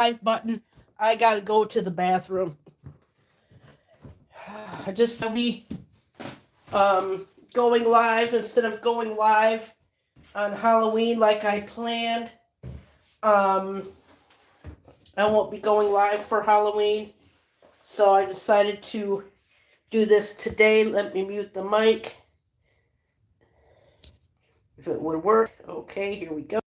live button, I gotta go to the bathroom. I just be going live instead of going live on Halloween like I planned. Um, I won't be going live for Halloween, so I decided to do this today. Let me mute the mic. If it would work. Okay, here we go.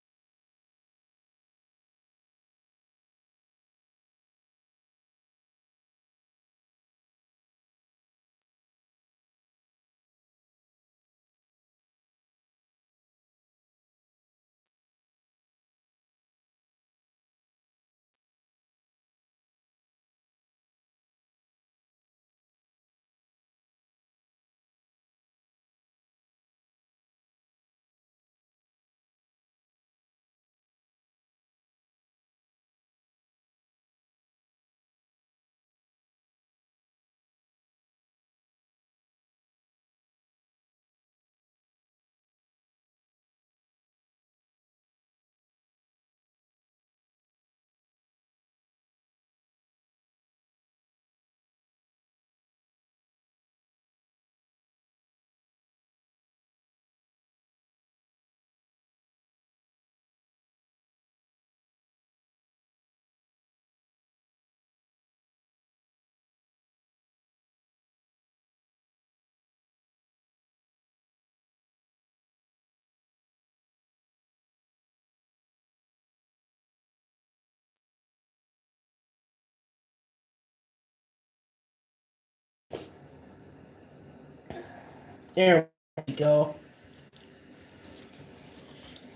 There we go.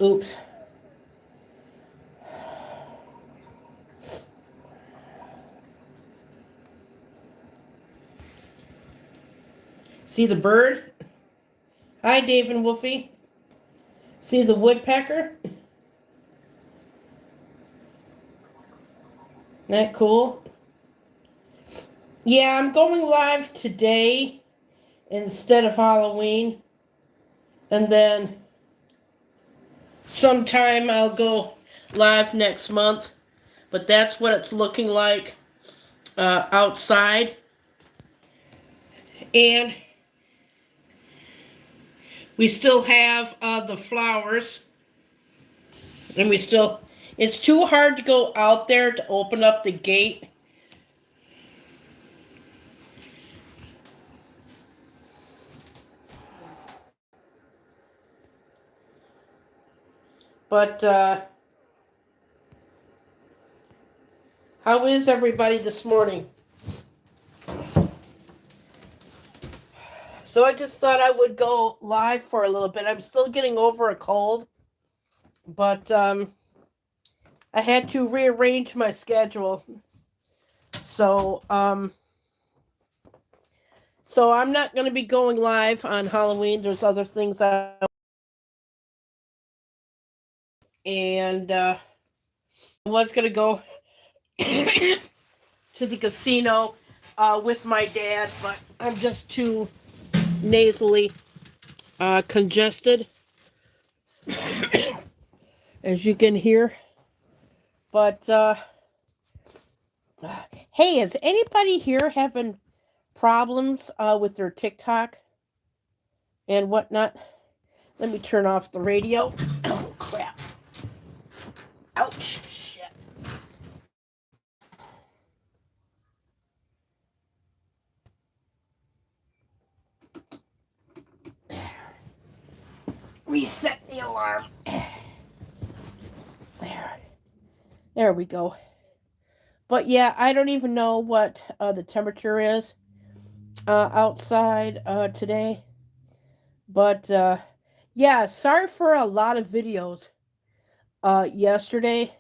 Oops. See the bird? Hi, Dave and Wolfie. See the woodpecker? Isn't that cool? Yeah, I'm going live today instead of Halloween. And then sometime I'll go live next month. But that's what it's looking like outside. And we still have the flowers. And it's too hard to go out there to open up the gate. But how is everybody this morning? So I just thought I would go live for a little bit. I'm still getting over a cold, but I had to rearrange my schedule. So so I'm not going to be going live on Halloween. There's other things and I was going to go to the casino with my dad, but I'm just too nasally congested, as you can hear. But hey, is anybody here having problems with their TikTok and whatnot? Let me turn off the radio. Oh, crap. Ouch. Shit. Reset the alarm. There we go. But yeah, I don't even know what the temperature is outside today. But yeah, sorry for a lot of videos yesterday.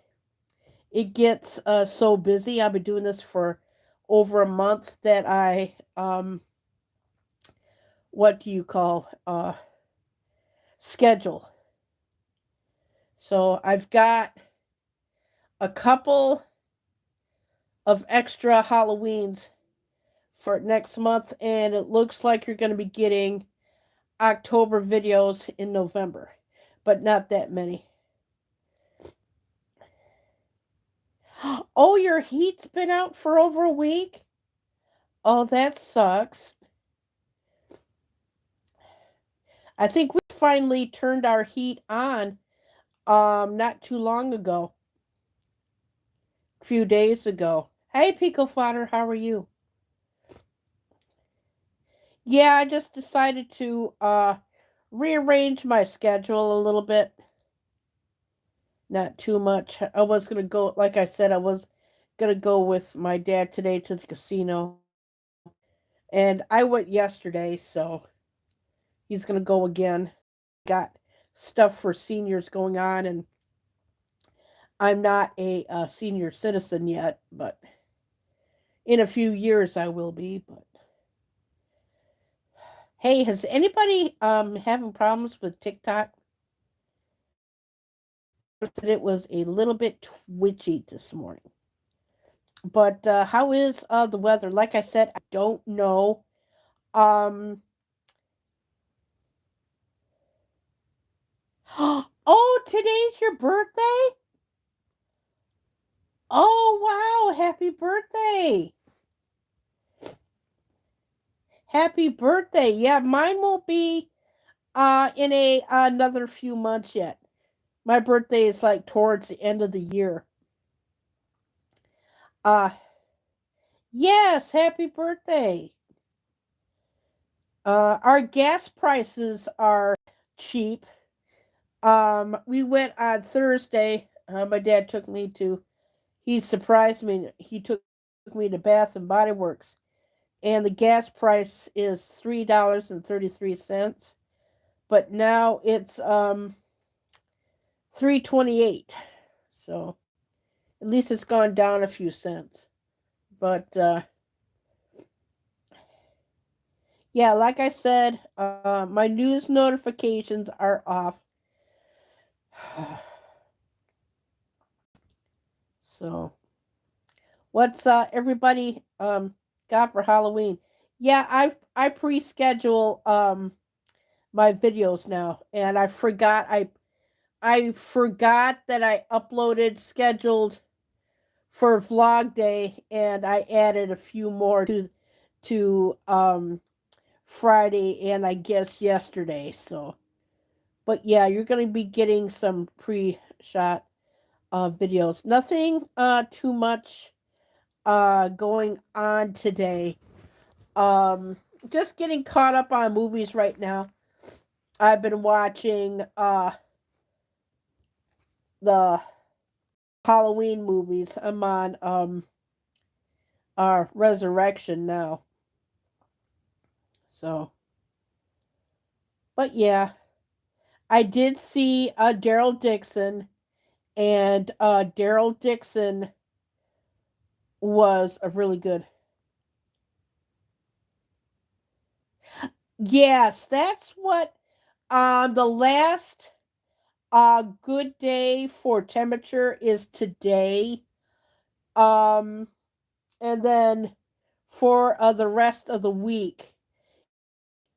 It gets so busy. I've been doing this for over a month that I what do you call schedule. So I've got a couple of extra Halloweens for next month, and it looks like you're going to be getting October videos in November, but not that many. Oh, your heat's been out for over a week? Oh, that sucks. I think we finally turned our heat on not too long ago. A few days ago. Hey Pico Fodder, how are you? Yeah, I just decided to rearrange my schedule a little bit. Not too much. I was gonna go, like I said, I was gonna go with my dad today to the casino. And I went yesterday, so he's gonna go again. Got stuff for seniors going on, and I'm not a senior citizen yet, but in a few years I will be. But hey, has anybody having problems with TikTok? That it was a little bit twitchy this morning. But how is the weather? Like I said, I don't know. Um Oh, today's your birthday? Oh, wow, happy birthday. Happy birthday. Yeah, mine won't be in a another few months yet. My birthday is like towards the end of the year. Uh yes, happy birthday. Our gas prices are cheap. We went on Thursday. My dad took me to he surprised me. He took me to Bath and Body Works, and the gas price is $3.33. But now it's 3.28. So at least it's gone down a few cents. But yeah, like I said, my news notifications are off. So what's everybody got for Halloween? Yeah, I pre-schedule my videos now, and I forgot that I uploaded scheduled for vlog day, and I added a few more to Friday and I guess yesterday. So, but yeah, you're gonna be getting some pre-shot videos. Nothing too much going on today. Um, just getting caught up on movies right now. I've been watching the Halloween movies. I'm on Resurrection now. So, but yeah, I did see Daryl Dixon, and Daryl Dixon was a really good. Yes, that's what the last good day for temperature is today. Um and then for the rest of the week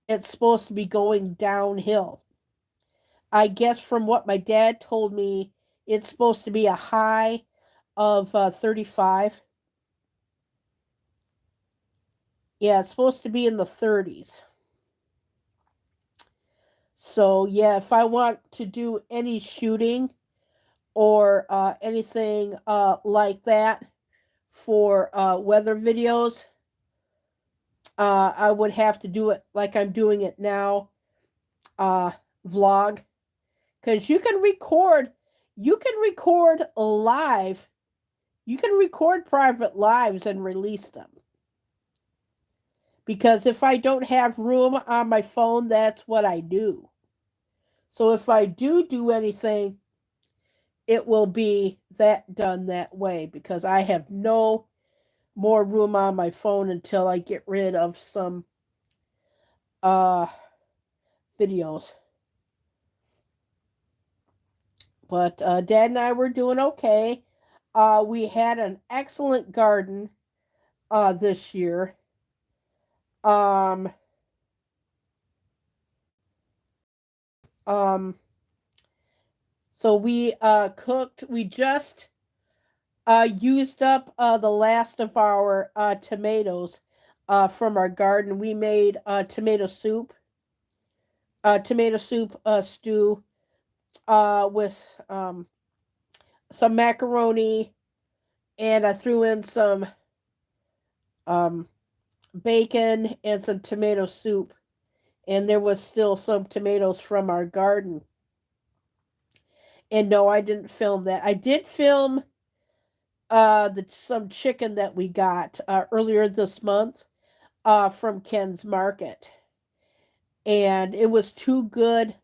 it's supposed to be going downhill. I guess from what my dad told me, it's supposed to be a high of 35. Yeah, it's supposed to be in the 30s. So, yeah, if I want to do any shooting or anything like that for weather videos, I would have to do it like I'm doing it now, uh, vlog, because you can record live, you can record private lives and release them. Because if I don't have room on my phone, that's what I do. So if I do anything, it will be that done that way because I have no more room on my phone until I get rid of some uh videos. But Dad and I were doing okay. We had an excellent garden this year. Um um so we cooked we just used up the last of our tomatoes from our garden. We made tomato soup stew with some macaroni, and I threw in some um, bacon and some tomato soup. And there was still some tomatoes from our garden. And no, I didn't film that. I did film some chicken that we got earlier this month from Ken's Market, and it was too good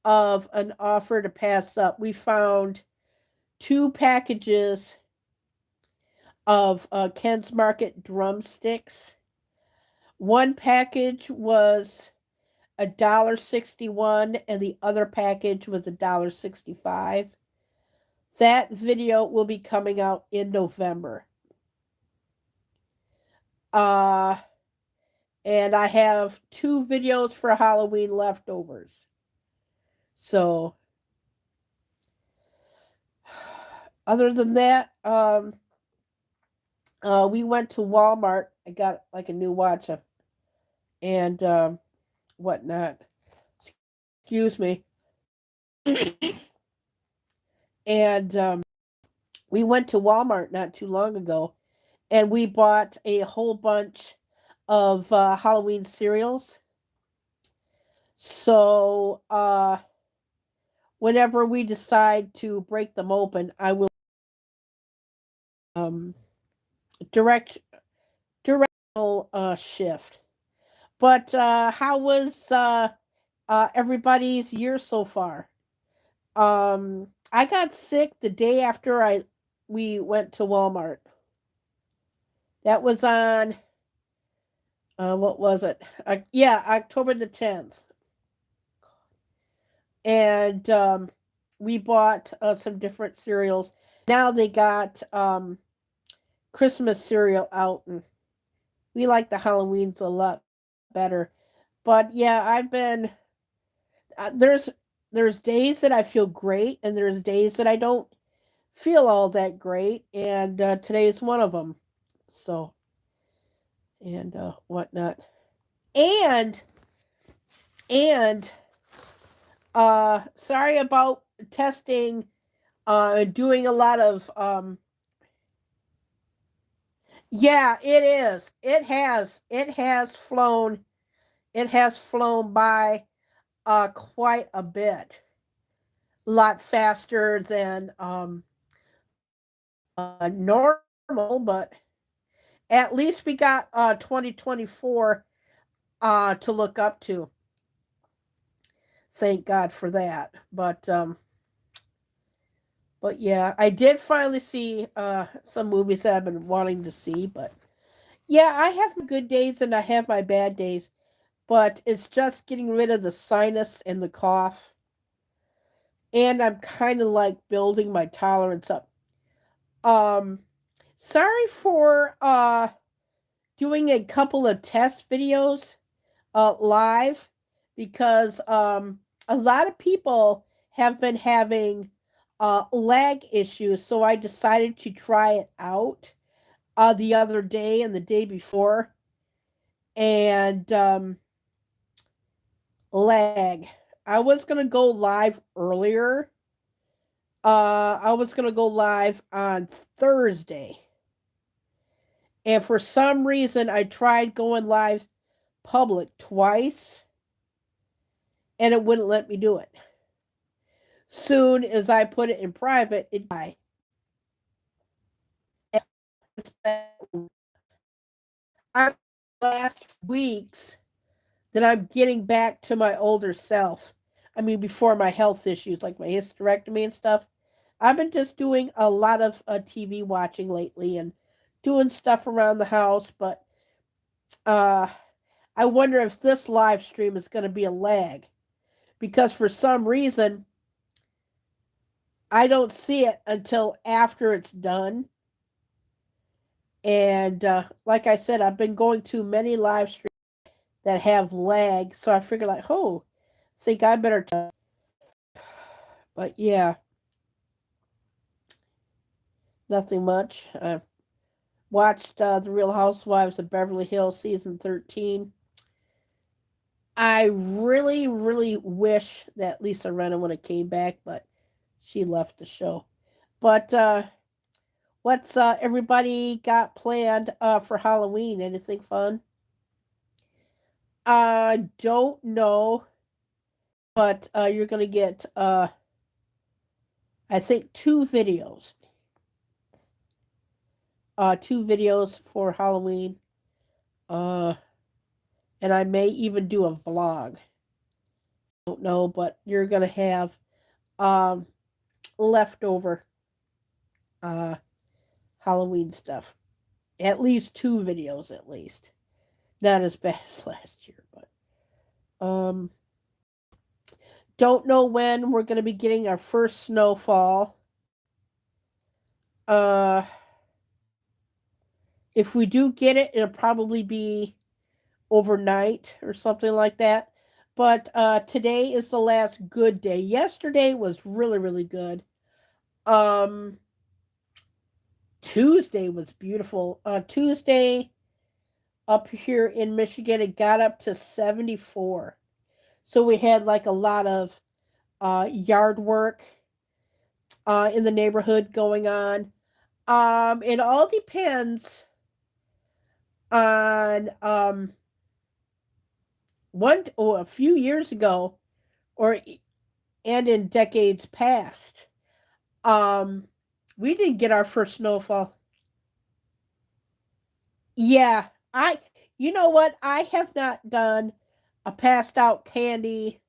of an offer to pass up. We found 2 packages of Ken's Market drumsticks. One package was $1.61, and the other package was $1.65. That video will be coming out in November. And I have 2 videos for Halloween leftovers. So, other than that, we went to Walmart. I got like a new watch and whatnot. Excuse me. And we went to Walmart not too long ago, and we bought a whole bunch of Halloween cereals. So whenever we decide to break them open, I will direct shift. But how was everybody's year so far? I got sick the day after we went to Walmart. That was on what was it? Yeah, October the 10th. And we bought some different cereals. Now they got Christmas cereal out, and we like the Halloweens a lot better. But yeah, I've been there's days that I feel great, and there's days that I don't feel all that great, and today is one of them. So, and whatnot, and and sorry about testing, doing a lot of yeah, it is. It has flown by quite a bit, a lot faster than normal, but at least we got 2024 to look up to. Thank God for that. But yeah, I did finally see some movies that I've been wanting to see. But yeah, I have my good days and I have my bad days. But it's just getting rid of the sinus and the cough. And I'm kind of like building my tolerance up. Sorry for doing a couple of test videos live, because a lot of people have been having lag issues, so I decided to try it out the other day and the day before, and lag. I was gonna go live earlier. I was gonna go live on Thursday, and for some reason, I tried going live public twice, and it wouldn't let me do it. Soon as I put it in private, it died. Last weeks that I'm getting back to my older self. I mean, before my health issues like my hysterectomy and stuff. I've been just doing a lot of TV watching lately and doing stuff around the house, but I wonder if this live stream is going to be a lag, because for some reason I don't see it until after it's done. And like I said, I've been going to many live streams that have lag, so I figured like, oh, think I better. But yeah, Nothing much. I watched The Real Housewives of Beverly Hills season 13. I really, really wish that Lisa Rinna would have came back, but she left the show. But what's everybody got planned for Halloween? Anything fun? I don't know, but you're gonna get I think two videos. Two videos for Halloween. And I may even do a vlog. Don't know, but you're gonna have um leftover Halloween stuff. At least two videos, at least. Not as bad as last year, but don't know when we're gonna be getting our first snowfall. Uh, if we do get it, it'll probably be overnight or something like that. But today is the last good day. Yesterday was really, really good. Um, Tuesday was beautiful. Tuesday up here in Michigan, it got up to 74. So we had like a lot of yard work in the neighborhood going on. It all depends on a few years ago, and in decades past. We didn't get our first snowfall. Yeah, you know what? I have not done a passed out candy.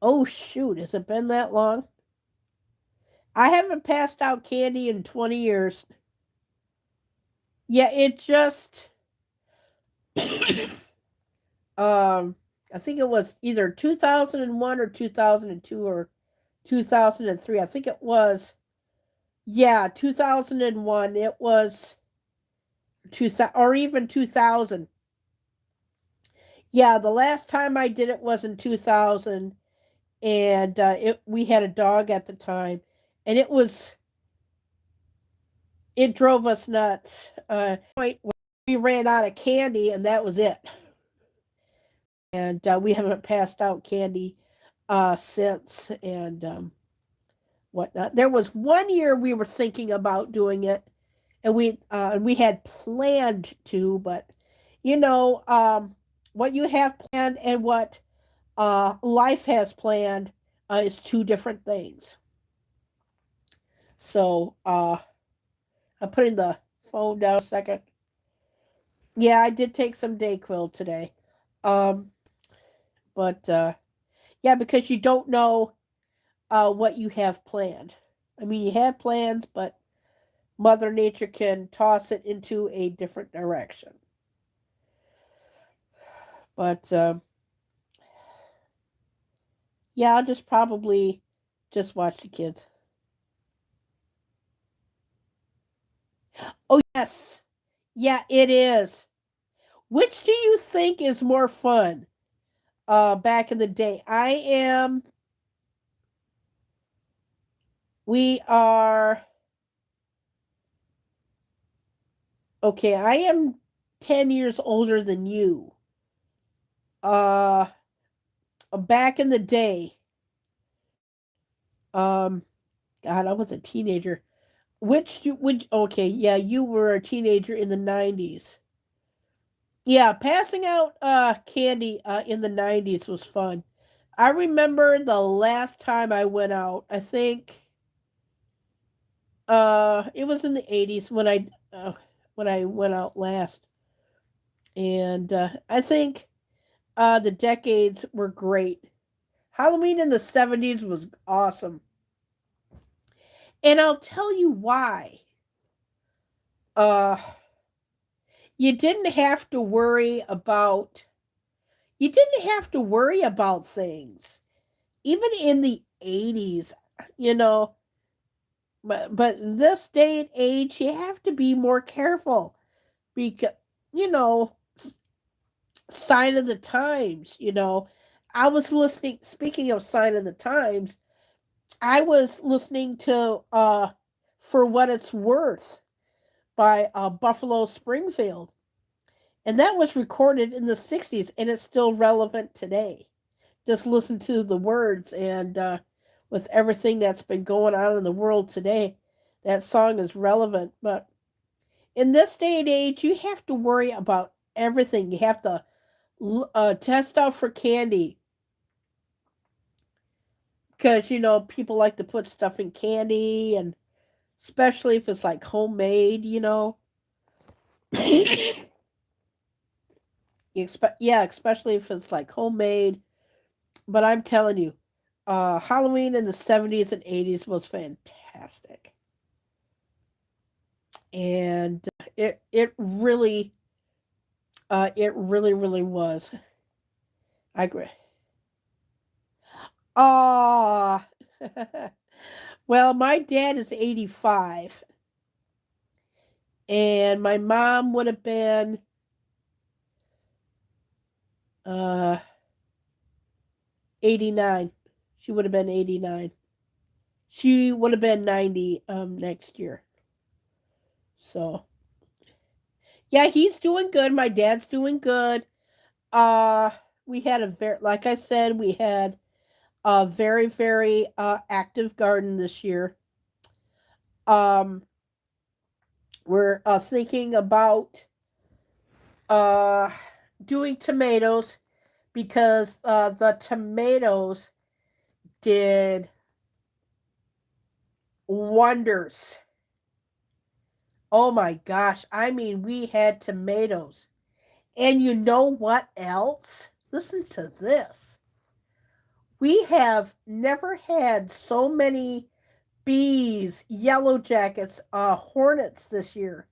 Oh shoot, has it been that long? I haven't passed out candy in 20 years. Yeah, it just I think it was either 2001 or 2002 or 2003. I think it was 2001. It was 2000 or even 2000. Yeah, the last time I did it was in 2000, and we had a dog at the time, and it drove us nuts. We ran out of candy, and that was it. And we haven't passed out candy since, and whatnot. There was one year we were thinking about doing it, and we had planned to, but what you have planned and what life has planned is two different things. So I'm putting the phone down a second. Yeah, I did take some Dayquil today. Um, but yeah, because you don't know what you have planned. I mean, you have plans, but Mother Nature can toss it into a different direction. But yeah, I'll just probably just watch the kids. Oh yes, yeah, it is. Which do you think is more fun? Back in the day, we are okay. I am 10 years older than you. Uh, Back in the day, um, God, I was a teenager. Okay, yeah, you were a teenager in the 90s. Yeah, passing out candy in the 90s was fun. I remember the last time I went out, I think it was in the 80s when I went out last. And I think the decades were great. Halloween in the 70s was awesome. And I'll tell you why. Uh you didn't have to worry about things. Even in the 80s, you know, but in this day and age you have to be more careful because you know, sign of the times, I was listening, speaking of sign of the times, I was listening to for What It's Worth by Buffalo Springfield. And that was recorded in the 60s and it's still relevant today. Just listen to the words, and with everything that's been going on in the world today, that song is relevant. But in this day and age, you have to worry about everything. You have to test out for candy because, people like to put stuff in candy, and especially if it's like homemade. Yeah, especially if it's like homemade. But I'm telling you, Halloween in the 70s and 80s was fantastic. And it really was. I agree. Ah, well, my dad is 85, and my mom would have been uh 89. She would have been 89. She would have been 90 next year. So, yeah, he's doing good. My dad's doing good. Uh we had a very like I said, we had a very very active garden this year. Um we're thinking about uh doing tomatoes because the tomatoes did wonders. Oh my gosh, I mean, we had tomatoes. And you know what else? Listen to this. We have never had so many bees, yellow jackets, hornets this year.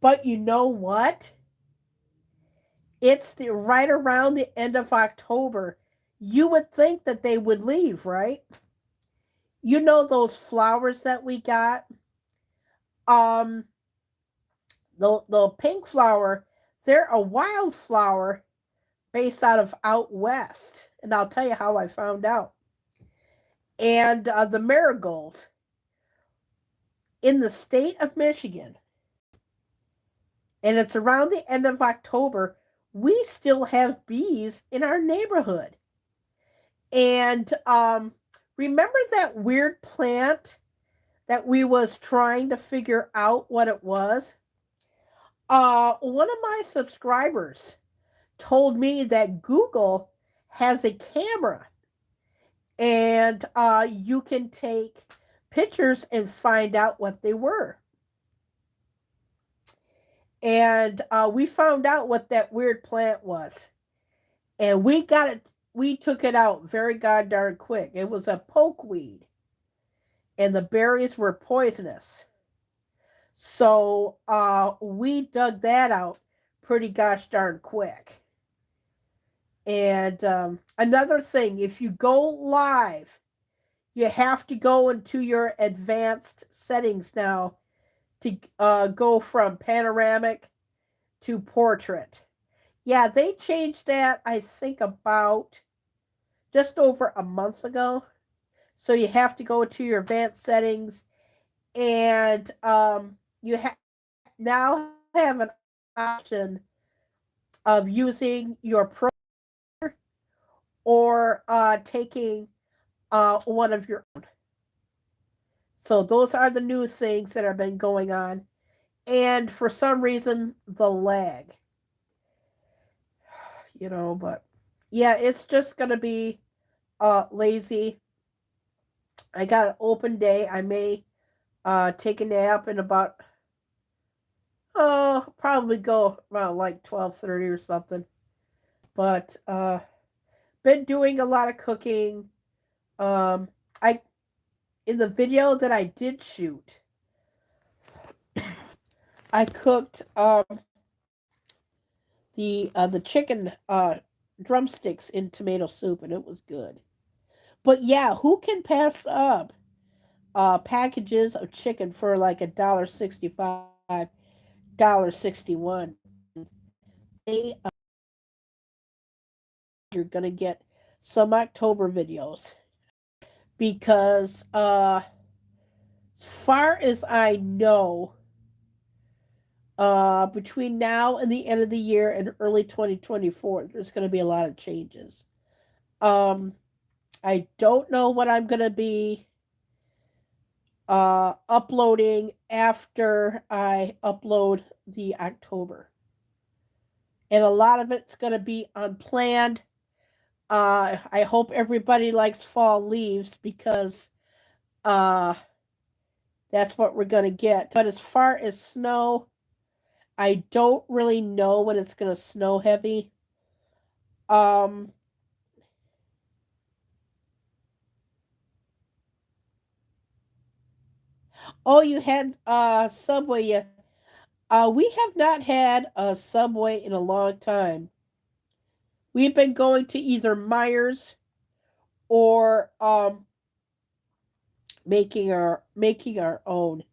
But you know what? It's right around the end of October. You would think that they would leave, right? You know those flowers that we got? Um, the pink flower, they're a wildflower based out west. And I'll tell you how I found out. And the marigolds in the state of Michigan, and it's around the end of October, we still have bees in our neighborhood. And remember that weird plant that we was trying to figure out what it was? One of my subscribers told me that Google has a camera, and you can take pictures and find out what they were. And we found out what that weird plant was. And we took it out very goddamn quick. It was a pokeweed. And the berries were poisonous. So we dug that out pretty gosh darn quick. And another thing, if you go live, you have to go into your advanced settings now to go from panoramic to portrait. Yeah, they changed that, I think, about just over a month ago. So you have to go to your advanced settings, and you now have an option of using your pro or taking one of your own. So those are the new things that have been going on. And for some reason, the lag. But yeah, it's just going to be lazy. I got an open day. I may take a nap in about, probably go around like 12:30 or something. But been doing a lot of cooking. I in the video that I did shoot, I cooked the chicken drumsticks in tomato soup, and it was good. But yeah, who can pass up packages of chicken for like $1.65, $1.61? They You're gonna get some October videos because As far as I know, between now and the end of the year and early 2024, there's going to be a lot of changes. Um, I don't know what I'm going to be uploading after I upload the October. And a lot of it's going to be unplanned. I hope everybody likes fall leaves because uh, that's what we're going to get. But as far as snow, I don't really know when it's going to snow heavy. Um, oh, you had Subway. Yeah. We have not had a Subway in a long time. We've been going to either Myers or making our own.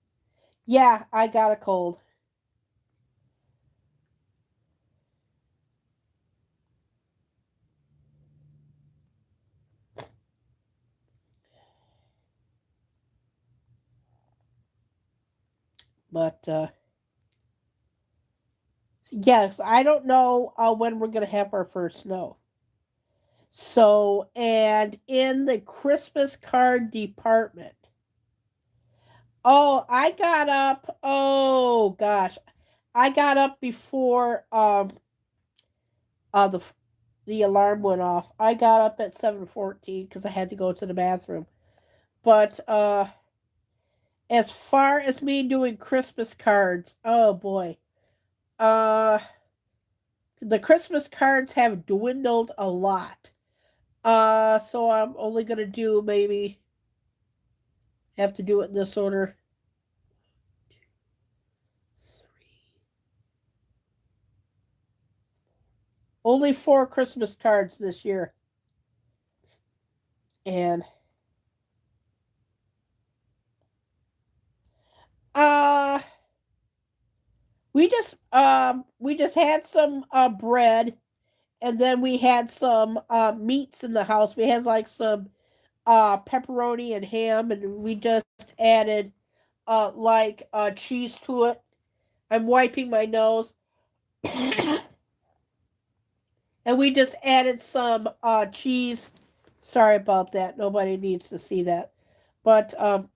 Yeah, I got a cold, but yes, I don't know when we're gonna have our first snow. So, and in the Christmas card department, oh, I got up. Oh gosh, I got up before uh the the alarm went off. I got up at 7:14 because I had to go to the bathroom. But as far as me doing Christmas cards, oh boy, uh, the Christmas cards have dwindled a lot. So I'm only gonna do maybe have to do it in this order. Only 4 Christmas cards this year, and uh, we just had some bread, and then we had some meats in the house. We had like some pepperoni and ham, and we just added like cheese to it. I'm wiping my nose. And we just added some cheese. Sorry about that. Nobody needs to see that. But and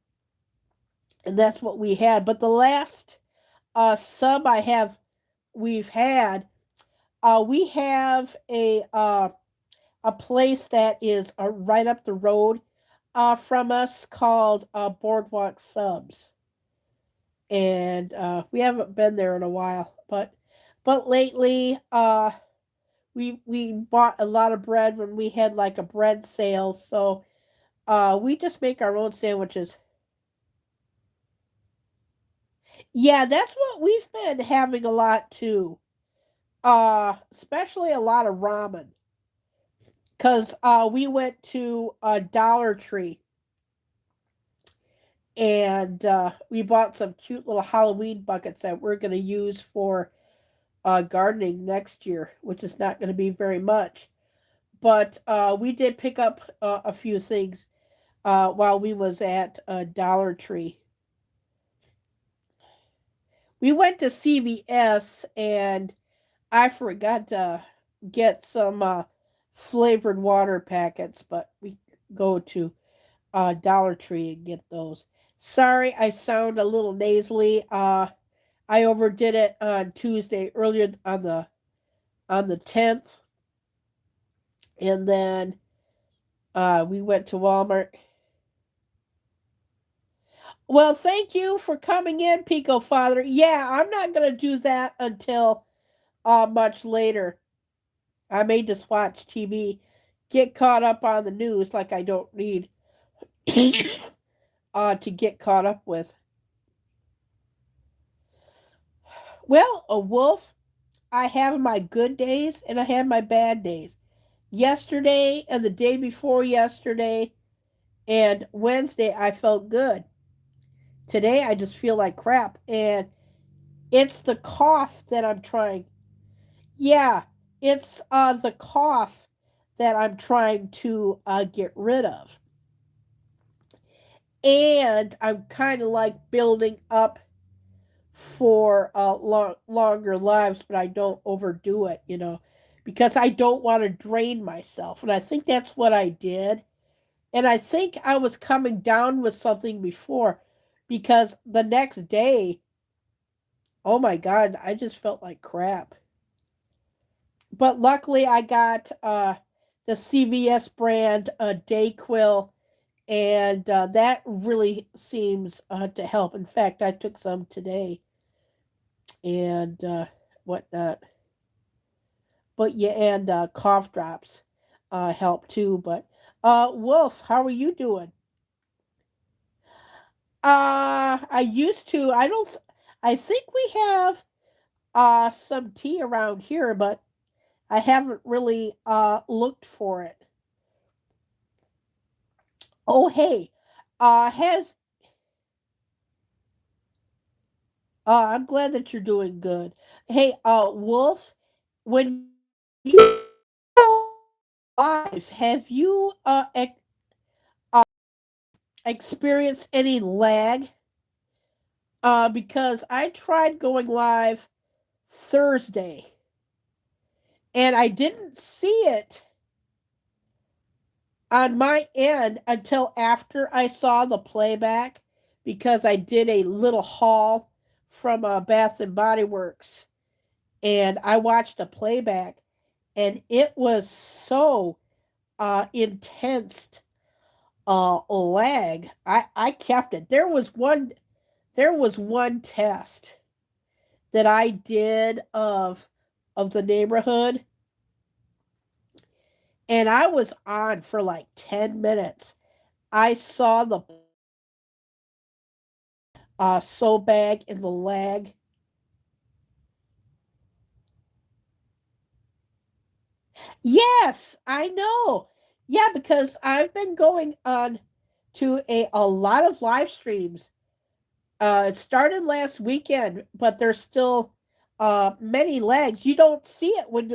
that's what we had. But the last sub we've had, we have a place that is right up the road from us called Boardwalk Subs, and we haven't been there in a while. But lately, we bought a lot of bread when we had like a bread sale, so we just make our own sandwiches. Yeah, that's what we've been having a lot too. Especially a lot of ramen, because we went to a Dollar Tree and we bought some cute little Halloween buckets that we're going to use for gardening next year, which is not going to be very much. But we did pick up a few things while we was at Dollar Tree. We went to CVS and I forgot to get some flavored water packets, but we go to Dollar Tree and get those. Sorry, I sound a little nasally. I overdid it on Tuesday earlier on the 10th, and then we went to Walmart. Well, thank you for coming in, Pico Father. Yeah, I'm not gonna do that until much later. I may just watch TV, get caught up on the news like I don't need to get caught up with. Well, a wolf, I have my good days and I have my bad days. Yesterday and the day before yesterday and Wednesday, I felt good. Today, I just feel like crap. And it's the cough that I'm trying. Yeah, it's the cough that I'm trying to get rid of. and I'm kind of like building up for longer lives, but I don't overdo it, because I don't want to drain myself. And I think that's what I did. And I think I was coming down with something before because the next day, oh my God, I just felt like crap. But luckily, I got the CVS brand Dayquil, and that really seems to help. In fact, I took some today and whatnot. But yeah, and cough drops help too. But Wolf, how are you doing? I used to. I don't. I think we have some tea around here, but I haven't really looked for it. Oh, hey, has I'm glad that you're doing good. Hey, Wolf, when you go live, have you experienced any lag? Because I tried going live Thursday and I didn't see it on my end until after I saw the playback because I did a little haul from Bath and Body Works and I watched a playback and it was so intense lag. I kept it. There was one test that I did of the neighborhood and I was on for like 10 minutes. I saw the so bag in the lag. Yes, I know. Yeah, because I've been going on to a lot of live streams. It started last weekend, but there's still many lags. You don't see it when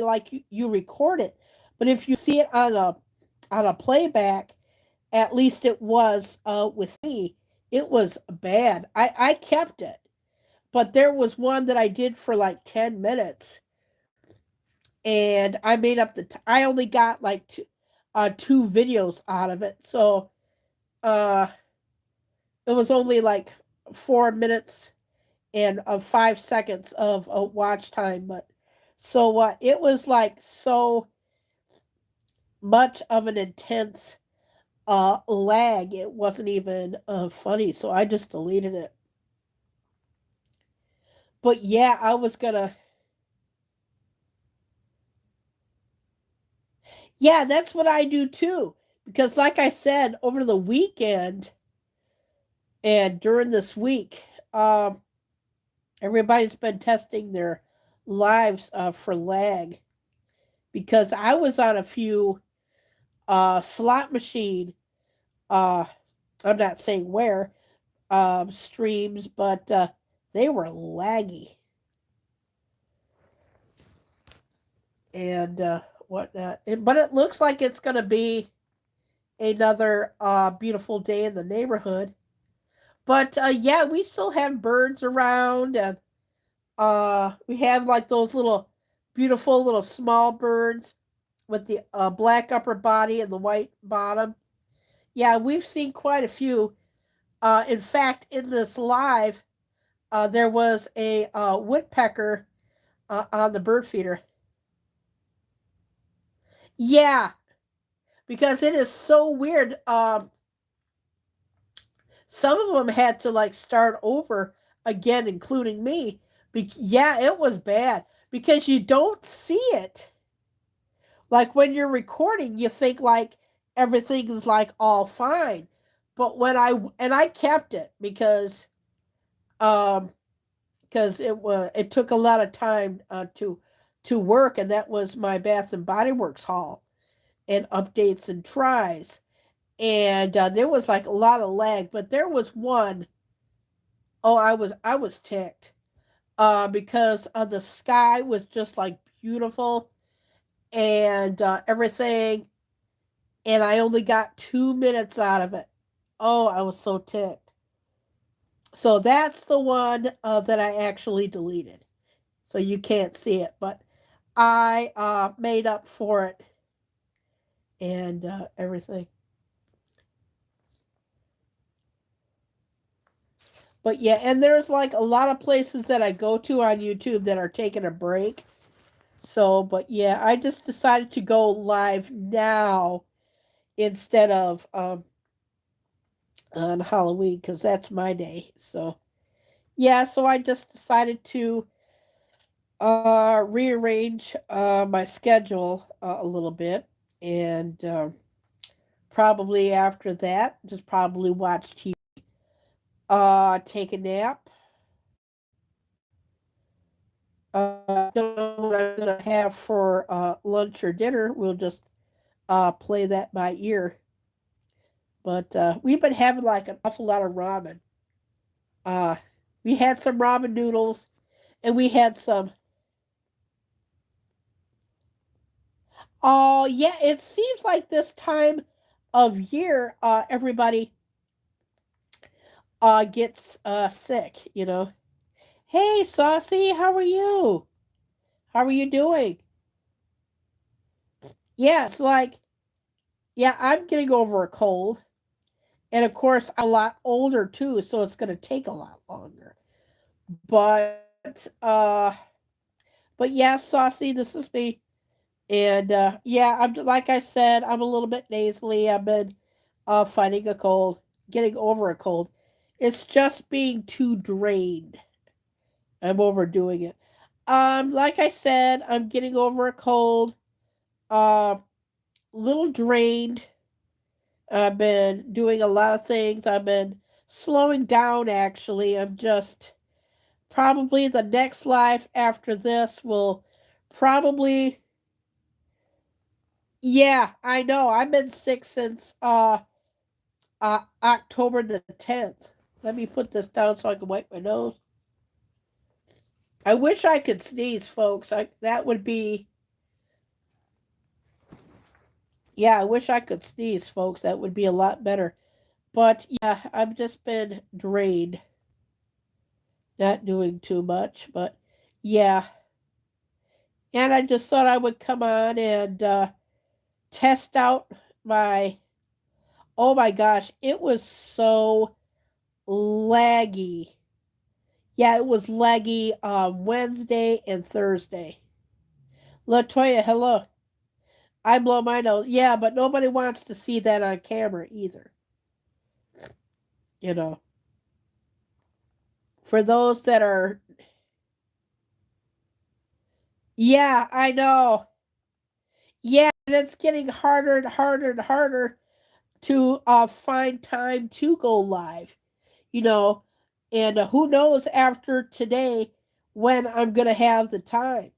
you record it, but if you see it on a playback, at least it was with me. It was bad. I kept it, but there was one that I did for like 10 minutes, and I made up I only got like two videos out of it, so uh, it was only like 4 minutes and 5 seconds of watch time, but so what? It was like so much of an intense lag. It wasn't even funny, so I just deleted it. But yeah, I was gonna. Yeah, that's what I do too. Because, like I said, over the weekend and during this week, everybody's been testing their lives for lag. Because I was on a few slot machine, uh, I'm not saying where, streams, but they were laggy and whatnot. But it looks like it's going to be another beautiful day in the neighborhood. But yeah, we still have birds around, and we have like those little beautiful little small birds with the black upper body and the white bottom. Yeah, we've seen quite a few. In fact, in this live, there was a woodpecker on the bird feeder. Yeah, because it is so weird. Some of them had to like start over again, including me. Yeah, it was bad because you don't see it. Like when you're recording, you think like everything is like all fine, but I kept it um because it took a lot of time to work, and that was my Bath and Body Works haul and updates and tries, and there was like a lot of lag, but there was one. Oh, I was ticked because the sky was just like beautiful and everything, and I only got 2 minutes out of it. Oh, I was so ticked. So that's the one that I actually deleted. So you can't see it, but I made up for it and everything. But yeah, and there's like a lot of places that I go to on YouTube that are taking a break. So, but yeah, I just decided to go live now instead of on Halloween because that's my day. So, yeah, so I just decided to rearrange my schedule a little bit and probably after that, just probably watch TV, take a nap. Don't know what I'm gonna have for lunch or dinner. We'll just play that by ear. But we've been having like an awful lot of ramen. Uh, we had some ramen noodles, and we had some. Oh yeah, it seems like this time of year, everybody gets sick. You know. Hey, Saucy, how are you? How are you doing? Yeah, it's like yeah, I'm getting over a cold, and of course I'm a lot older too, so it's going to take a lot longer. But but yeah, Saucy, this is me. And yeah, I'm like I said, I'm a little bit nasally. I've been fighting a cold, getting over a cold. It's just being too drained. I'm overdoing it. Like I said, I'm getting over a cold. Uh, little drained. I've been doing a lot of things. I've been slowing down. Actually, I'm just probably the next life after this will probably. Yeah, I know. I've been sick since October the 10th. Let me put this down so I can wipe my nose. I wish I could sneeze, folks. That would be yeah, I wish I could sneeze, folks. That would be a lot better. But yeah, I've just been drained, not doing too much, but yeah. And I just thought I would come on and test out my oh my gosh, it was so laggy. Yeah, it was laggy Wednesday and Thursday. Latoya, hello. I blow my nose. Yeah, but nobody wants to see that on camera either. You know, for those that are, yeah, I know. Yeah, and it's getting harder and harder and harder to find time to go live. You know, and who knows after today when I'm going to have the time.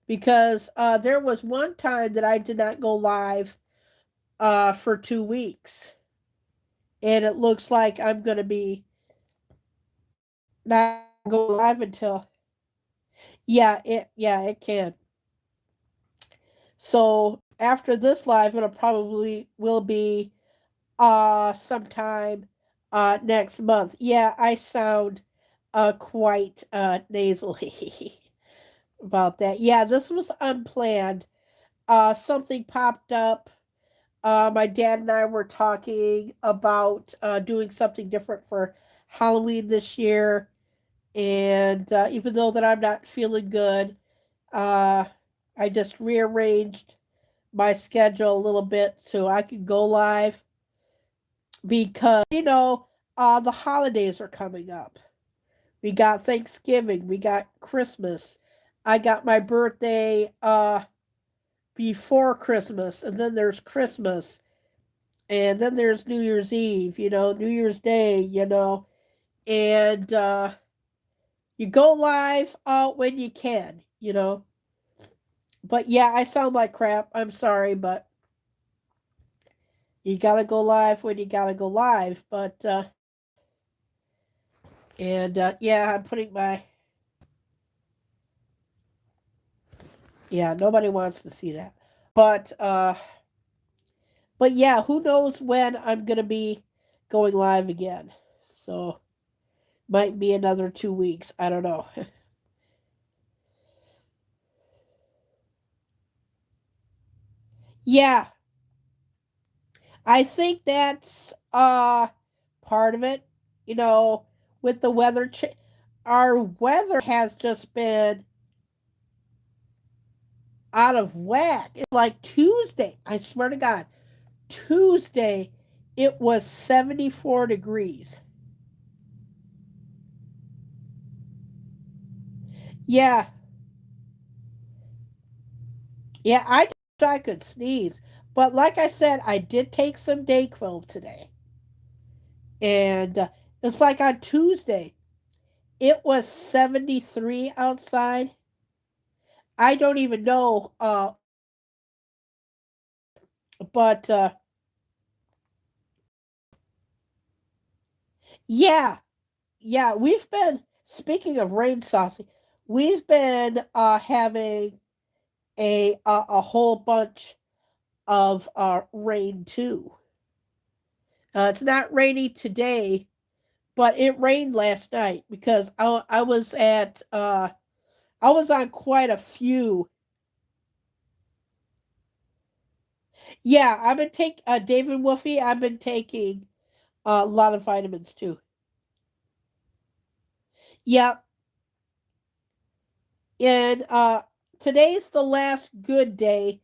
Because there was one time that I did not go live for 2 weeks. And it looks like I'm going to be not go live until yeah it can. So after this live, it'll probably will be sometime next month. Yeah, I sound quite nasally about that. Yeah, this was unplanned. Something popped up. My dad and I were talking about doing something different for Halloween this year, and even though that I'm not feeling good, uh, I just rearranged my schedule a little bit so I could go live because the holidays are coming up. We got Thanksgiving, we got Christmas. I got my birthday before Christmas, and then there's Christmas, and then there's New Year's Eve, New Year's Day, and you go live when you can. But yeah, I sound like crap. I'm sorry, but you gotta go live when you gotta go live. But and yeah, I'm putting my yeah. Nobody wants to see that, but yeah, who knows when I'm gonna be going live again. So might be another 2 weeks. I don't know. Yeah, I think that's part of it. You know, with the weather, our weather has just been out of whack. It's like Tuesday. I swear to God, Tuesday, it was 74 degrees. Yeah, yeah. I could sneeze, but like I said, I did take some Dayquil today, and it's like on Tuesday, it was 73 outside. I don't even know, but yeah, yeah. We've been speaking of rain saucy. We've been having a whole bunch of rain too. It's not rainy today, but it rained last night because I was at I was on quite a few. Yeah, I've been taking David Wolfie. I've been taking a lot of vitamins too. Yeah, and today's the last good day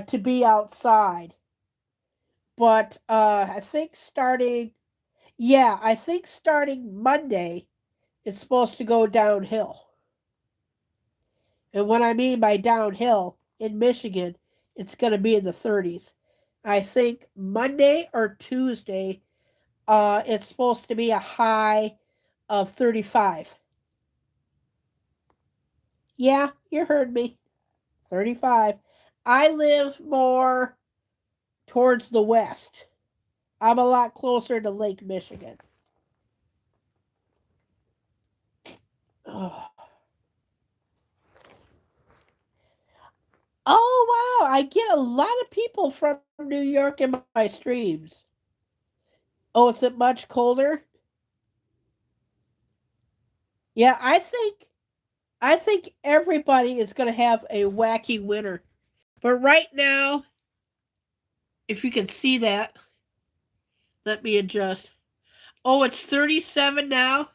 to be outside, but I think starting yeah, I think starting Monday it's supposed to go downhill. And what I mean by downhill in Michigan, it's going to be in the 30s. I think Monday or Tuesday, it's supposed to be a high of 35. Yeah, you heard me. 35. I live more towards the west. I'm a lot closer to Lake Michigan. Oh, oh wow. I get a lot of people from New York in my streams. Oh, is it much colder? Yeah, I think everybody is going to have a wacky winter. But right now, if you can see that, let me adjust. Oh, it's 37 now,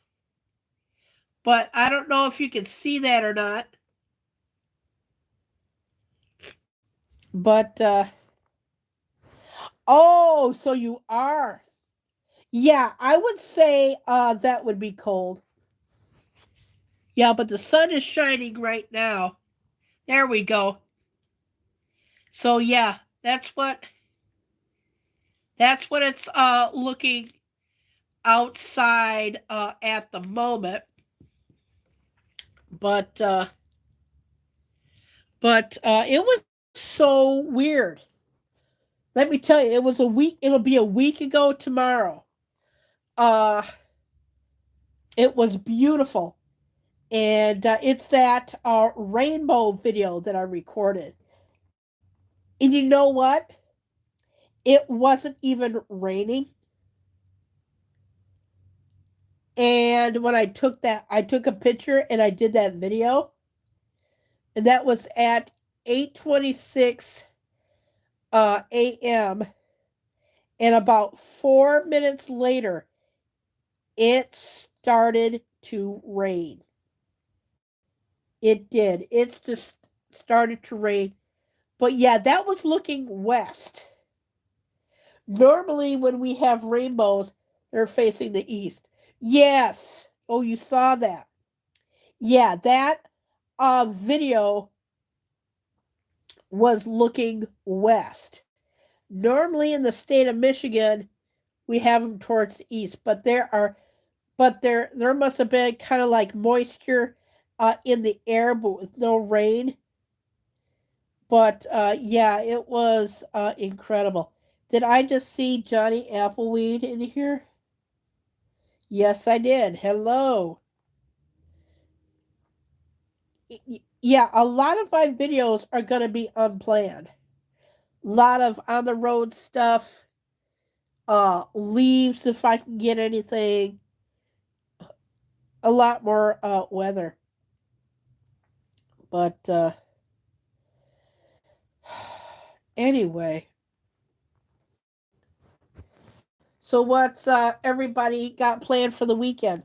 but I don't know if you can see that or not. But oh, so you are. Yeah, I would say that would be cold. Yeah, but the sun is shining right now. There we go. So yeah, that's what it's looking outside at the moment. But it was so weird. Let me tell you, it was a week. It'll be a week ago tomorrow. Uh, it was beautiful, and it's that rainbow video that I recorded. And you know what? It wasn't even raining. And when I took a picture and I did that video, and that was at 8:26 a.m. And about 4 minutes later, it started to rain. It did. It's just started to rain. But yeah, that was looking west. Normally, when we have rainbows, they're facing the east. Yes. Oh, you saw that. Yeah, that video was looking west. Normally, in the state of Michigan, we have them towards the east, but there must have been kind of like moisture in the air, but with no rain. But yeah, it was incredible. Did I just see Johnny Appleweed in here? Yes, I did. Hello. Yeah, a lot of my videos are going to be unplanned. A lot of on the road stuff. leaves if I can get anything. A lot more weather. But anyway, so what's everybody got planned for the weekend?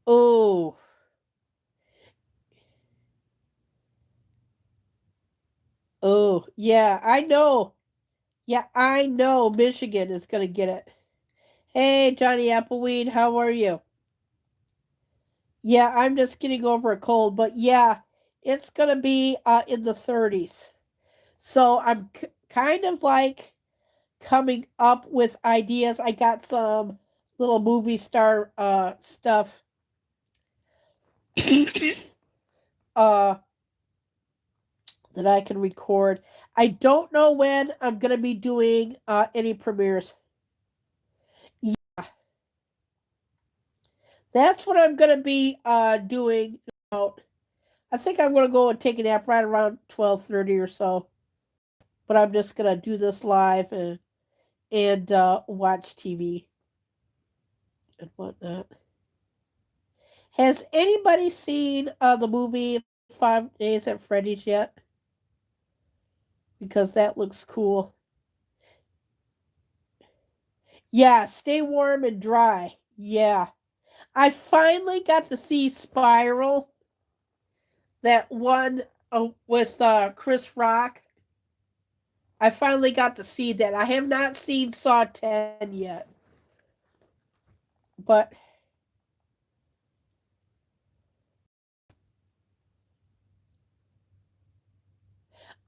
Oh, oh, yeah, I know. Yeah, I know Michigan is going to get it. Hey, Johnny Appleweed, how are you? Yeah, I'm just getting over a cold, but yeah, it's going to be in the 30s. So I'm kind of like coming up with ideas. I got some little movie star stuff uh, that I can record. I don't know when I'm going to be doing any premieres. Yeah, that's what I'm going to be doing. About, I think I'm going to go and take a nap right around 12:30 or so. But I'm just going to do this live and watch TV and whatnot. Has anybody seen the movie 5 Days at Freddy's yet? Because that looks cool. Yeah, stay warm and dry. Yeah. I finally got to see Spiral, that one with Chris Rock. I finally got to see that. I have not seen Saw 10 yet. But,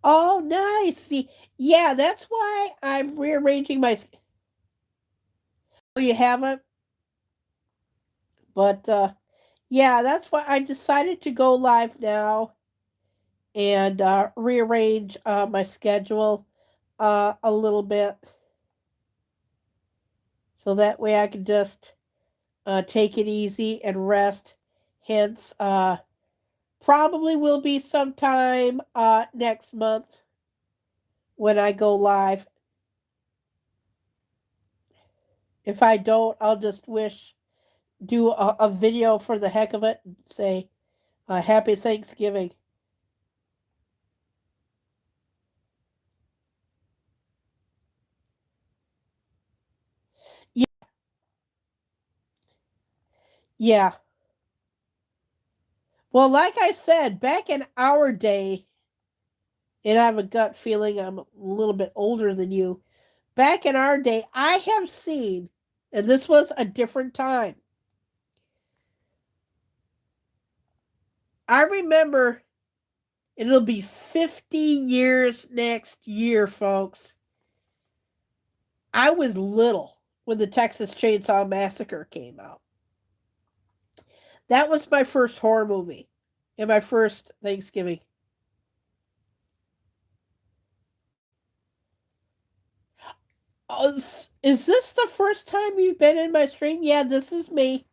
oh, nice. See, yeah, that's why I'm rearranging my. Oh, you haven't? But, yeah, that's why I decided to go live now and rearrange my schedule a little bit so that way I can just take it easy and rest. Hence, probably will be sometime next month when I go live. If I don't, I'll just do a video for the heck of it and say Happy Thanksgiving. Yeah, yeah. Well, like I said, back in our day, and I have a gut feeling I'm a little bit older than you. Back in our day, I have seen, and this was a different time. I remember it'll be 50 years next year, folks. I was little when the Texas Chainsaw Massacre came out. That was my first horror movie and my first Thanksgiving. Oh, is this the first time you've been in my stream? Yeah, this is me.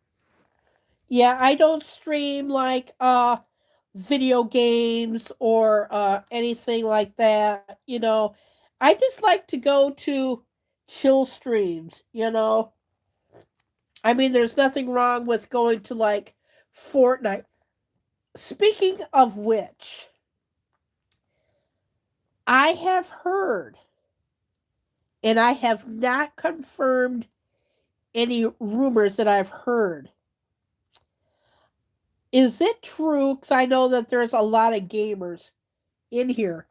Yeah, I don't stream like video games or anything like that, you know. I just like to go to chill streams, you know. I mean, there's nothing wrong with going to like Fortnite. Speaking of which, I have heard, and I have not confirmed any rumors that I've heard. Is it true? Because I know that there's a lot of gamers in here.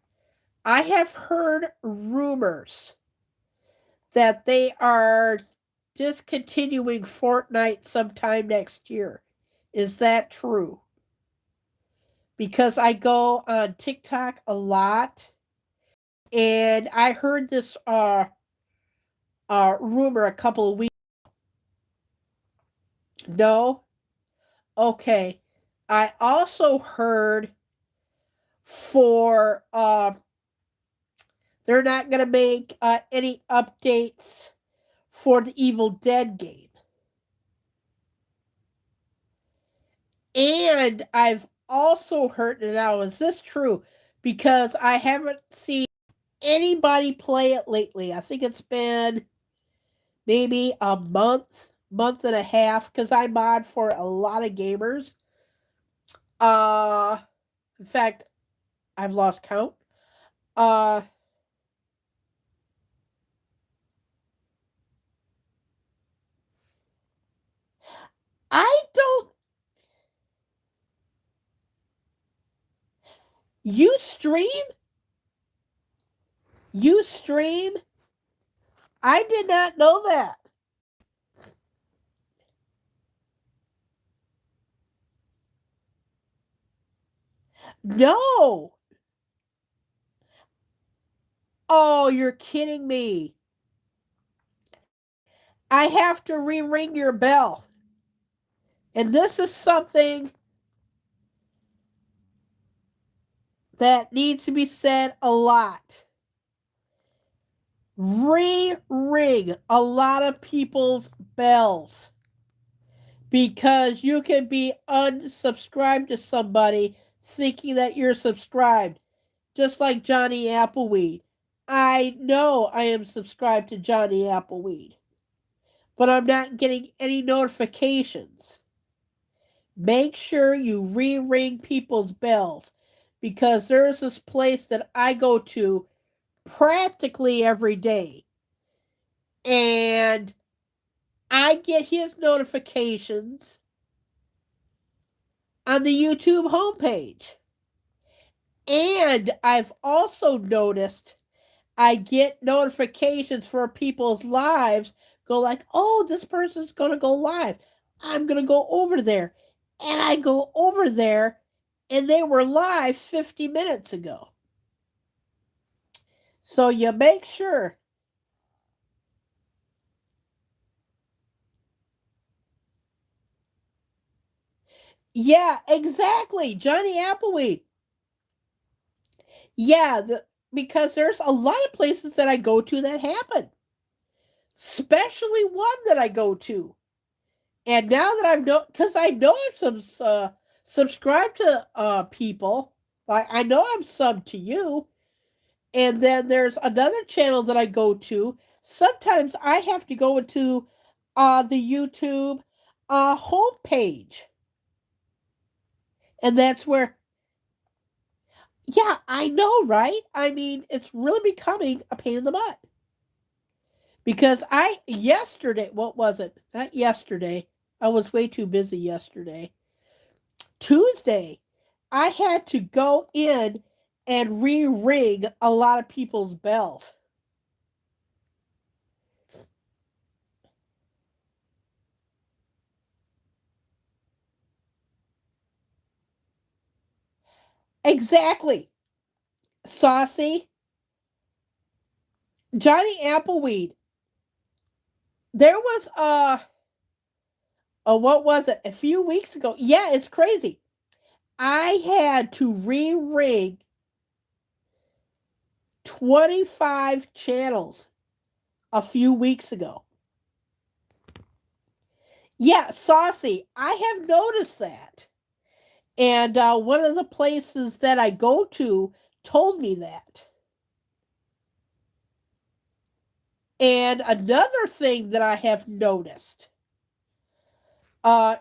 I have heard rumors that they are discontinuing Fortnite sometime next year. Is that true? Because I go on TikTok a lot and I heard this rumor a couple of weeks. No? Okay. I also heard for they're not going to make any updates for the Evil Dead game. And I've also heard, now is this true? because I haven't seen anybody play it lately. I think it's been maybe a month and a half, because I mod for a lot of gamers. Uh, in fact, I've lost count. Uh, I don't. You stream? You stream? I did not know that. No. Oh, you're kidding me. I have to re-ring your bell. And this is something that needs to be said a lot. Re-ring a lot of people's bells, because you can be unsubscribed to somebody thinking that you're subscribed, just like Johnny Appleweed. I know I am subscribed to Johnny Appleweed, but I'm not getting any notifications. Make sure you re-ring people's bells, because there's this place that I go to practically every day, and I get his notifications on the YouTube homepage. And I've also noticed I get notifications for people's lives, go like, oh, this person's going to go live. I'm going to go over there. And I go over there, and they were live 50 minutes ago. So you make sure. Yeah, exactly. Johnny Appleweed. Yeah, because there's a lot of places that I go to that happen, especially one that I go to. And now that I've know, because I know I'm subscribed to people, like I know I'm subbed to you, and then there's another channel that I go to. Sometimes I have to go into the YouTube homepage, and that's where. Yeah, I know, right? I mean, it's really becoming a pain in the butt. Because yesterday, what was it? Not yesterday. I was way too busy yesterday. Tuesday, I had to go in and re-ring a lot of people's bells. Exactly. Saucy. Johnny Appleweed. There was what was it? A few weeks ago. Yeah, it's crazy. I had to re-ring 25 channels a few weeks ago. Yeah, saucy. I have noticed that. And one of the places that I go to told me that. And another thing that I have noticed, and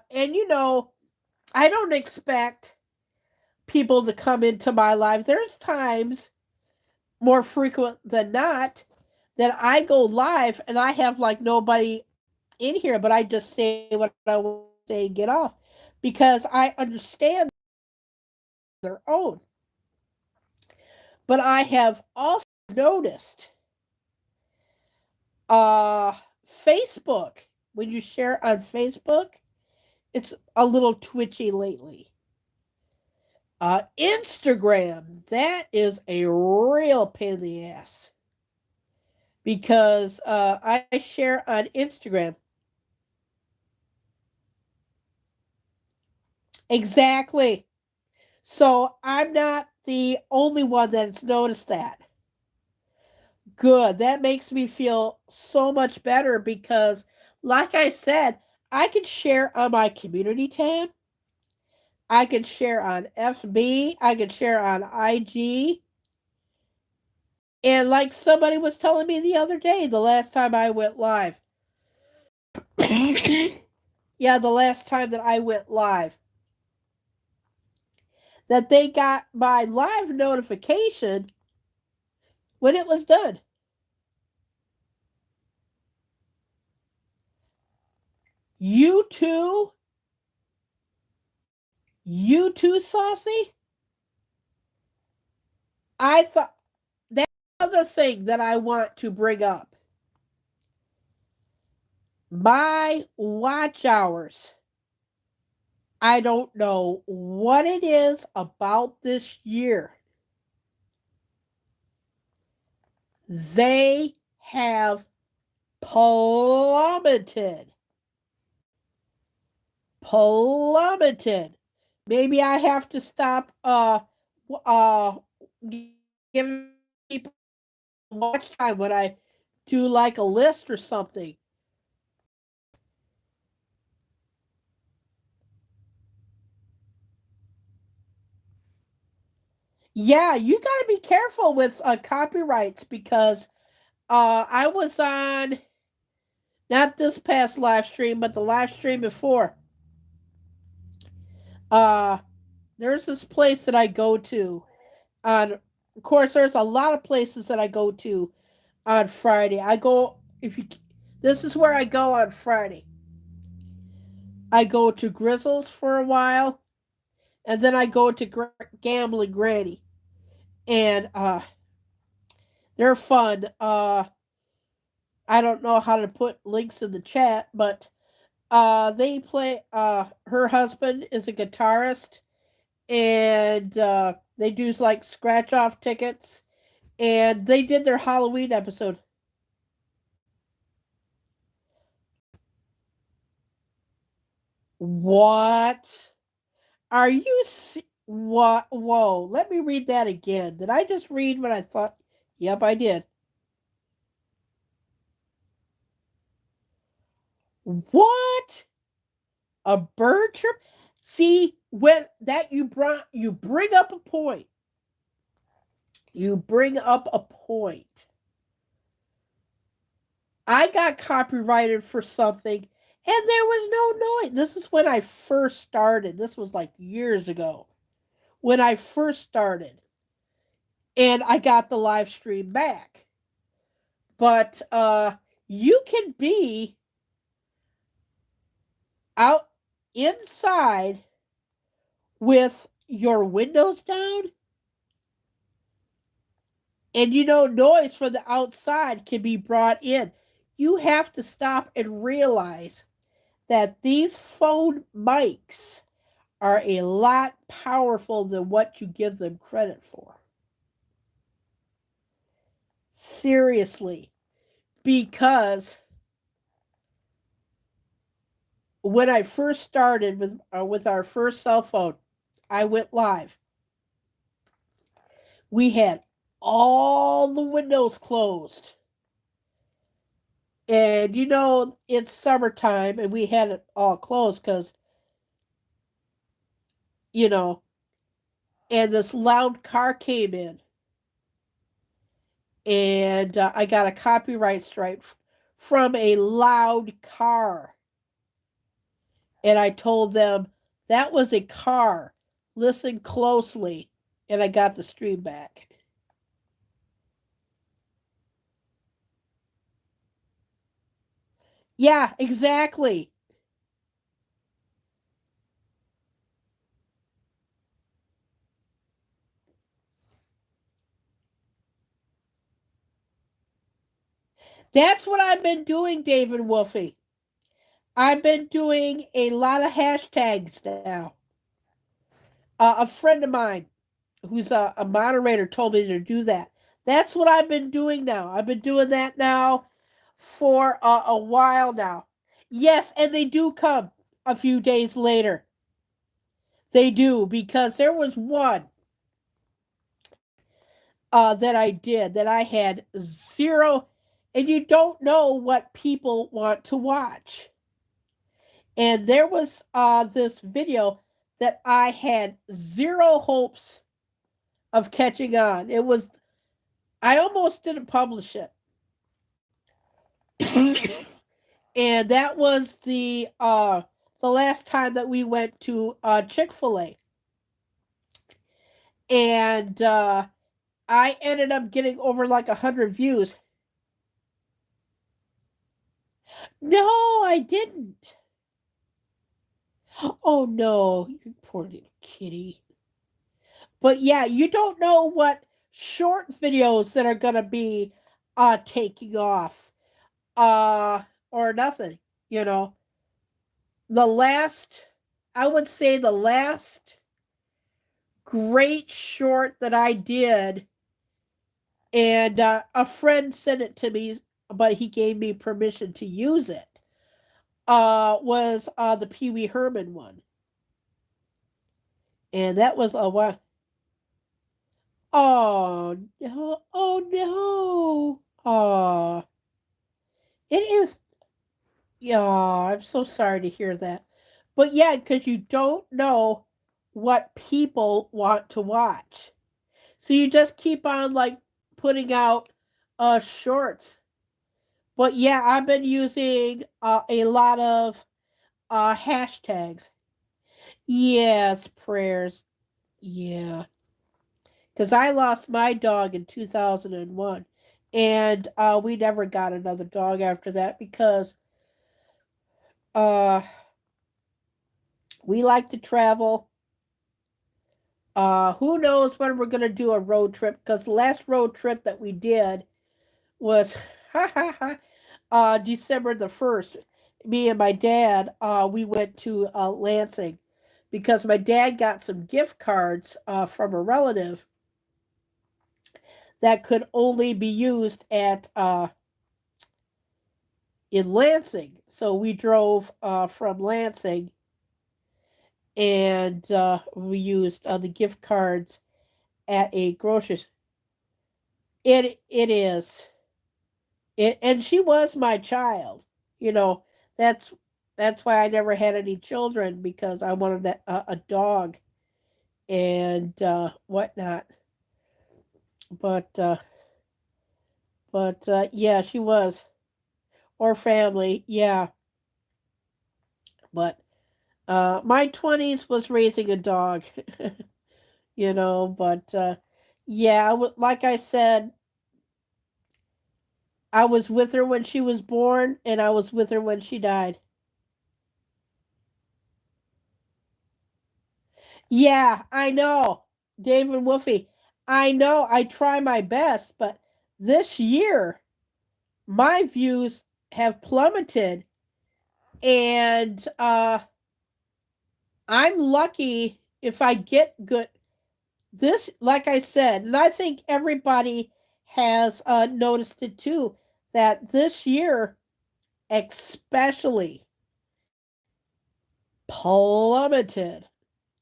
I don't expect people to come into my life. There's times, more frequent than not, that I go live and I have like nobody in here, but I just say what I want to say and get off, because I understand their own. But I have also noticed uh Facebook, when you share on Facebook, it's a little twitchy lately. Instagram, that is a real pain in the ass, because I share on Instagram. Exactly. So I'm not the only one that's noticed that. Good. That makes me feel so much better, because, like I said, I can share on my community tab. I could share on FB. I could share on IG. And like somebody was telling me the other day, the last time I went live. Yeah, the last time that I went live. That they got my live notification when it was done. You too? You too, Saucy? I thought that's another thing that I want to bring up. My watch hours. I don't know what it is about this year. They have plummeted. Plummeted. Maybe I have to stop giving people watch time when I do like a list or something. Yeah, you got to be careful with copyrights because I was on not this past live stream, but the live stream before. Uh, there's this place that I go to on. Of course, there's a lot of places that I go to on Friday. I go if you. This is where I go on Friday. I go to Grizzles for a while, and then I go to Gambling Granny, and they're fun. I don't know how to put links in the chat, but they play. Her husband is a guitarist, and they do like scratch off tickets, and they did their Halloween episode. What? Are you what? Whoa! Let me read that again. Did I just read what I thought? Yep, I did. What? A bird chirp? See, when that you bring up a point. You bring up a point. I got copyrighted for something and there was no noise. This is when I first started. This was like years ago. When I first started. And I got the live stream back. But you can be out inside with your windows down, and noise from the outside can be brought in. You have to stop and realize that these phone mics are a lot powerful than what you give them credit for. Seriously. Because when I first started with our first cell phone, I went live. We had all the windows closed. And it's summertime and we had it all closed because, and this loud car came in. And I got a copyright strike from a loud car. And I told them that was a car. Listen closely. And I got the stream back. Yeah, exactly. That's what I've been doing, David Wolfie. I've been doing a lot of hashtags now. A friend of mine who's a moderator told me to do that. That's what I've been doing now. I've been doing that now for a while now. Yes, and they do come a few days later. They do, because there was one that I did that I had zero, and you don't know what people want to watch. And there was this video that I had zero hopes of catching on. It was I almost didn't publish it. And that was the last time that we went to Chick-fil-A. And I ended up getting over like 100 views. No, I didn't. Oh no, you poor little kitty. But yeah, you don't know what short videos that are gonna be taking off. Or nothing, you know. The last I would say the last great short that I did, and a friend sent it to me, but he gave me permission to use it. Was the Pee Wee Herman one, and that was a while. Oh no! Oh no! Oh, it is. Yeah, I'm so sorry to hear that. But yeah, because you don't know what people want to watch. So you just keep on like putting out shorts. But yeah, I've been using a lot of hashtags. Yes, prayers. Yeah. Because I lost my dog in 2001. And we never got another dog after that because uh, we like to travel. Who knows when we're going to do a road trip? Because the last road trip that we did was December the 1st. Me and my dad, we went to Lansing because my dad got some gift cards from a relative that could only be used at in Lansing. So we drove from Lansing, and we used the gift cards at a grocery. It is it, and she was my child. You know that's that's why I never had any children because I wanted a dog and whatnot. But yeah, she was or family. Yeah, but my 20s was raising a dog. You know, but yeah, like I said, I was with her when she was born, and I was with her when she died. Yeah, I know, David Wolfie. I know. I try my best, but this year my views have plummeted, and I'm lucky if I get good. This, like I said, and I think everybody has noticed it too, that this year, especially, plummeted.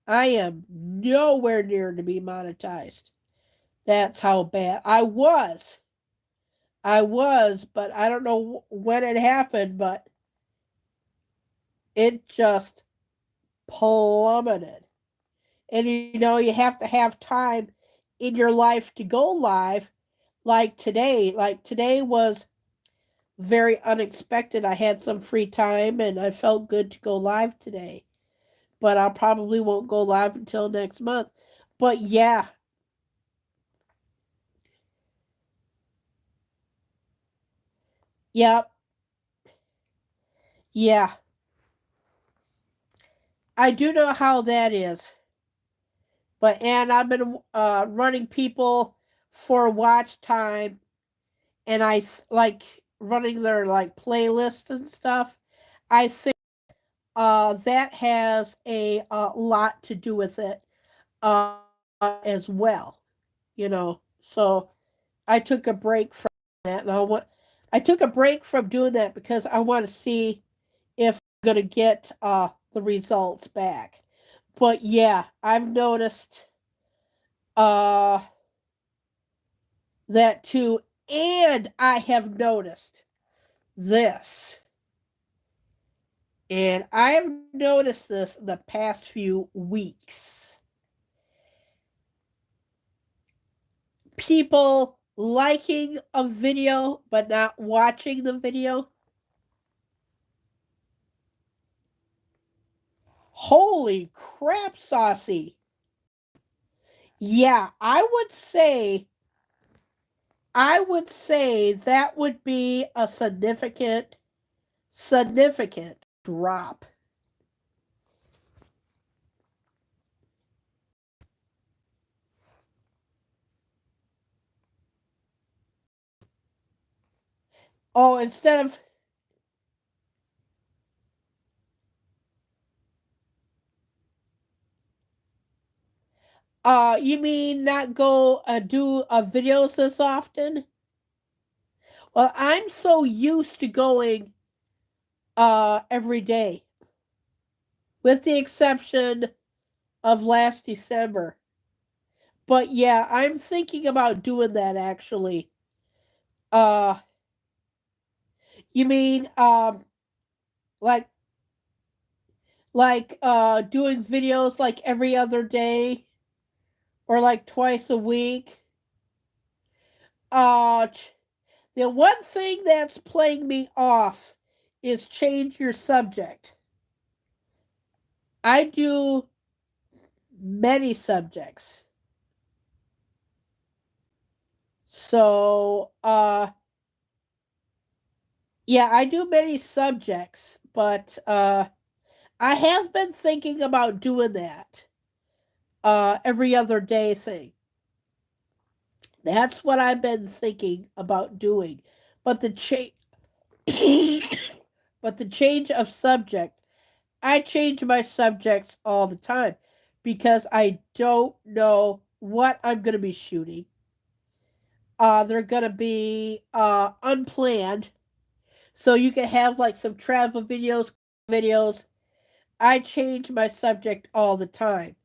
I am nowhere near to be monetized. That's how bad I was. I was, but I don't know when it happened, but it just plummeted. And you know, you have to have time in your life to go live like today. Like today was very unexpected. I had some free time and I felt good to go live today. But I probably won't go live until next month. But yeah, yep, yeah. I do know how that is. But and I've been running people for watch time, and like running their like playlists and stuff. I think that has a lot to do with it as well. You know, so I took a break from that, and I took a break from doing that because I want to see if I'm gonna get the results back. But yeah, I've noticed uh that too, and I have noticed this, And I've noticed this in the past few weeks. People liking a video but not watching the video. Holy crap, Saucy. Yeah, I would say that would be a significant drop. Oh, instead of you mean not go do videos as often? Well, I'm so used to going every day, with the exception of last December. But yeah, I'm thinking about doing that actually. Uh you mean like doing videos like every other day or like twice a week? Uh the one thing that's playing me off is change your subject. I do many subjects. So, yeah, I do many subjects, but I have been thinking about doing that every other day thing. That's what I've been thinking about doing. But the but the change of subject, I change my subjects all the time because I don't know what I'm going to be shooting. They're going to be unplanned. So you can have like some travel videos. I change my subject all the time.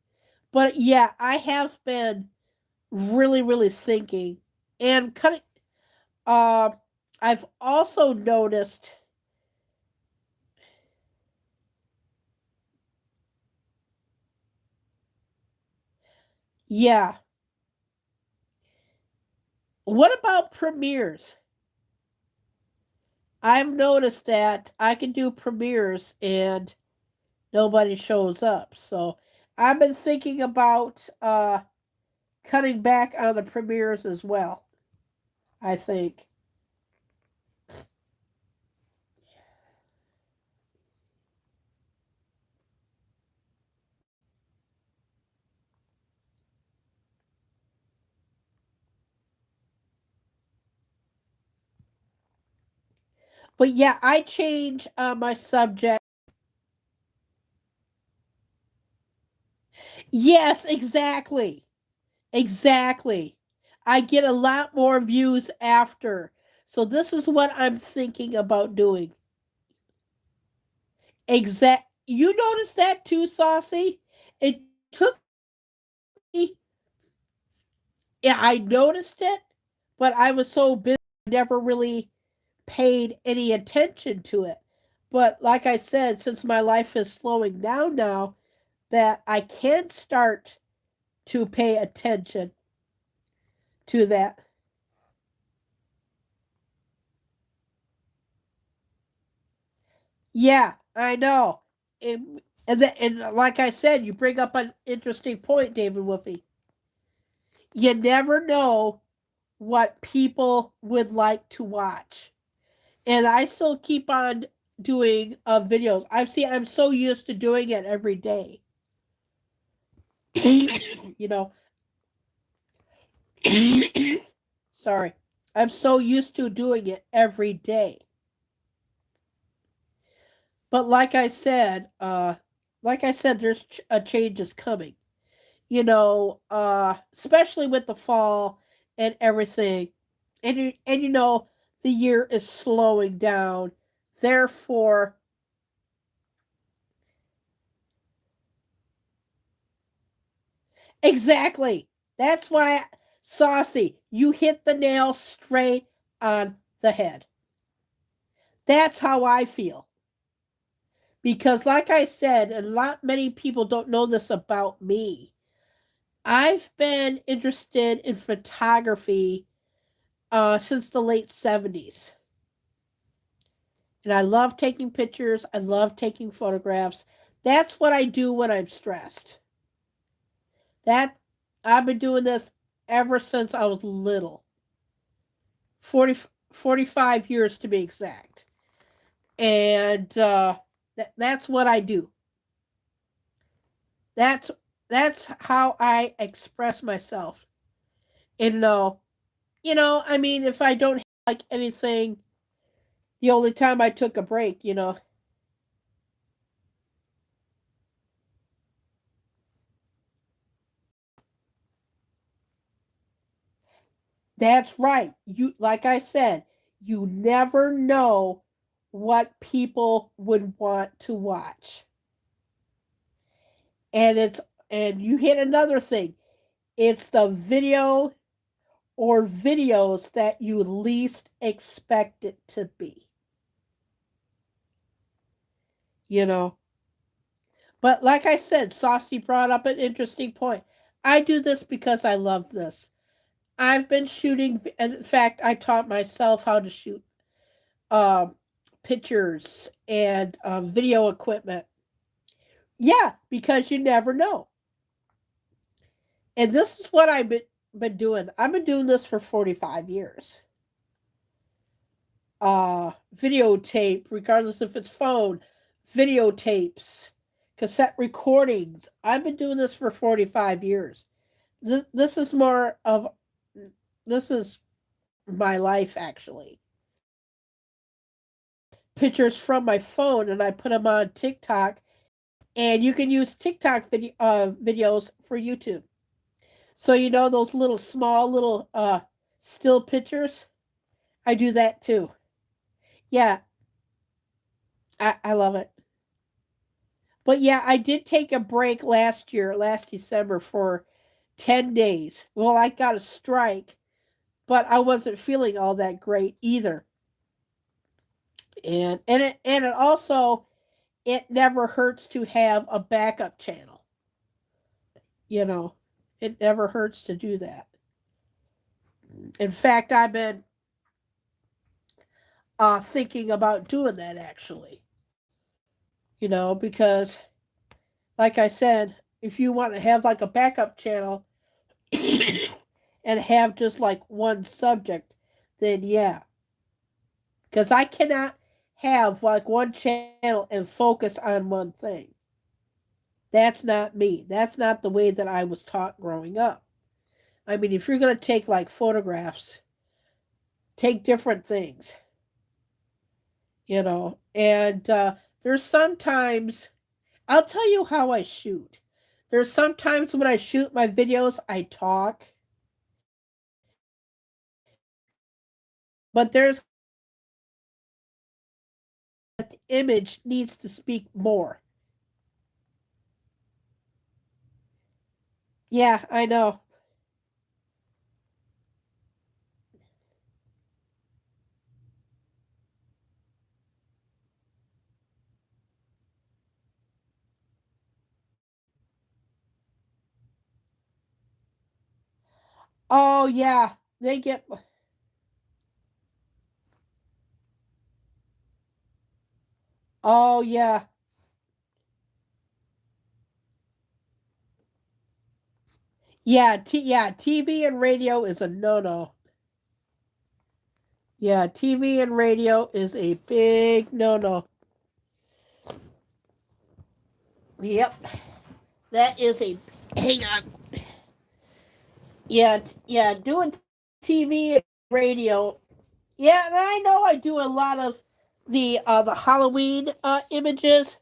But yeah, I have been really, really thinking and cutting. Uh, I've also noticed, yeah. What about premieres? I've noticed that I can do premieres and nobody shows up. So I've been thinking about cutting back on the premieres as well, I think. But yeah, I change my subject. Yes, exactly. Exactly. I get a lot more views after. So this is what I'm thinking about doing. You noticed that too, Saucy? It took me, yeah, I noticed it, but I was so busy I never really paid any attention to it. But like I said, since my life is slowing down now, that I can start to pay attention to that. Yeah, I know. And like I said, you bring up an interesting point, David Wolfie. You never know what people would like to watch. And I still keep on doing videos. I'm so used to doing it every day. you know, sorry. I'm so used to doing it every day. But like I said, there's a change is coming. Especially with the fall and everything, and the year is slowing down. Therefore, exactly. That's why, Saucy, you hit the nail straight on the head. That's how I feel. Because like I said, and many people don't know this about me. I've been interested in photography since the late 70s. And I love taking pictures. I love taking photographs. That's what I do when I'm stressed. That I've been doing this ever since I was little. 40, 45 years to be exact. And that's what I do. That's that's how I express myself. And I mean, if I don't like anything, the only time I took a break, that's right. You like I said, you never know what people would want to watch. And you hit another thing. It's the video or videos that you least expect it to be. You know. But like I said, Saucy brought up an interesting point. I do this because I love this. I've been shooting. In fact, I taught myself how to shoot um, pictures and video equipment. Yeah, because you never know. And this is what I've been doing. I've been doing this for 45 years. Videotape, regardless if it's phone, videotapes, cassette recordings. I've been doing this for 45 years. This is more of this is my life actually. Pictures from my phone and I put them on TikTok, and you can use TikTok videos for YouTube. So those little small little still pictures. I do that too. Yeah, I love it. But yeah, I did take a break last December for 10 days. Well, I got a strike, but I wasn't feeling all that great either. And it also, it never hurts to have a backup channel. You know, it never hurts to do that. In fact, I've been thinking about doing that actually. Because like I said, if you want to have like a backup channel and have just like one subject, then yeah. Because I cannot have like one channel and focus on one thing. That's not me. That's not the way that I was taught growing up. I mean, if you're going to take like photographs, take different things, And there's sometimes, I'll tell you how I shoot. There's sometimes when I shoot my videos, I talk. But there's that the image needs to speak more. Yeah, I know. Oh yeah, they get. Oh yeah, yeah, yeah. TV and radio is a no-no. Yeah, TV and radio is a big no-no. Yep, that is a. Hang on. Yeah, yeah. Doing TV and radio. Yeah, and I know I do a lot of the Halloween images.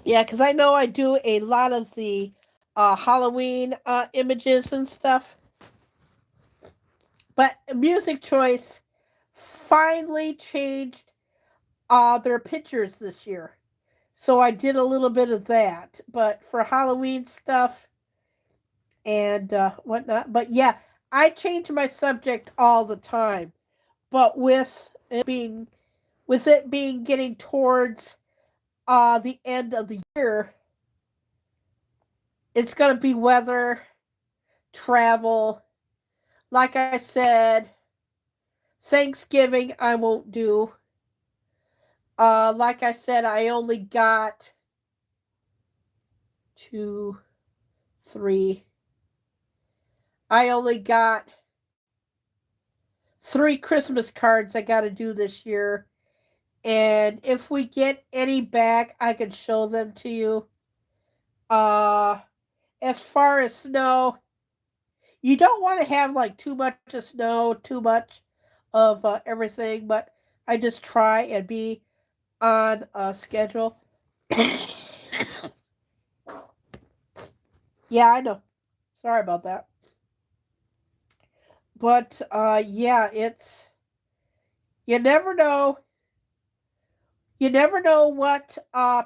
Yeah, because I know I do a lot of the Halloween images and stuff. But Music Choice finally changed their pictures this year. So I did a little bit of that. But for Halloween stuff and whatnot. But yeah, I change my subject all the time. but with it being getting towards the end of the year, it's going to be weather, travel. Like I said, Thanksgiving I won't do. Like I said, I only got 2, 3. I only got 3 Christmas cards I got to do this year. And if we get any back, I can show them to you. As far as snow, you don't want to have like too much of snow, too much of everything, but I just try and be on a schedule. Yeah, I know. Sorry about that. But yeah, it's you never know. You never know what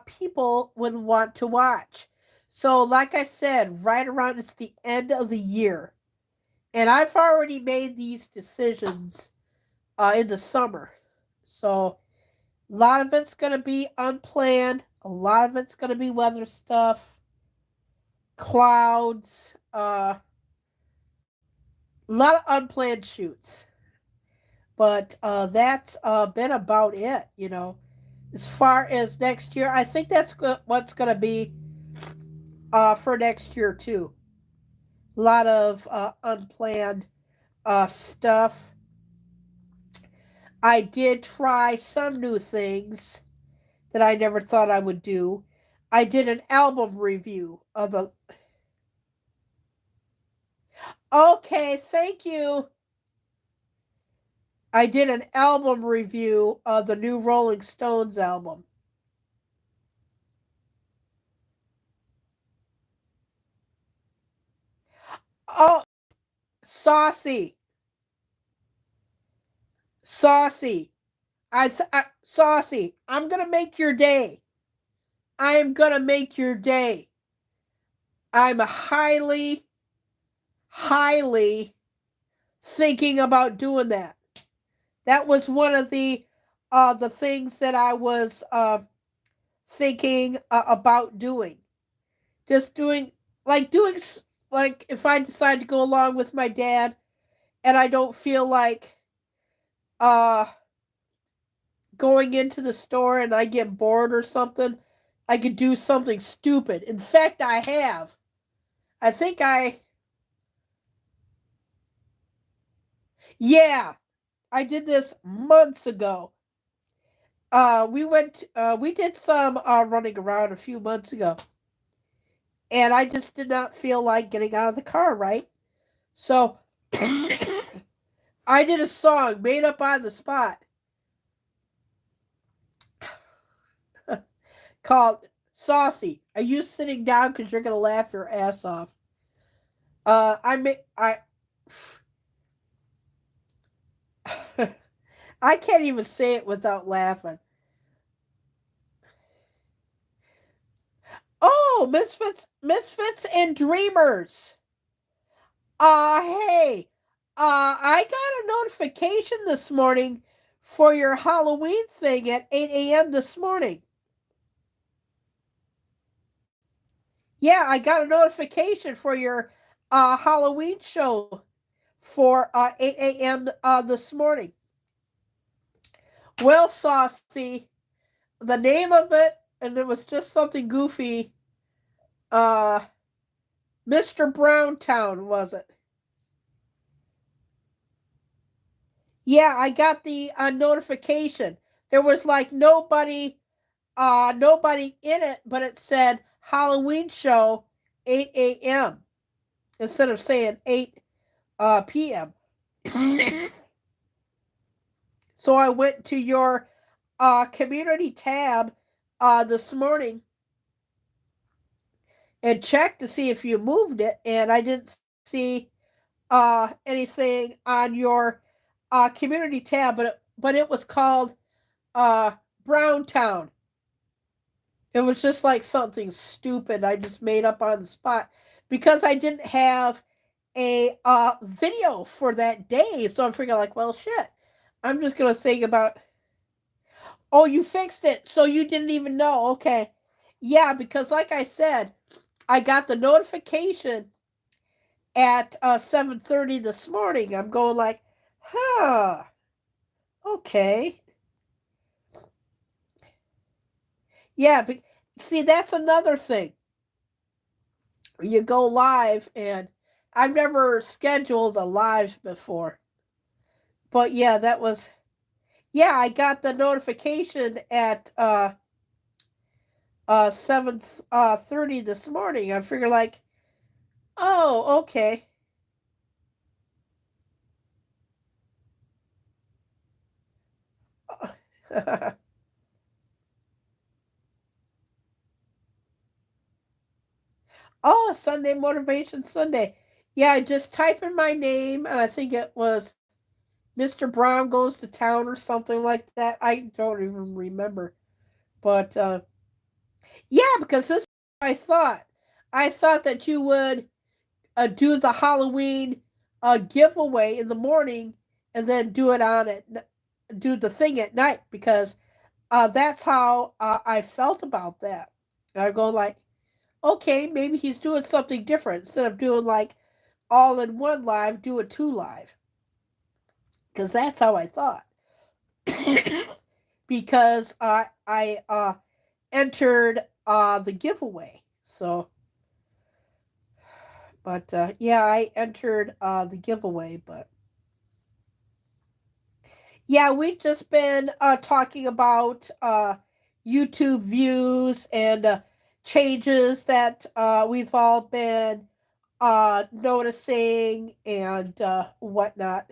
people would want to watch. So, like I said, right around it's the end of the year, and I've already made these decisions in the summer. So, a lot of it's going to be unplanned. A lot of it's going to be weather stuff, clouds, a lot of unplanned shoots. But that's been about it, you know. As far as next year, I think that's what's going to be for next year, too. A lot of unplanned stuff. I did try some new things that I never thought I would do. I did an album review of the. Okay, thank you. I did an album review of the new Rolling Stones album. Oh, saucy. Saucy. Saucy. I'm going to make your day. I am going to make your day. I'm highly, highly thinking about doing that. That was one of the things that I was thinking about doing. Just doing like if I decide to go along with my dad and I don't feel like going into the store and I get bored or something, I could do something stupid. In fact, I have. I think yeah, I did this months ago. We did some running around a few months ago. And I just did not feel like getting out of the car, right? So I did a song made up on the spot called Saucy. Are you sitting down because you're going to laugh your ass off? I can't even say it without laughing. Oh, Misfits and Dreamers. Hey, I got a notification this morning for your Halloween thing at 8 a.m. this morning. Yeah, I got a notification for your Halloween show for 8 a.m. This morning. Well, Saucy, the name of it, and it was just something goofy. Mr. Browntown, was it? Yeah, I got the notification. There was like nobody in it, but it said Halloween show 8 a.m. instead of saying 8 p.m. So I went to your community tab this morning and checked to see if you moved it, and I didn't see anything on your community tab, but it was called Browntown. It was just like something stupid I just made up on the spot because I didn't have a video for that day. So I'm figuring like, well, shit. I'm just gonna say about. Oh, you fixed it, so you didn't even know. Okay, yeah, because like I said, I got the notification at 7:30 this morning. I'm going like, huh, okay, yeah. But see, that's another thing. You go live, and I've never scheduled a live before, but yeah, that was yeah. I got the notification at 7:30 this morning. I figured like, oh, okay. Oh, Sunday Motivation Sunday. Yeah, I just type in my name, and I think it was Mr. Brown Goes to Town or something like that. I don't even remember. But yeah, because this I thought. I thought that you would do the Halloween giveaway in the morning and then do it on it, do the thing at night because that's how I felt about that. And I go like, okay, maybe he's doing something different instead of doing like all in one live, do a two live because that's how I thought. Because I entered the giveaway, so but yeah, I entered the giveaway, but yeah, we've just been talking about YouTube views and changes that we've all been noticing and whatnot.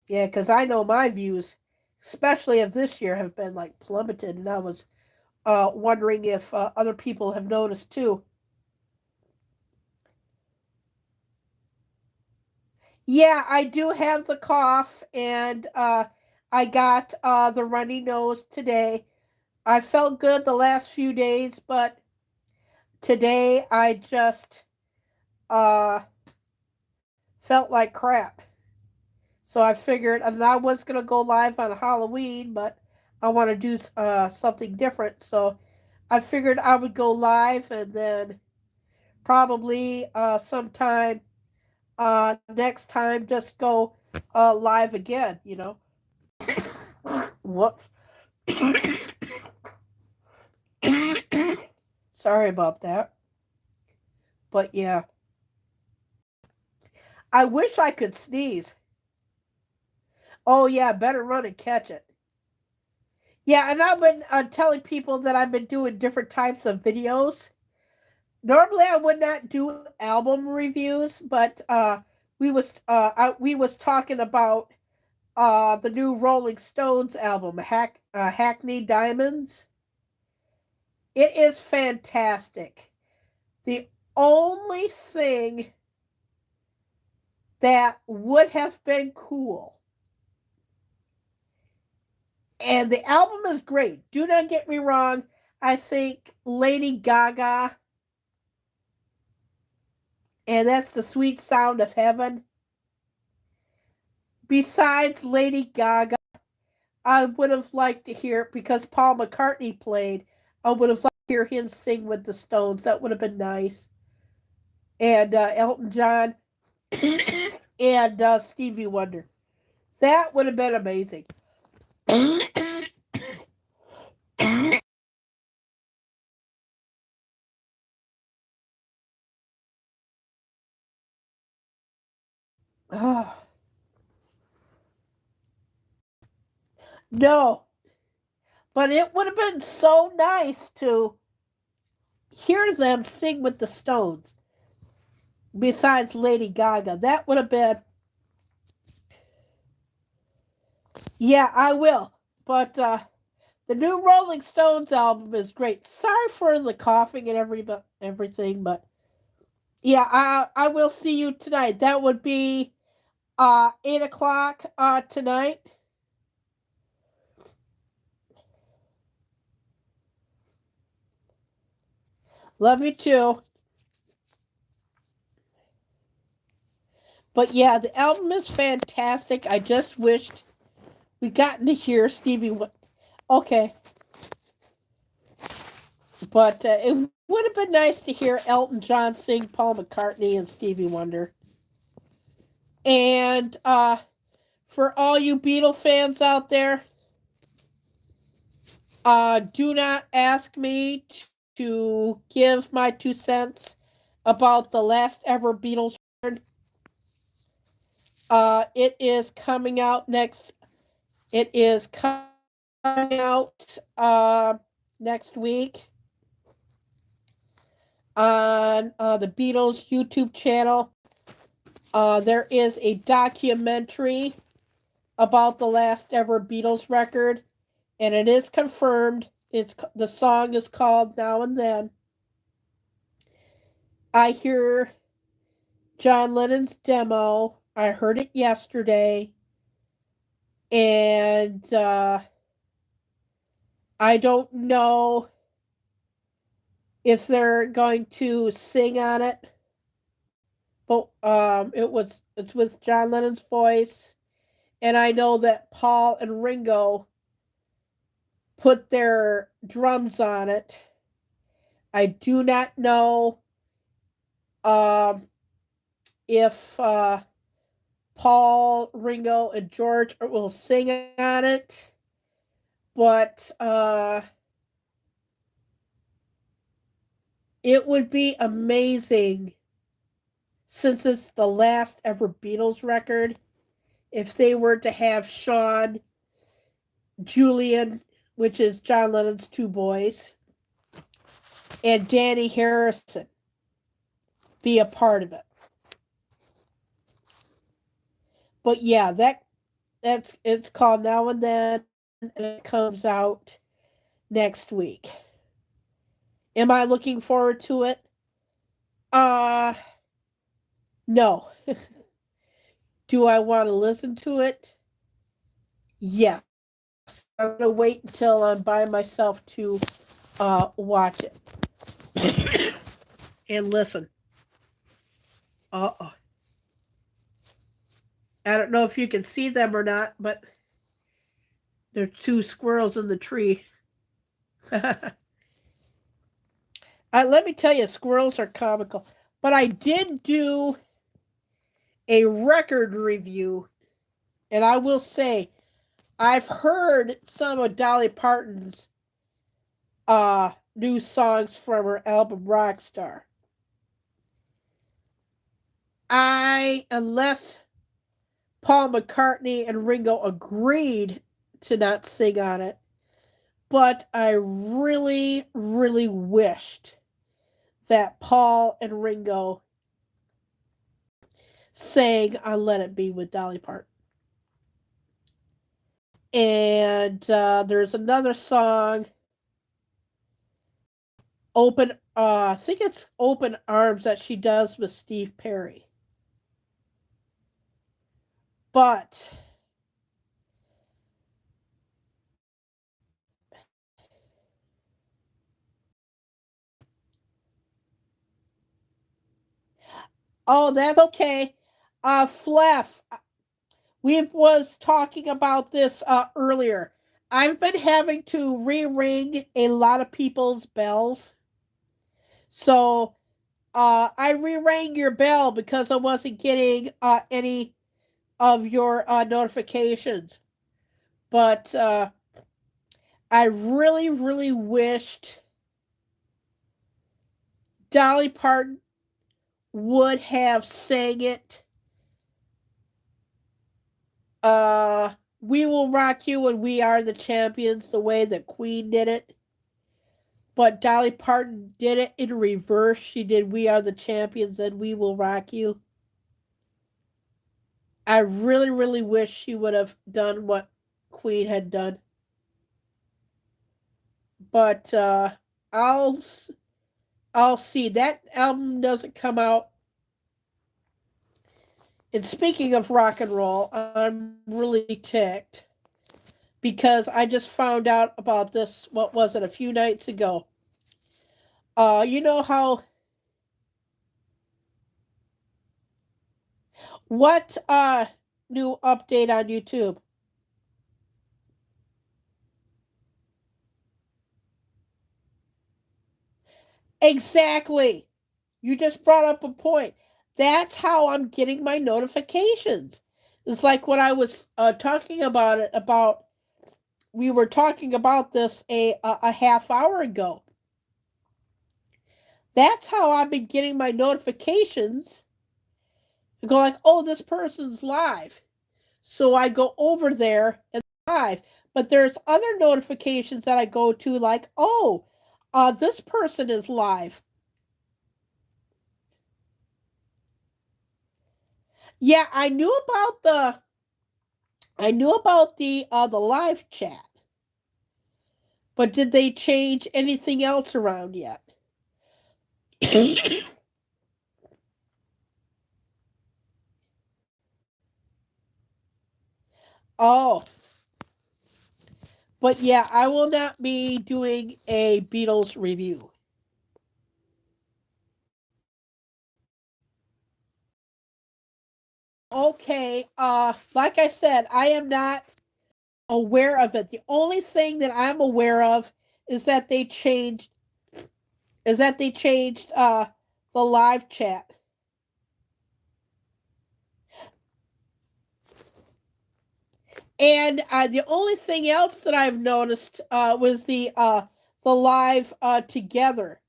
Yeah, because I know my views, especially of this year, have been like plummeted, and I was wondering if other people have noticed too. Yeah, I do have the cough, and I got the runny nose today. I felt good the last few days, but today I just uh, felt like crap. So I figured, and I was gonna go live on Halloween, but I want to do something different. So I figured I would go live, and then probably sometime next time just go live again. You know. What? Sorry about that. But yeah, I wish I could sneeze. Oh yeah, better run and catch it. Yeah, and I've been telling people that I've been doing different types of videos. Normally, I would not do album reviews, but we was talking about the new Rolling Stones album, Hackney Diamonds. It is fantastic. The only thing that would have been cool, and the album is great. Do not get me wrong. I think Lady Gaga, and that's the sweet sound of heaven. Besides Lady Gaga, I would have liked to hear, because Paul McCartney played, I would have liked to hear him sing with the Stones. That would have been nice. And Elton John and Stevie Wonder. That would have been amazing. Oh, no, but it would have been so nice to hear them sing with the Stones besides Lady Gaga. That would have been, yeah, I will. But the new Rolling Stones album is great. Sorry for the coughing and everything, but yeah, I will see you tonight. That would be 8 o'clock tonight. Love you too. But yeah, the album is fantastic. I just wished we gotten to hear Okay, but it would have been nice to hear Elton John sing Paul McCartney and Stevie Wonder. And for all you Beatle fans out there, do not ask me to give my 2 cents about the last ever Beatles record. It is coming out next. It is coming out next week on the Beatles YouTube channel. There is a documentary about the last ever Beatles record, and it is confirmed. The song is called Now and Then. I hear John Lennon's demo. I heard it yesterday, and I don't know if they're going to sing on it, but it's with John Lennon's voice, and I know that Paul and Ringo put their drums on it. I do not know if Paul, Ringo, and George will sing on it, but it would be amazing, since it's the last ever Beatles record, if they were to have Sean, Julian, which is John Lennon's two boys, and Danny Harrison be a part of it. But yeah, it's called Now and Then, and it comes out next week. Am I looking forward to it? No. Do I want to listen to it? Yes. I'm gonna wait until I'm by myself to watch it and listen. Uh-oh. I don't know if you can see them or not, but there are two squirrels in the tree. Let me tell you, squirrels are comical. But I did do a record review, and I will say, I've heard some of Dolly Parton's new songs from her album Rockstar. Unless Paul McCartney and Ringo agreed to not sing on it, but I really, really wished that Paul and Ringo sang on Let It Be with Dolly Parton. And there's another song, I think it's Open Arms, that she does with Steve Perry. But oh, that's okay. Fleff, we was talking about this earlier. I've been having to re-ring a lot of people's bells. So I re-rang your bell because I wasn't getting any of your notifications. But I really, really wished Dolly Parton would have sang it. We Will Rock You and We Are the Champions the way that Queen did it. But Dolly Parton did it in reverse. She did We Are the Champions and We Will Rock You. I really, really wish she would have done what Queen had done. But I'll see. That album doesn't come out. And speaking of rock and roll, I'm really ticked because I just found out about this, what was it, a few nights ago. You know how What new update on YouTube? Exactly. You just brought up a point. That's how I'm getting my notifications. It's like when I was talking about it about we were talking about this a half hour ago. That's how I've been getting my notifications. I go like, "Oh, this person's live." So I go over there and live. But there's other notifications that I go to like, "Oh, this person is live." Yeah, I knew about the live chat. But did they change anything else around yet? Oh, but yeah, I will not be doing a Beatles review. Okay, like I said, I am not aware of it. The only thing that I'm aware of is that they changed the live chat. And the only thing else that I've noticed was the live together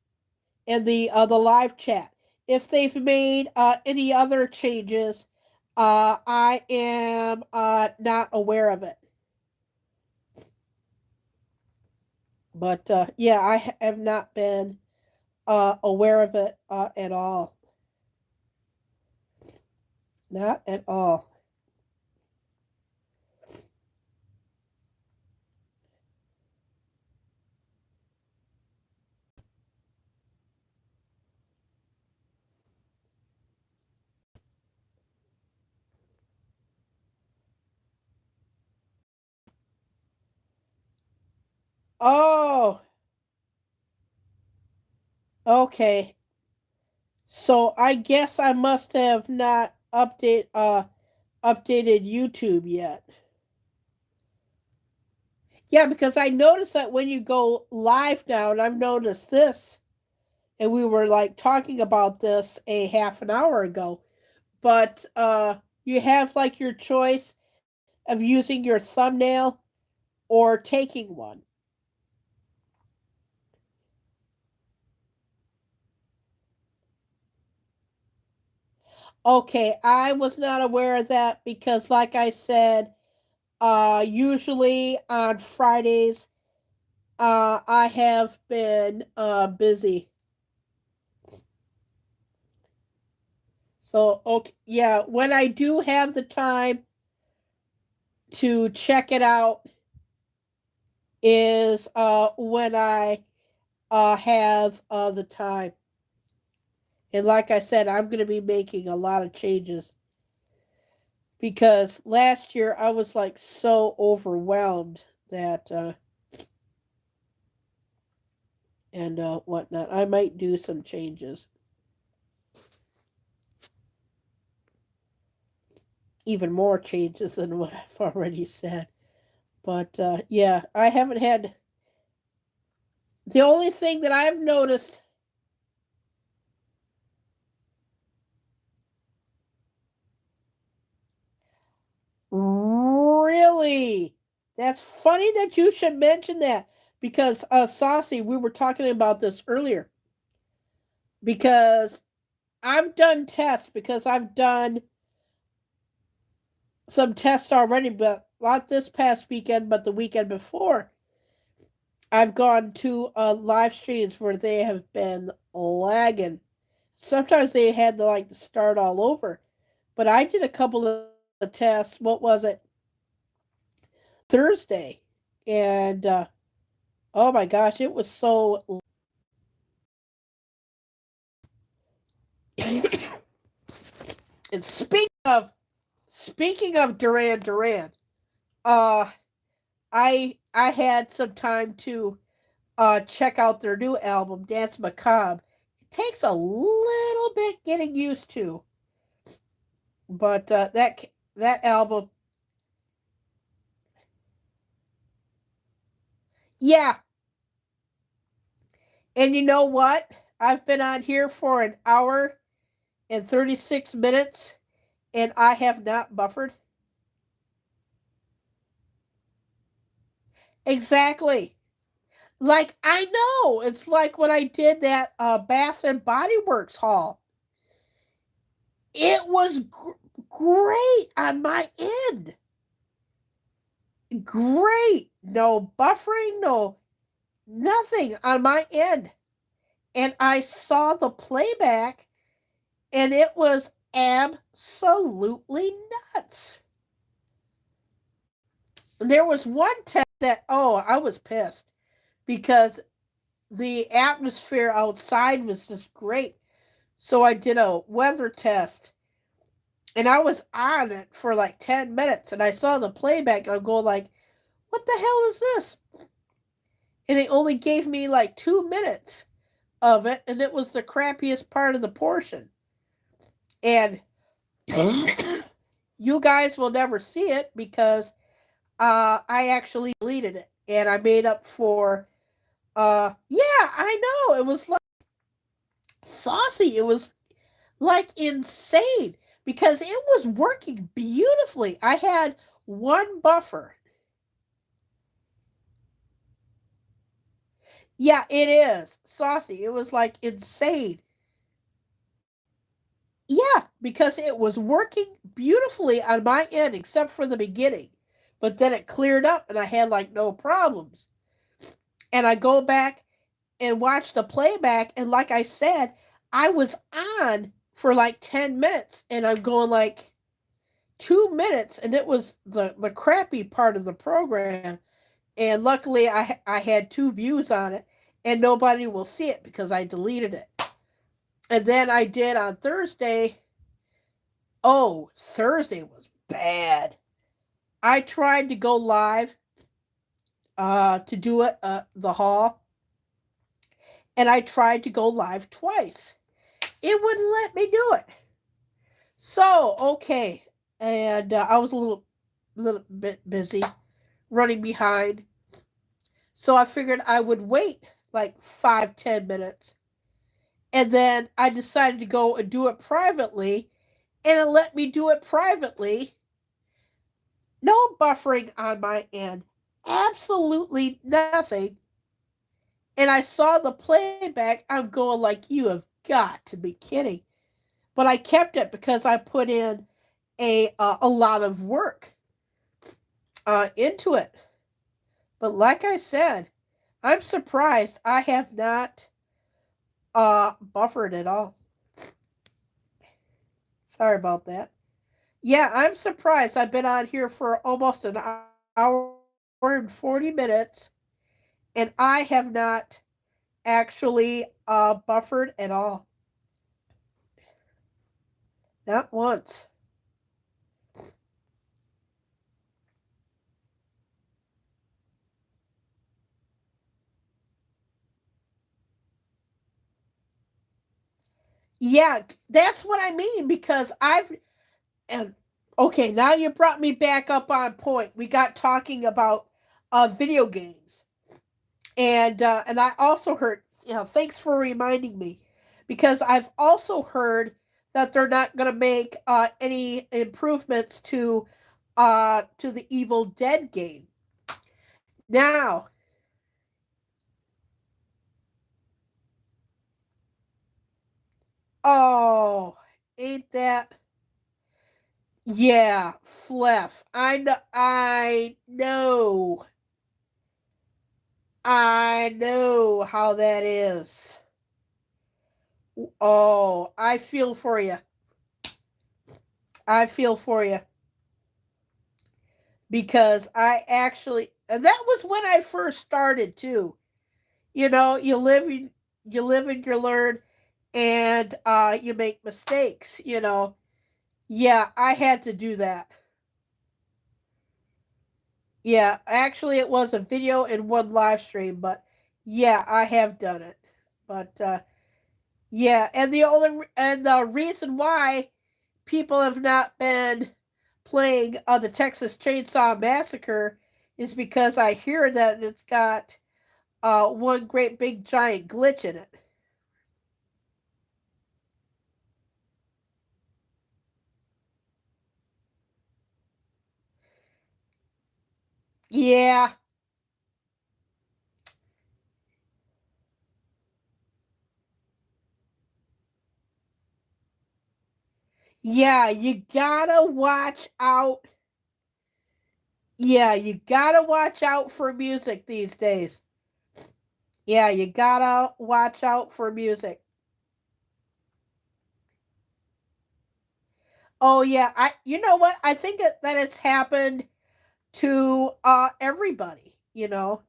and the live chat. If they've made any other changes, I am not aware of it. But yeah, I have not been aware of it at all. Not at all. Oh, okay. So I guess I must have not updated YouTube yet. Yeah, because I noticed that when you go live now, and I've noticed this, and we were like talking about this a half an hour ago, but you have like your choice of using your thumbnail or taking one. Okay, I was not aware of that because, like I said, usually on Fridays, I have been busy. So, okay, yeah, when I do have the time to check it out is when I have the time. And like I said, I'm going to be making a lot of changes because last year I was like so overwhelmed that and whatnot. I might do some changes, even more changes than what I've already said. But yeah, I haven't had. The only thing that I've noticed. Really? That's funny that you should mention that because Saucy, we were talking about this earlier because I've done tests because I've done some tests already, but not this past weekend, but the weekend before. I've gone to live streams where they have been lagging. Sometimes they had to like start all over. But I did a couple of tests. What was it? Thursday. And oh my gosh, it was so. And speaking of Duran Duran, uh, I had some time to check out their new album, Dance Macabre. It takes a little bit getting used to. But that album, yeah. And you know what? I've been on here for an hour and 36 minutes, and I have not buffered. Exactly. Like, I know. It's like when I did that Bath and Body Works haul. It was great on my end. Great. No buffering, no nothing on my end. And I saw the playback, and it was absolutely nuts. There was one test that, oh, I was pissed because the atmosphere outside was just great. So I did a weather test, and I was on it for like 10 minutes, and I saw the playback, and I'm going like, what the hell is this? And it only gave me like 2 minutes of it, and it was the crappiest part of the portion. And you guys will never see it because I actually deleted it, and I made up for. Yeah, I know it was like saucy. It was like insane because it was working beautifully. I had one buffer. Yeah, it is saucy. It was like insane. Yeah, because it was working beautifully on my end except for the beginning. But then it cleared up and I had like no problems. And I go back and watch the playback, and like I said, I was on for like 10 minutes, and I'm going like 2 minutes, and it was the crappy part of the program. And luckily I had 2 views on it, and nobody will see it because I deleted it. And then I did on Thursday. Oh, Thursday was bad. I tried to go live to do it the haul, and I tried to go live twice. It wouldn't let me do it. So, okay. And I was a little bit busy running behind. So I figured I would wait like 5-10 minutes. And then I decided to go and do it privately. And it let me do it privately. No buffering on my end. Absolutely nothing. And I saw the playback. I'm going like, you have got to be kidding. But I kept it because I put in a lot of work into it. But like I said, I'm surprised I have not buffered at all. Sorry about that. Yeah, I'm surprised. I've been on here for almost an hour and 40 minutes, and I have not actually buffered at all. Not once. Yeah, that's what I mean because I've and okay, now you brought me back up on point. We got talking about video games. And I also heard, thanks for reminding me because I've also heard that they're not going to make any improvements to the Evil Dead game. Now, oh, ain't that yeah, Fleff. I know how that is. Oh, I feel for you. I feel for you because I actually and that was when I first started too. You live and you learn, and you make mistakes. Yeah, I had to do that. Yeah, actually it was a video and one live stream, but yeah, I have done it. But yeah, and the reason why people have not been playing the Texas Chainsaw Massacre is because I hear that it's got one great big giant glitch in it. Yeah. Yeah, you gotta watch out. Yeah, you gotta watch out for music these days. Yeah, you gotta watch out for music. Oh yeah, I you know what? I think that it's happened to everybody, you know.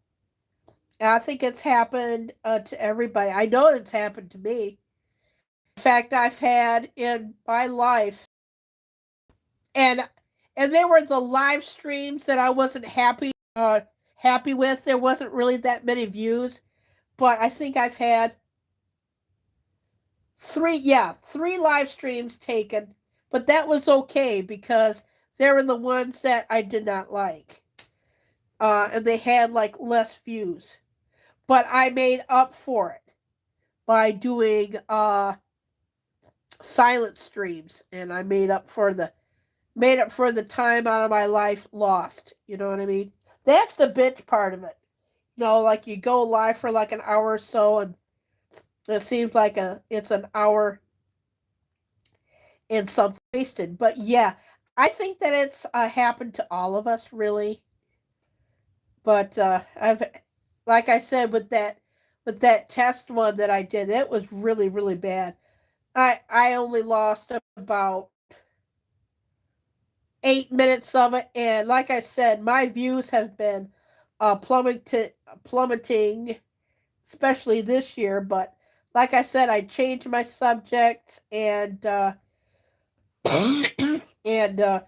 I think it's happened to everybody. I know it's happened to me. In fact, I've had in my life and they were the live streams that I wasn't happy with. There wasn't really that many views, but I think I've had three live streams taken, but that was okay because they were the ones that I did not like. And they had like less views. But I made up for it by doing silent streams, and I made up for the time out of my life lost. You know what I mean? That's the bitch part of it. You know, like you go live for like an hour or so, and it seems like it's an hour and something wasted. But yeah, I think that it's happened to all of us, really. But I've, like I said, with that test one that I did, it was really really bad. I only lost about 8 minutes of it, and like I said, my views have been plummeting, especially this year. But like I said, I changed my subject and and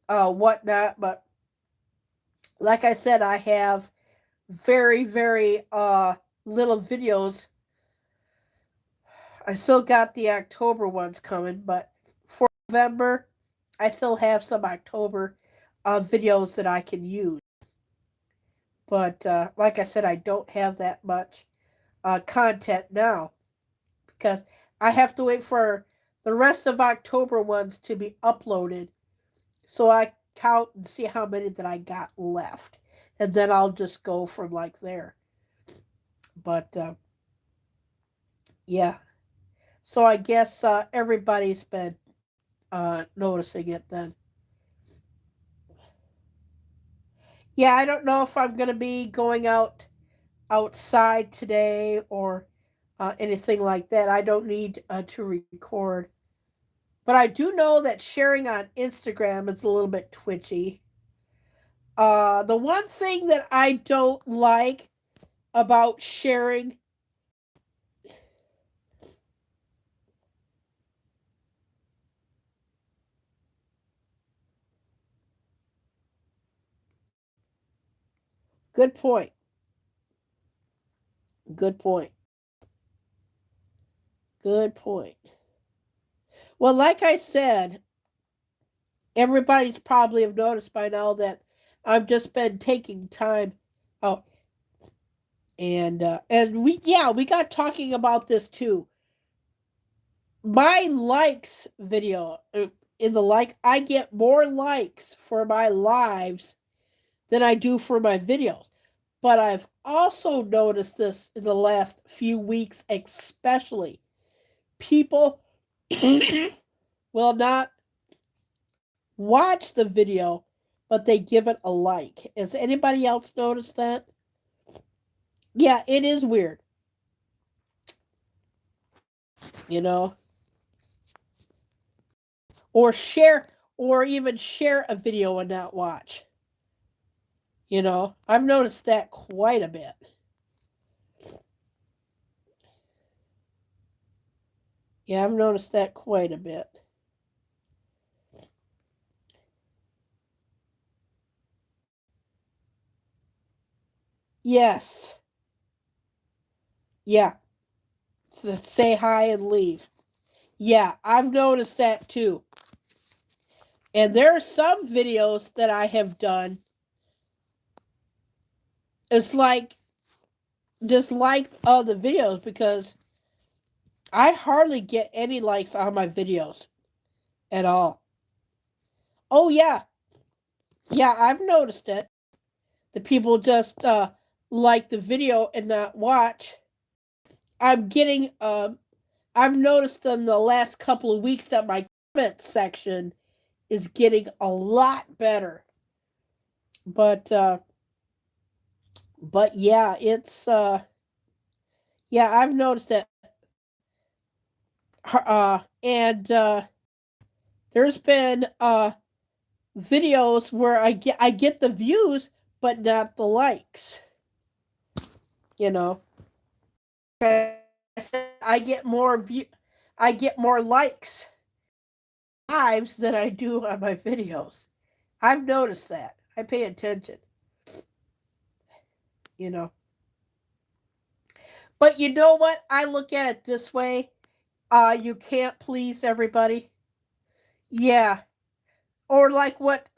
whatnot. But like I said, I have very little videos. I still got the October ones coming, but for November, I still have some October videos that I can use. But like I said, I don't have that much content now because I have to wait for the rest of October ones to be uploaded so I count and see how many that I got left. And then I'll just go from like there. But yeah. So I guess everybody's been noticing it then. Yeah, I don't know if I'm going to be going outside today or anything like that. I don't need to record. But I do know that sharing on Instagram is a little bit twitchy. The one thing that I don't like about sharing. Good point. Good point. Good point. Well, like I said, everybody's probably have noticed by now that I've just been taking time out, and we got talking about this too. My likes video in the like I get more likes for my lives than I do for my videos. But I've also noticed this in the last few weeks, especially. People will not watch the video, but they give it a like. Has anybody else noticed that? Yeah, it is weird. You know, or share, or even share a video and not watch. You know, I've noticed that quite a bit. Yeah, I've noticed that quite a bit. Yes. Yeah. Say hi and leave. Yeah, I've noticed that too. And there are some videos that I have done. It's like dislike all the videos because I hardly get any likes on my videos at all. Oh yeah. Yeah, I've noticed it. The people just like the video and not watch. I'm getting I've noticed in the last couple of weeks that my comment section is getting a lot better. But yeah, it's yeah, I've noticed that and there's been videos where I get the views but not the likes. You know. I said I get more likes lives than I do on my videos. I've noticed that. I pay attention. You know. But you know what? I look at it this way. You can't please everybody. Yeah. Or like what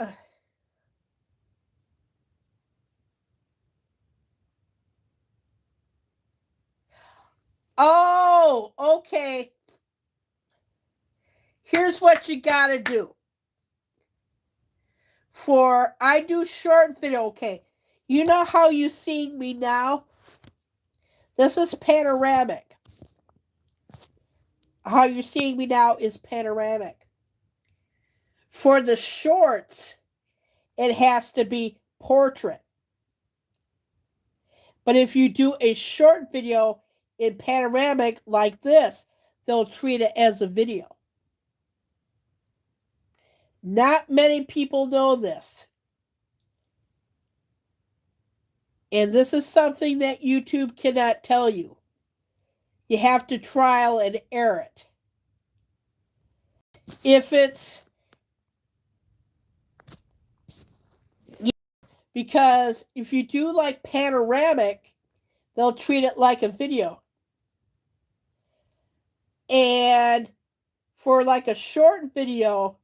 oh, okay. Here's what you gotta do. For I do short video, okay. You know how you seeing me now? This is panoramic. How you're seeing me now is panoramic. For the shorts, it has to be portrait. But if you do a short video in panoramic like this, they'll treat it as a video. Not many people know this. And this is something that YouTube cannot tell you. You have to trial and error it. If it's because if you do like panoramic, they'll treat it like a video. And for like a short video,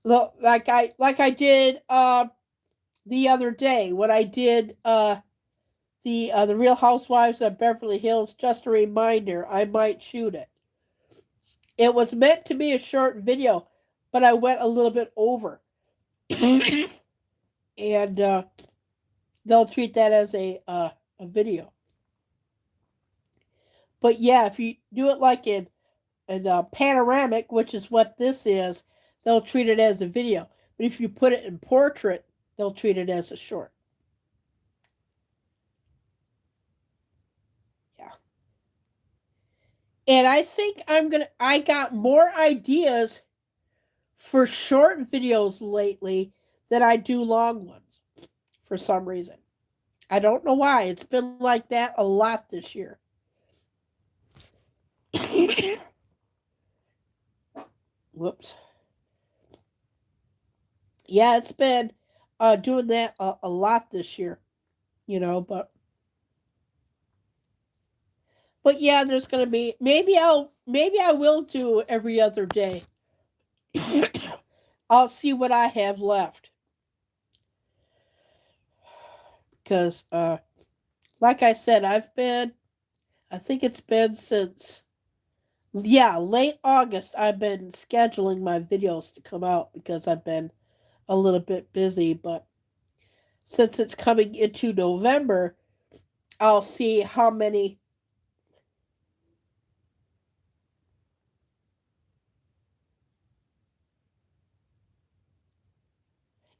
like I did the other day when I did the Real Housewives of Beverly Hills, just a reminder, I might shoot it. It was meant to be a short video, but I went a little bit over. And they'll treat that as a video. But yeah, if you do it like in panoramic, which is what this is, they'll treat it as a video. But if you put it in portrait, they'll treat it as a short. Yeah. And I think I got more ideas for short videos lately than I do long ones for some reason. I don't know why. It's been like that a lot this year. Whoops. Yeah, it's been doing that a lot this year, you know, but yeah, there's gonna be maybe I will do every other day. I'll see what I have left because like I said, I think it's been since late August. I've been scheduling my videos to come out because I've been a little bit busy, but since it's coming into November, I'll see how many.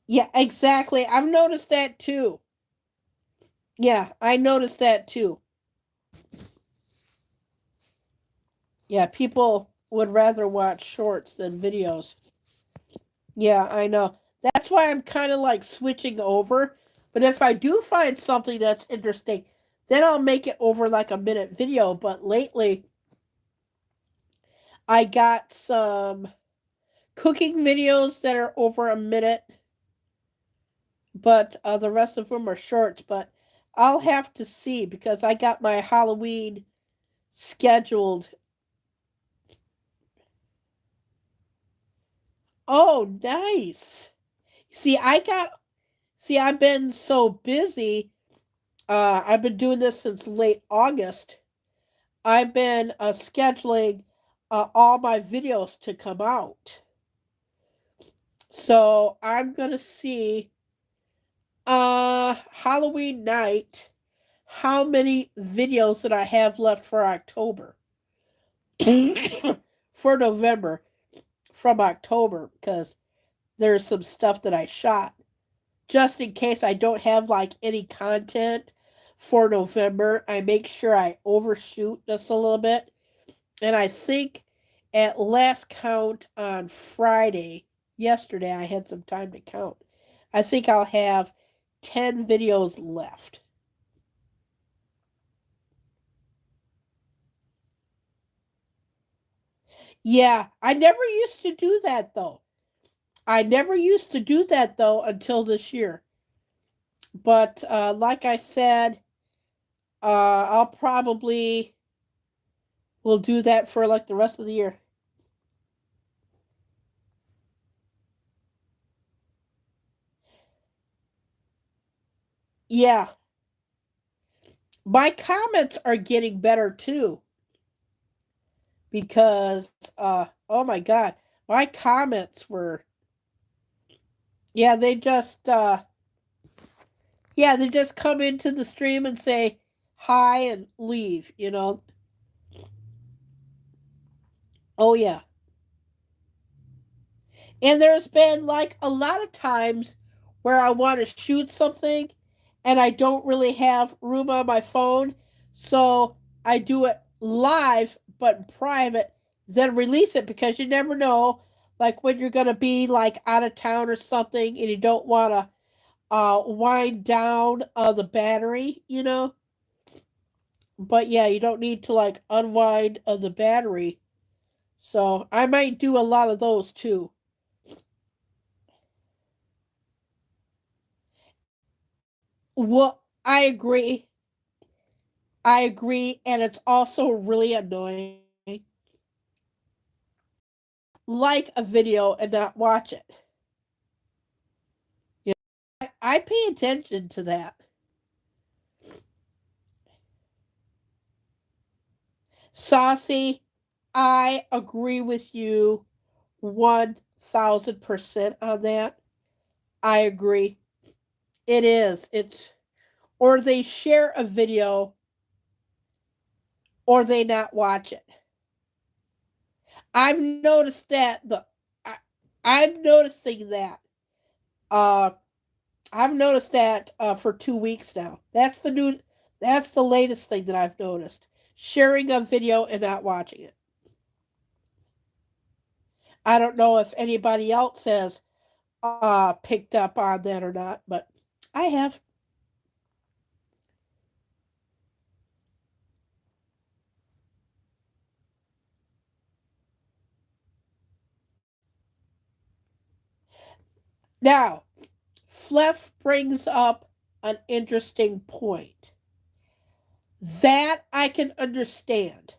Yeah, exactly. I've noticed that too. Yeah, I noticed that too. Yeah, people would rather watch shorts than videos. Yeah, I know. That's why I'm kind of like switching over. But if I do find something that's interesting, then I'll make it over like a minute video. But lately, I got some cooking videos that are over a minute, but the rest of them are shorts. But I'll have to see because I got my Halloween scheduled. Oh, nice. See, I've been so busy. I've been doing this since late August. I've been scheduling all my videos to come out. So I'm going to see Halloween night how many videos that I have left for October. For November from October, because there's some stuff that I shot just in case I don't have like any content for November. I make sure I overshoot just a little bit. And I think at last count on Friday, yesterday, I had some time to count. I think I'll have 10 videos left. Yeah, I never used to do that though. I never used to do that though until this year. But like I said, I'll probably will do that for like the rest of the year. Yeah, my comments are getting better too because oh my god, my comments were yeah, they just come into the stream and say hi and leave, you know. Oh yeah. And there's been like a lot of times where I want to shoot something and I don't really have room on my phone. So I do it live but in private, then release it because you never know like when you're going to be like out of town or something and you don't want to wind down the battery, you know? But yeah, you don't need to like unwind the battery. So I might do a lot of those too. Well, I agree. I agree, and it's also really annoying. Like a video and not watch it. You know, I pay attention to that. Saucy, I agree with you 1000% on that. I agree. It is. It's or they share a video or they not watch it. I've noticed that I, I'm noticing that. Uh I've noticed that for 2 weeks now. That's the latest thing that I've noticed. Sharing a video and not watching it. I don't know if anybody else has picked up on that or not, but I have. Now, Fleff brings up an interesting point. That I can understand.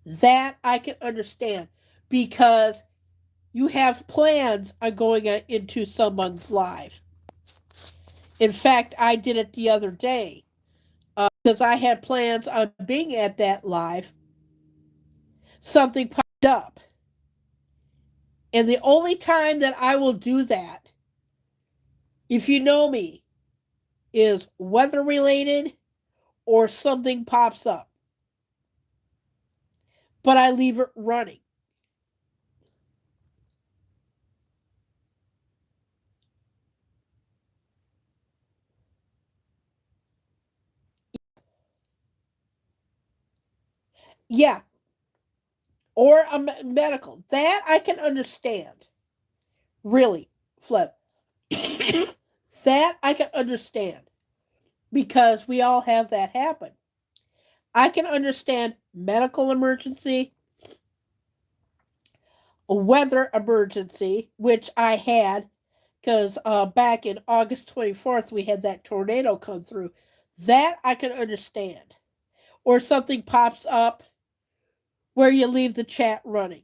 That I can understand because you have plans on going into someone's live. In fact, I did it the other day because I had plans on being at that live. Something popped up. And the only time that I will do that, if you know me, is weather related or something pops up. But I leave it running. Yeah, or a medical. That I can understand. Really, Flip. That I can understand because we all have that happen. I can understand medical emergency, a weather emergency, which I had because back in August 24th, we had that tornado come through. That I can understand. Or something pops up where you leave the chat running.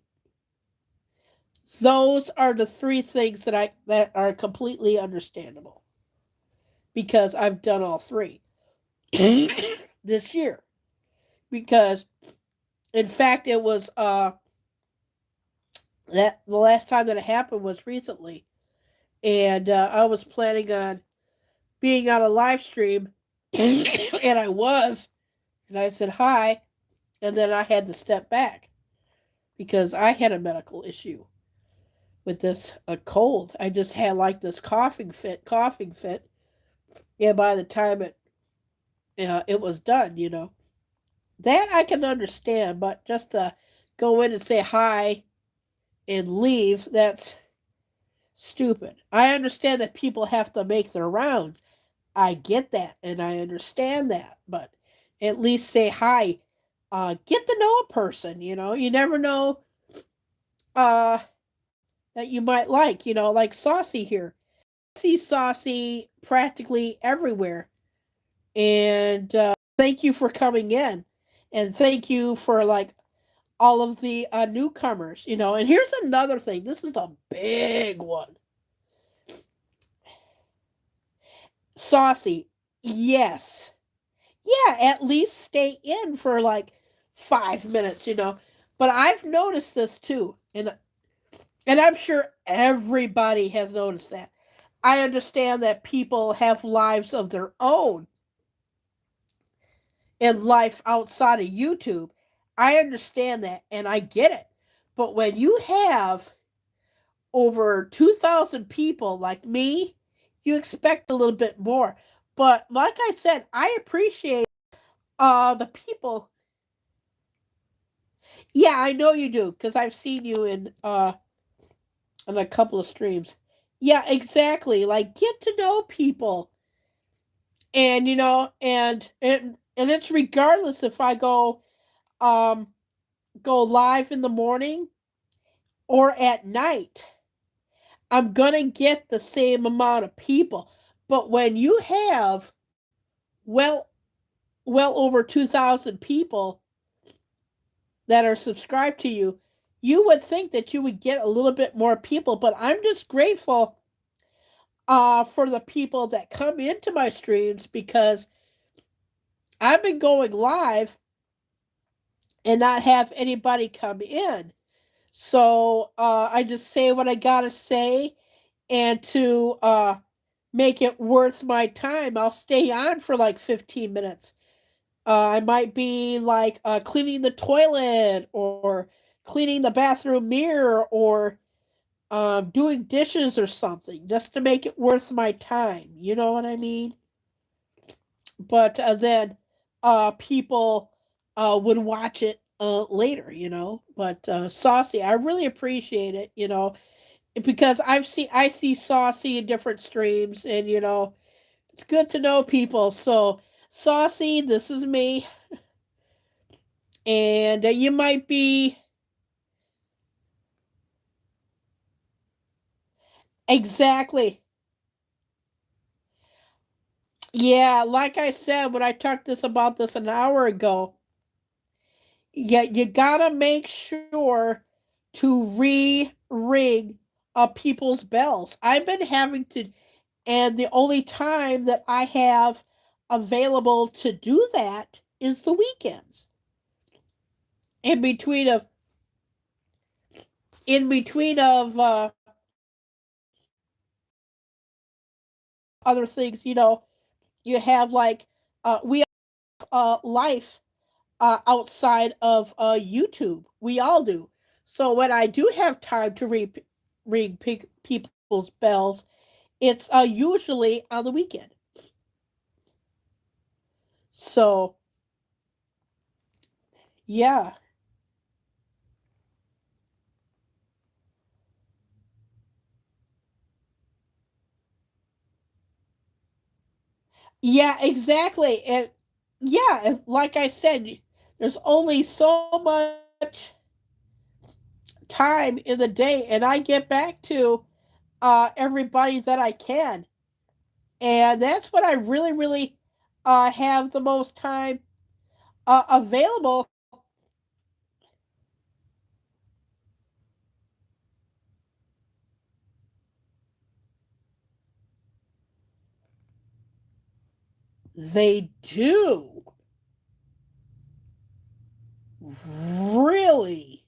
Those are the three things that are completely understandable because I've done all three this year. Because in fact, it was that the last time that it happened was recently, and I was planning on being on a live stream, and I was, and I said hi, and then I had to step back because I had a medical issue with this a cold. I just had like this coughing fit, and by the time it was done, that I can understand, but just to go in and say hi and leave, that's stupid. I understand that people have to make their rounds. I get that and I understand that, but at least say hi. Get to know a person, You never know uh, that you might like, like Saucy here. I see Saucy practically everywhere. And thank you for coming in. And thank you for like all of the newcomers, And here's another thing. This is a big one. Saucy, yes. Yeah, at least stay in for like 5 minutes, But I've noticed this too, and I'm sure everybody has noticed that. I understand that people have lives of their own and life outside of YouTube. I understand that and I get it. But when you have over 2,000 people like me, you expect a little bit more. But like I said, I appreciate the people. Yeah, I know you do because I've seen you in a couple of streams. Yeah, exactly. Like get to know people, and and it's regardless if I um go live in the morning or at night. I'm gonna get the same amount of people. But when you have well well over 2,000 people that are subscribed to you, you would think that you would get a little bit more people. But I'm just grateful for the people that come into my streams because I've been going live and not have anybody come in. So I just say what I gotta say, and to make it worth my time, I'll stay on for like 15 minutes. I might be like cleaning the toilet or cleaning the bathroom mirror or doing dishes or something just to make it worth my time. You know what I mean? But then people would watch it later, But Saucy, I really appreciate it, because I see Saucy in different streams, and it's good to know people. So Saucy, this is me, and you might be exactly. Yeah, like I said when I talked this about this an hour ago, yeah, you gotta make sure to ring people's bells. I've been having to, and the only time that I have available to do that is the weekends. In between of in between of other things, you have like we life outside of YouTube. We all do. So when I do have time to ring people's bells, it's usually on the weekend. So yeah, yeah, exactly. And yeah, like I said, there's only so much time in the day, and I get back to everybody that I can, and that's what I really, really have the most time available. They do. Really?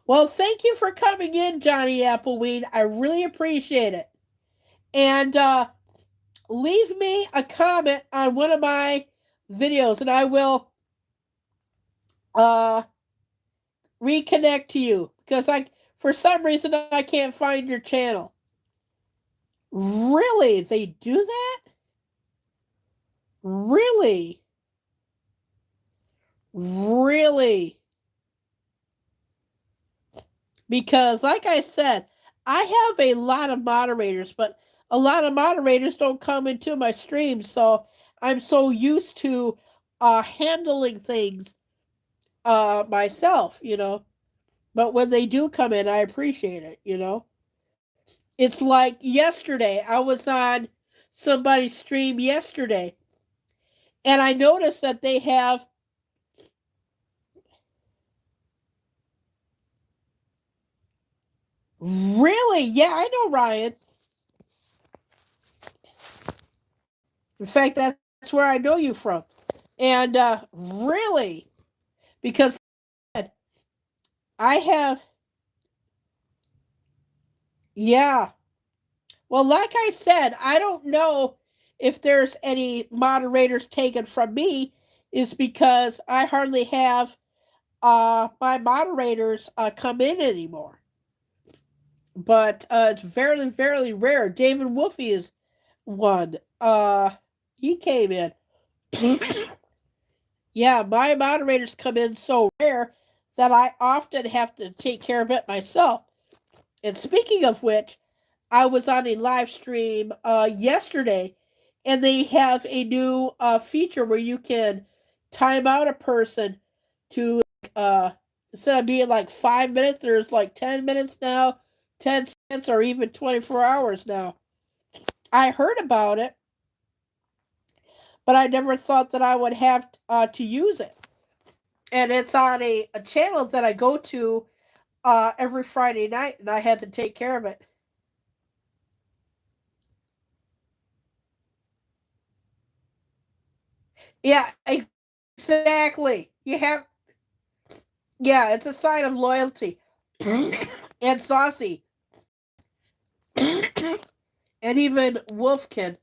Well, thank you for coming in, Johnny Appleweed. I really appreciate it. And leave me a comment on one of my videos, and I will uh, reconnect to you because for some reason, I can't find your channel. Really? They do that? Really? Really? Because, like I said, I have a lot of moderators, but a lot of moderators don't come into my streams, so I'm so used to handling things myself, you know. But when they do come in, I appreciate it, you know. It's like yesterday, I was on somebody's stream yesterday, and I noticed that they have. Really? Yeah, I know Ryan. In fact, that's where I know you from. And really, because I have, yeah. Well, like I said, I don't know if there's any moderators taken from me, is because I hardly have my moderators come in anymore. But it's very, very rare. David Wolfie is one. He came in. Yeah, my moderators come in so rare that I often have to take care of it myself. And speaking of which, I was on a live stream yesterday, and they have a new feature where you can time out a person to instead of being like 5 minutes, there's like 10 minutes now, 10 seconds, or even 24 hours now. I heard about it, but I never thought that I would have to use it. And it's on a channel that I go to every Friday night, and I had to take care of it. Yeah, exactly. You have, yeah, it's a sign of loyalty. And Saucy. And even Wolf can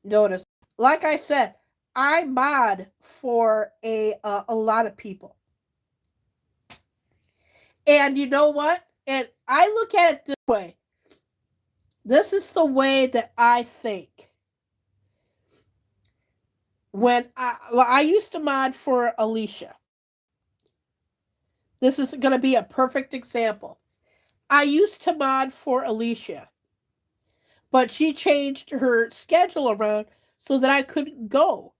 notice. Like I said, I mod for a lot of people. And you know what? And I look at it this way. This is the way that I think. I used to mod for Alicia. This is going to be a perfect example. I used to mod for Alicia, but she changed her schedule around so that I couldn't go.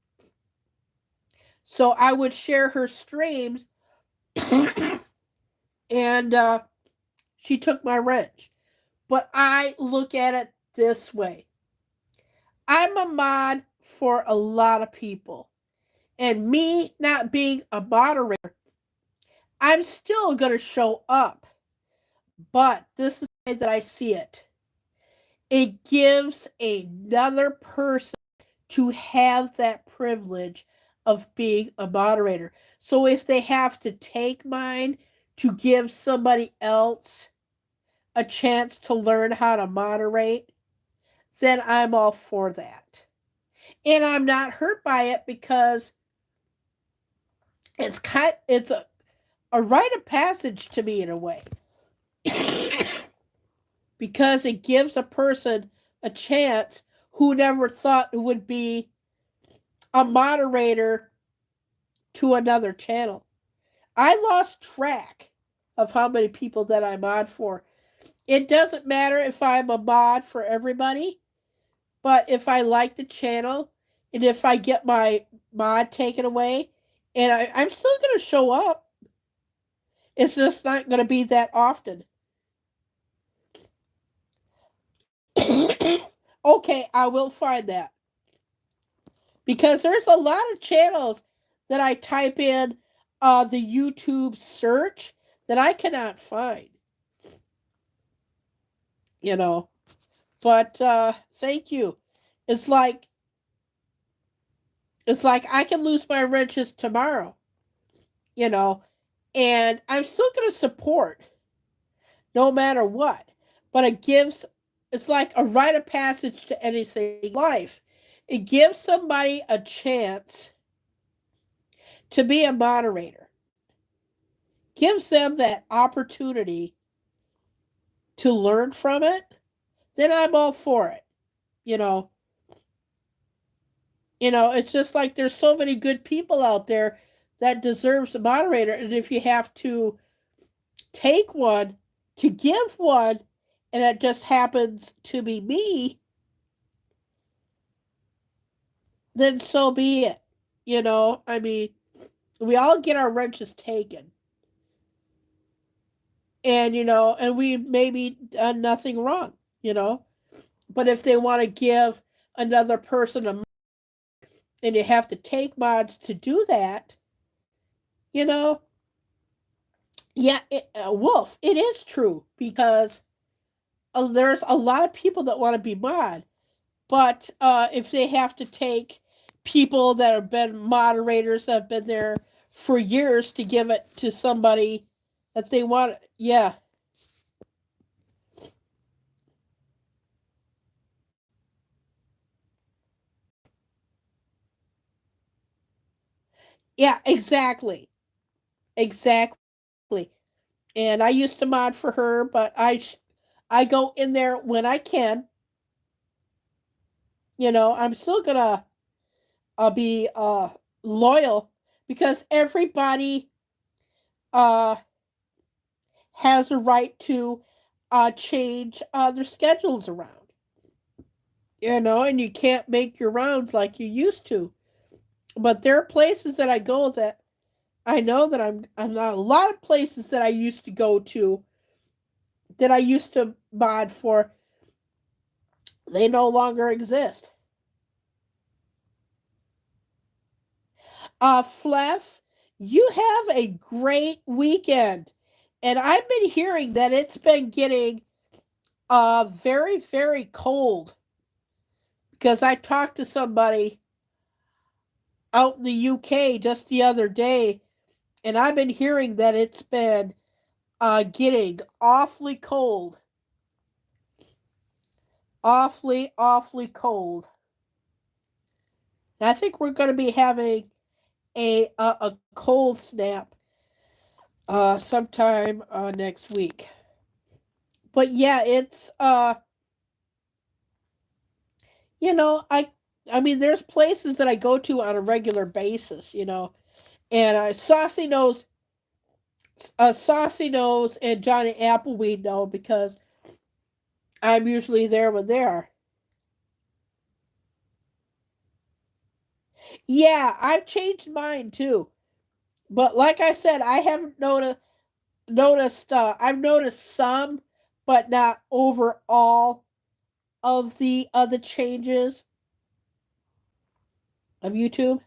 So I would share her streams, and she took my wrench. But I look at it this way. I'm a mod for a lot of people. And me not being a moderator, I'm still going to show up. But this is the way that I see it. It gives another person to have that privilege of being a moderator. So if they have to take mine to give somebody else a chance to learn how to moderate, then I'm all for that. And I'm not hurt by it because it's a rite of passage to me in a way. Because it gives a person a chance who never thought it would be a moderator to another channel. I lost track of how many people that I mod for. It doesn't matter if I'm a mod for everybody, but if I like the channel and if I get my mod taken away, and I'm still going to show up, it's just not going to be that often. Okay, I will find that. Because there's a lot of channels that I type in the YouTube search that I cannot find. you know. But thank you. It's like it's like I can lose my wrenches tomorrow, you know, and I'm still going to support no matter what. But it's like a rite of passage to anything in life. It gives somebody a chance to be a moderator, gives them that opportunity to learn from it. Then I'm all for it. You know, it's just like there's so many good people out there that deserves a moderator, and if you have to take one to give one, and it just happens to be me, then so be it. I mean, we all get our wrenches taken, and and we maybe done nothing wrong, you know. But if they want to give another person a, and you have to take mods to do that, you know, yeah, Wolf, it is true because there's a lot of people that want to be mod, but if they have to take people that have been moderators that have been there for years to give it to somebody that they want, yeah, yeah, exactly. And I used to mod for her, but I go in there when I can. I'm still gonna be loyal because everybody uh has a right to change their schedules around. And you can't make your rounds like you used to. But there are places that I go that I know that I'm not a lot of places that I used to go to that I used to mod for, they no longer exist. Fleff, you have a great weekend. And I've been hearing that it's been getting very, very cold because I talked to somebody out in the UK just the other day, and I've been hearing that it's been getting awfully cold. Awfully, awfully cold. And I think we're going to be having a cold snap sometime next week. But yeah, it's I mean there's places that I go to on a regular basis, and Saucy Nose and Johnny Appleweed know because I'm usually there when they are. Yeah, I've changed mine too. But like I said, I haven't noticed I've noticed some, but not overall of the other changes of YouTube.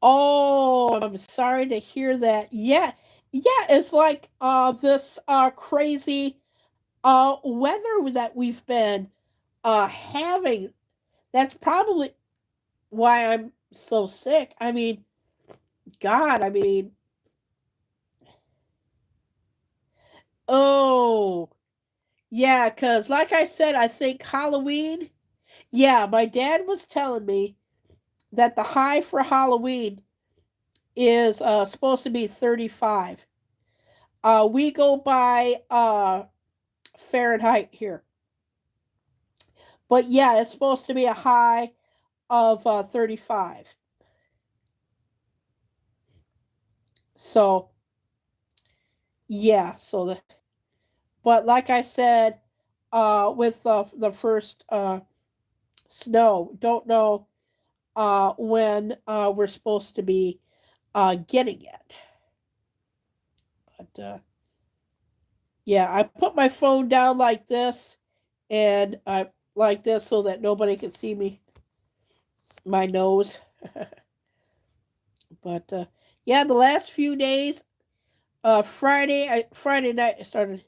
Oh, I'm sorry to hear that. Yeah. Yeah, it's like this crazy weather that we've been having. That's probably why I'm so sick. I mean, God, I mean, oh, yeah, cuz like I said, I think Halloween, yeah, my dad was telling me that the high for Halloween is supposed to be 35. We go by Fahrenheit here. But yeah, it's supposed to be a high of 35. So, yeah, but like I said, with the first snow, don't know when we're supposed to be getting it. But yeah, I put my phone down like this and like this so that nobody can see me, my nose. But yeah, the last few days, Friday night I started.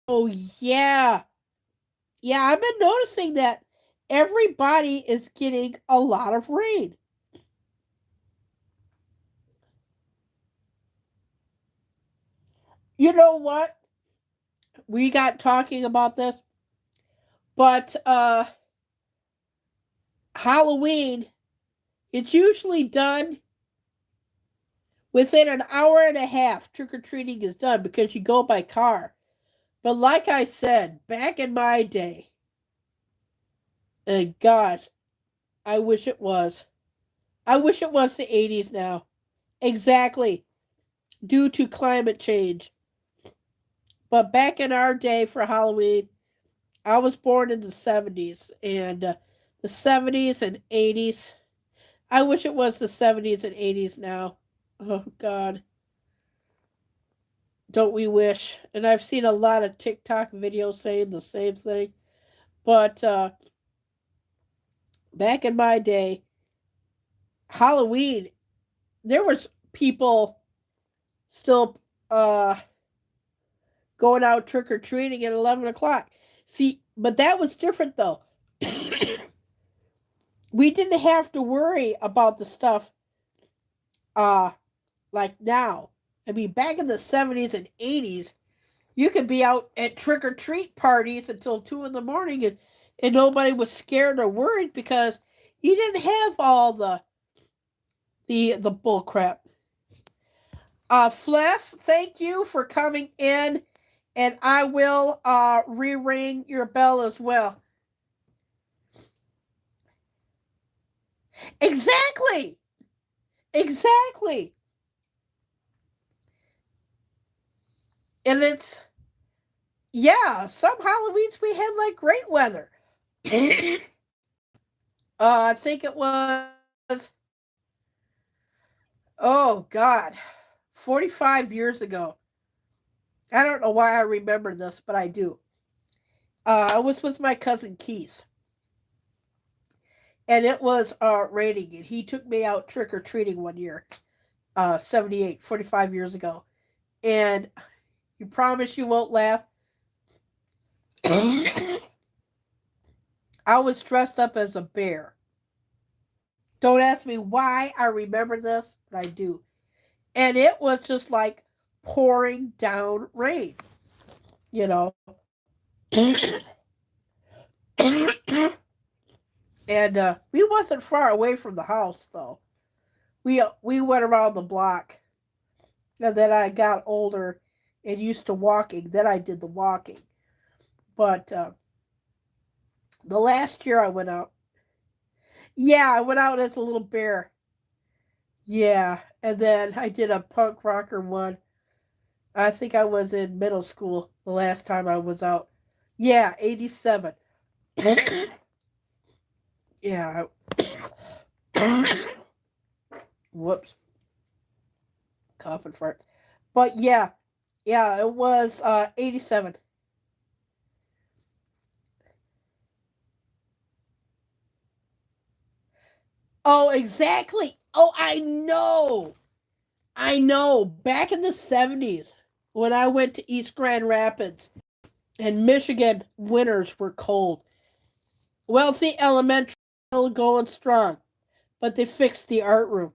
Oh yeah, yeah. I've been noticing that everybody is getting a lot of rain. You know what? We got talking about this, but Halloween, it's usually done within an hour and a half. Trick or treating is done because you go by car. But like I said, back in my day, and gosh, I wish it was. I wish it was the 80s now. Exactly, due to climate change. But back in our day for Halloween, I was born in the 70s, and the 70s and 80s. I wish it was the 70s and 80s now. Oh, God. Don't we wish? And I've seen a lot of TikTok videos saying the same thing. But back in my day, Halloween, there was people still going out trick or treating at 11 o'clock. See, but that was different though. We didn't have to worry about the stuff uh like now. I mean, back in the 70s and 80s, you could be out at trick or treat parties until 2 in the morning, and nobody was scared or worried because you didn't have all the bull crap. Fleff, thank you for coming in, and I will re-ring your bell as well. Exactly. Exactly. And it's, yeah, some Halloweens we had like great weather. I think it was, oh God, 45 years ago. I don't know why I remember this, but I do. I was with my cousin Keith, and it was raining, and he took me out trick or treating one year, 78, 45 years ago. And you promise you won't laugh? I was dressed up as a bear. Don't ask me why I remember this, but I do. And it was just like pouring down rain, you know. And we wasn't far away from the house though. We went around the block, and then I got older and used to walking. Then I did the walking. But the last year I went out, yeah, I went out as a little bear. Yeah, and then I did a punk rocker one. I think I was in middle school the last time I was out. Yeah, 87. Yeah. Whoops. Coughing farts. But yeah, yeah, it was 87. Oh, exactly. Oh, I know. I know. Back in the 70s, when I went to East Grand Rapids, and Michigan winters were cold. Wealthy Elementary still going strong, but they fixed the art room.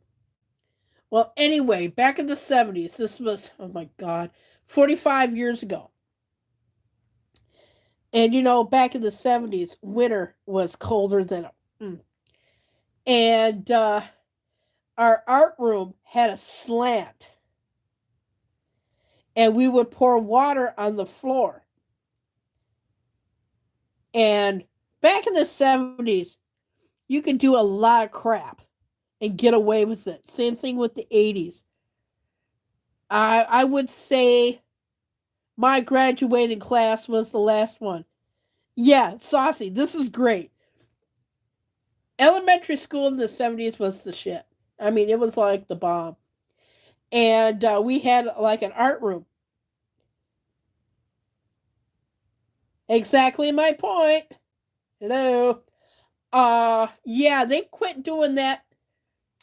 Well, anyway, back in the 70s, this was, oh my God, 45 years ago. And back in the 70s, winter was colder than and our art room had a slant, and we would pour water on the floor. And back in the 70s, you could do a lot of crap and get away with it. Same thing with the 80s. I would say my graduating class was the last one. Yeah, Saucy, this is great. Elementary school in the 70s was the shit. I mean, it was like the bomb. And we had like an art room. Exactly my point. Hello. Yeah, they quit doing that.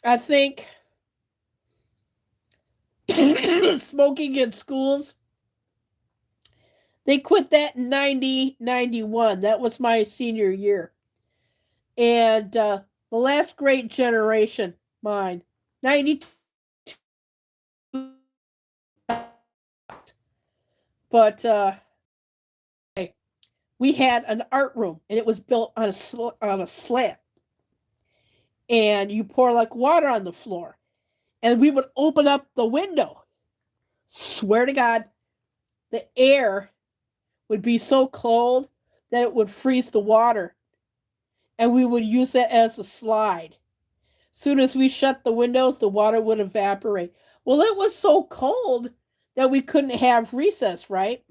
I think smoking in schools. They quit that in 91. That was my senior year. And the last great generation, mine, 92. But we had an art room, and it was built on a slant. And you pour like water on the floor. And we would open up the window. Swear to God, the air would be so cold that it would freeze the water. And we would use it as a slide. Soon as we shut the windows, the water would evaporate. Well, it was so cold that we couldn't have recess, right?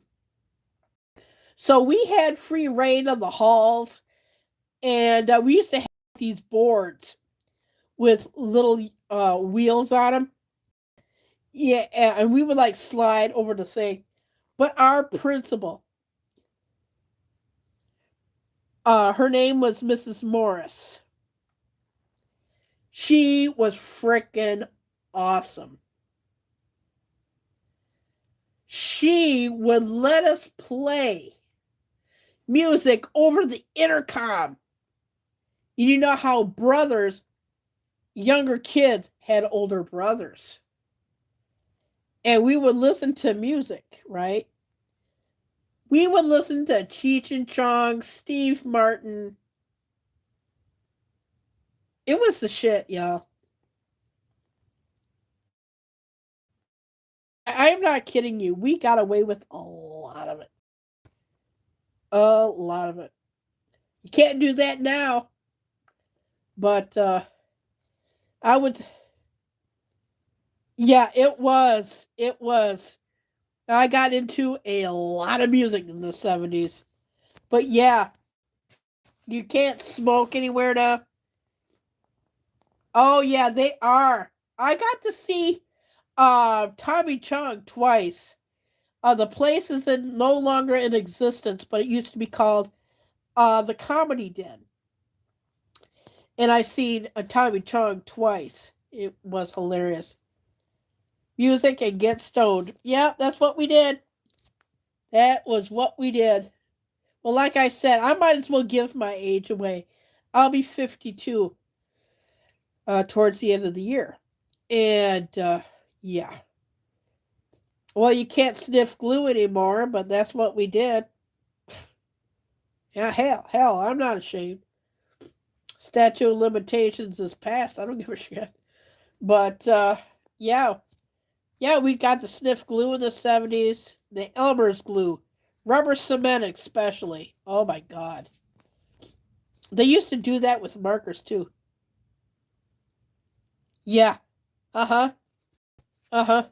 So we had free reign of the halls, and we used to have these boards with little wheels on them. Yeah, and we would like slide over the thing. But our principal, her name was Mrs. Morris. She was freaking awesome. She would let us play music over the intercom. You know how brothers, younger kids, had older brothers. And we would listen to music, right? We would listen to Cheech and Chong, Steve Martin. It was the shit, y'all. I'm not kidding you. We got away with a lot of it. A lot of it. You can't do that now. But I would. Yeah, it was. It was. I got into a lot of music in the 70s. But yeah, you can't smoke anywhere now. Oh, yeah, they are. I got to see Tommy Chong twice. The place is no longer in existence, but it used to be called the Comedy Den. And I seen a Tommy Chong twice. It was hilarious. Music and get stoned. Yeah, that's what we did. That was what we did. Well, like I said, I might as well give my age away. I'll be 52 towards the end of the year. And yeah. Well, you can't sniff glue anymore, but that's what we did. Yeah, hell, I'm not ashamed. Statute of limitations is passed. I don't give a shit. But yeah, we got the sniff glue in the 70s, the Elmer's glue, rubber cement especially. Oh my God. They used to do that with markers too. Yeah. Uh huh. Uh huh.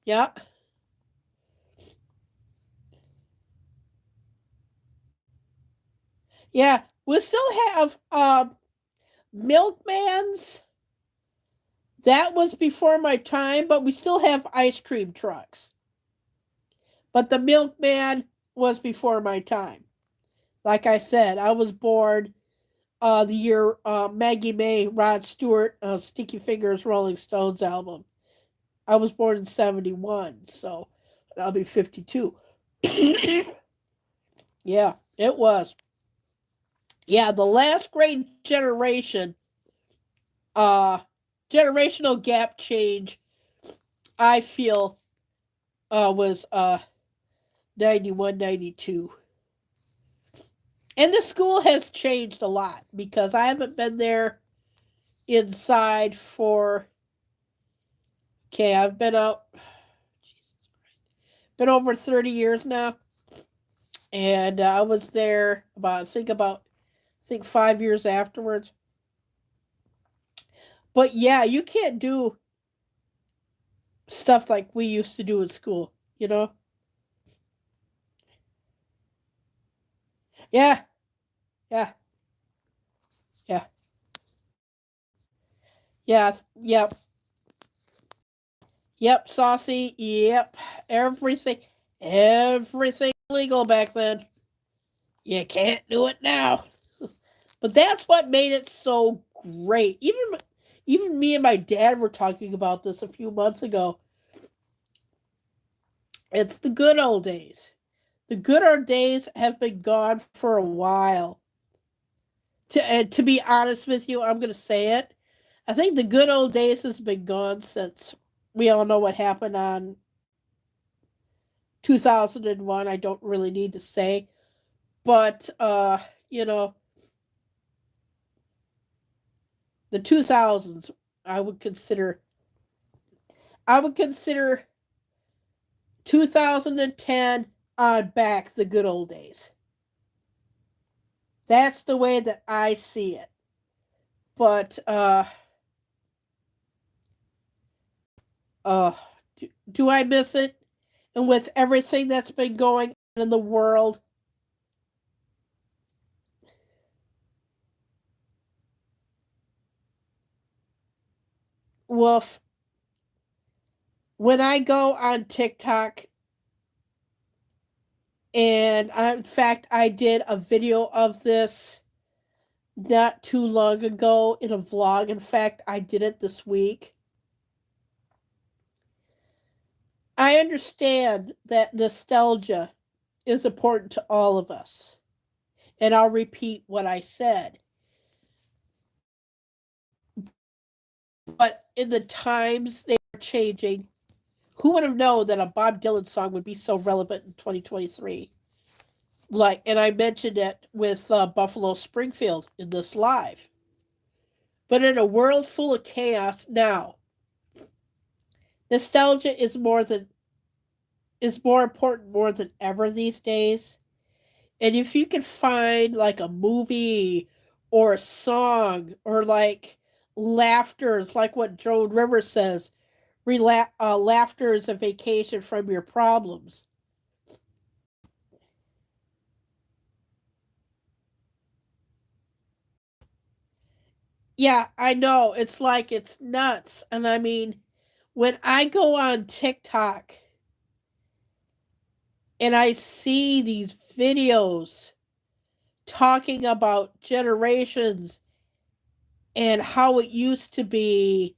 Yeah. Yeah. We still have milkmans. That was before my time, but we still have ice cream trucks. But the milkman was before my time. Like I said, I was born the year Maggie May, Rod Stewart, Sticky Fingers, Rolling Stones album. I was born in 71, so I'll be 52. Yeah, it was. Yeah, the last great generation, uh, generational gap change, I feel, was 91, 92. And the school has changed a lot because I haven't been there inside for, okay, I've been out, been over 30 years now. And I was there about 5 years afterwards. But yeah, you can't do stuff like we used to do in school, you know? Yeah, yeah, yeah, yeah, yep, yep, saucy, yep, everything, everything legal back then. You can't do it now. But that's what made it so great. Even me and my dad were talking about this a few months ago. It's the good old days. The good old days have been gone for a while. To be honest with you, I'm going to say it. I think the good old days has been gone since we all know what happened on 2001. I don't really need to say, but you know, the 2000s, I would consider I would consider 2010 on back the good old days. That's the way that I see it. But uh do I miss it? And with everything that's been going on in the world, woof. When I go on TikTok, and in fact, I did a video of this not too long ago in a vlog. In fact, I did it this week. I understand that nostalgia is important to all of us. And I'll repeat what I said. But in the times they are changing, who would have known that a Bob Dylan song would be so relevant in 2023? And I mentioned it with Buffalo Springfield in this live. But in a world full of chaos now, nostalgia is more important more than ever these days. And if you can find like a movie or a song or like laughter, it's like what Joan Rivers says, laughter is a vacation from your problems. Yeah, I know. It's like it's nuts. And I mean, when I go on TikTok and I see these videos talking about generations and how it used to be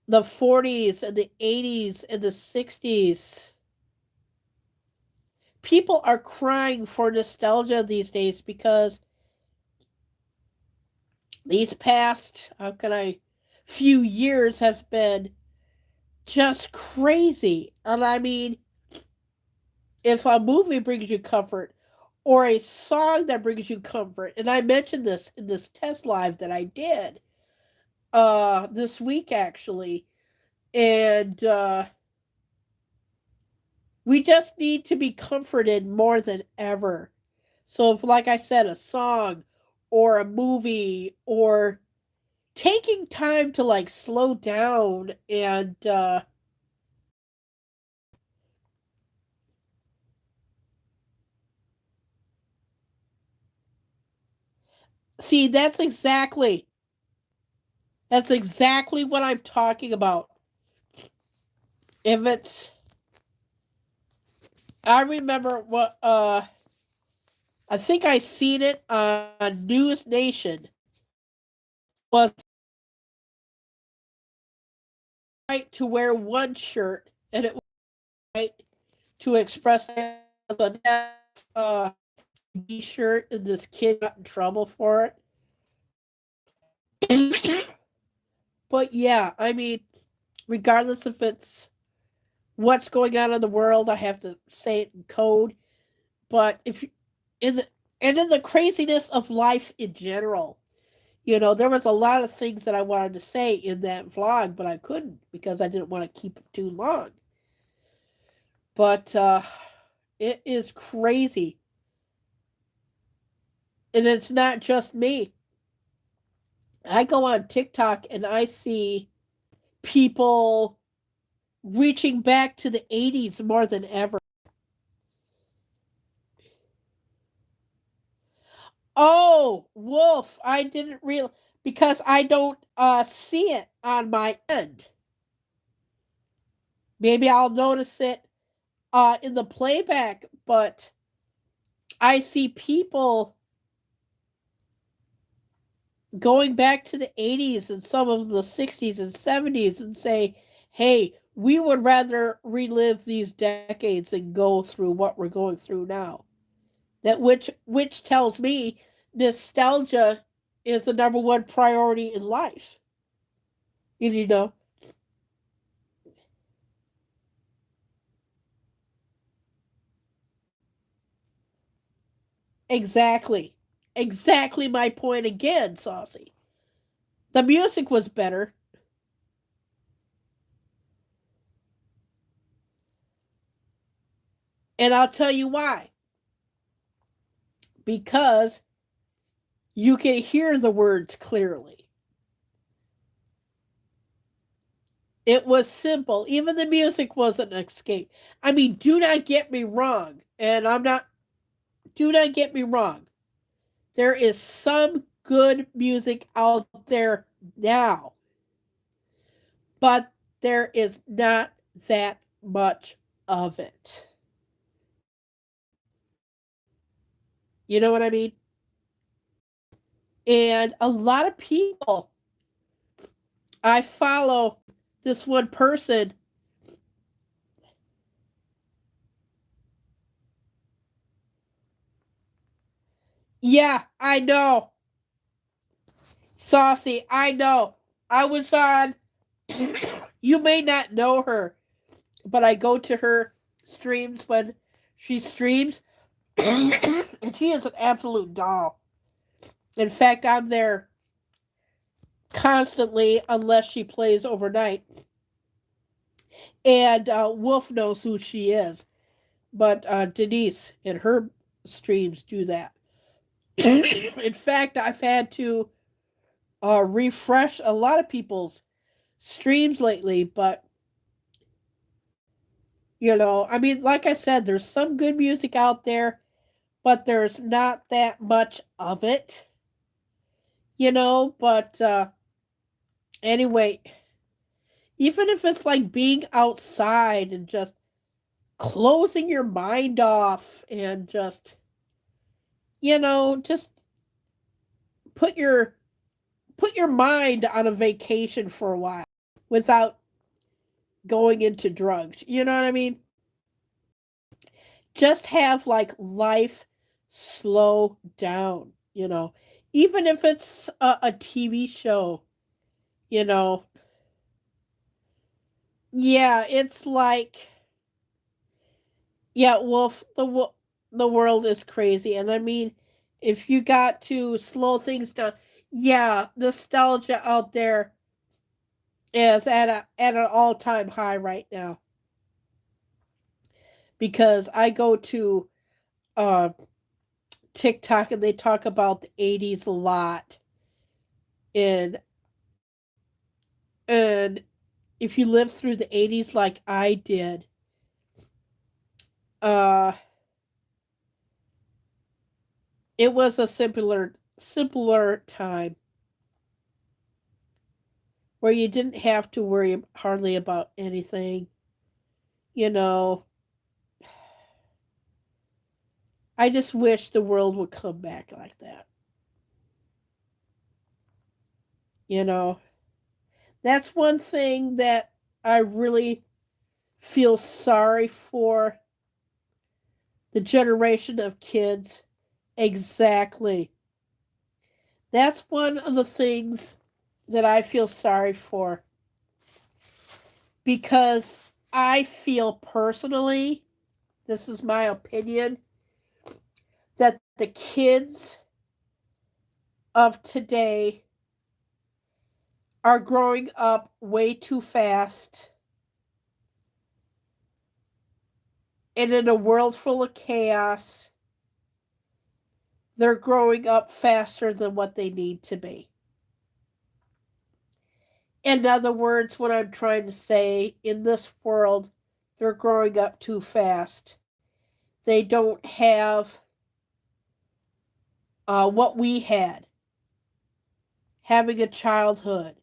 the 40s and the 80s and the 60s. People are crying for nostalgia these days because these past, few years have been just crazy. And I mean, if a movie brings you comfort or a song that brings you comfort, and I mentioned this in this test live that I did this week actually, and we just need to be comforted more than ever. So if, like I said, a song or a movie or taking time to like slow down and see, that's exactly what I'm talking about. If it's I remember what I think I seen it on News Nation was right to wear one shirt and it was right to express a shirt and this kid got in trouble for it. But yeah, I mean, regardless if it's what's going on in the world, I have to say it in code. But if in the and in the craziness of life in general, there was a lot of things that I wanted to say in that vlog, but I couldn't because I didn't want to keep it too long. But it is crazy. And it's not just me. I go on TikTok and I see people reaching back to the 80s more than ever. Oh, Wolf, I didn't real because I don't see it on my end. Maybe I'll notice it in the playback, but I see people going back to the 80s and some of the 60s and 70s and say, hey, we would rather relive these decades and go through what we're going through now. That which tells me nostalgia is the number one priority in life. And exactly. Exactly my point again, Saucy. The music was better. And I'll tell you why. Because you can hear the words clearly. It was simple. Even the music wasn't an escape. I mean, do not get me wrong. And I'm not, do not get me wrong. There is some good music out there now, but there is not that much of it. You know what I mean? And a lot of people, I follow this one person. Yeah, I know. Saucy, I know. I was on, you may not know her, but I go to her streams when she streams, and she is an absolute doll. In fact, I'm there constantly unless she plays overnight. And Wolf knows who she is, but Denise and her streams do that. In fact, I've had to refresh a lot of people's streams lately, but I mean, like I said, there's some good music out there, but there's not that much of it, but anyway, even if it's like being outside and just closing your mind off and just put your put your mind on a vacation for a while without going into drugs. You know what I mean? Just have like life slow down. Even if it's a TV show, you know. Yeah, it's like yeah, Wolf, the world is crazy, and I mean, if you got to slow things down, yeah, nostalgia out there is at an all time high right now because I go to uh, TikTok and they talk about the '80s a lot, and and if you lived through the '80s like I did, uh, it was a simpler time where you didn't have to worry hardly about anything. You know, I just wish the world would come back like that. You know, that's one thing that I really feel sorry for the generation of kids. Exactly. That's one of the things that I feel sorry for because I feel personally, this is my opinion, that the kids of today are growing up way too fast and in a world full of chaos, they're growing up faster than what they need to be. In other words, what I'm trying to say, in this world, they're growing up too fast. They don't have what we had, having a childhood,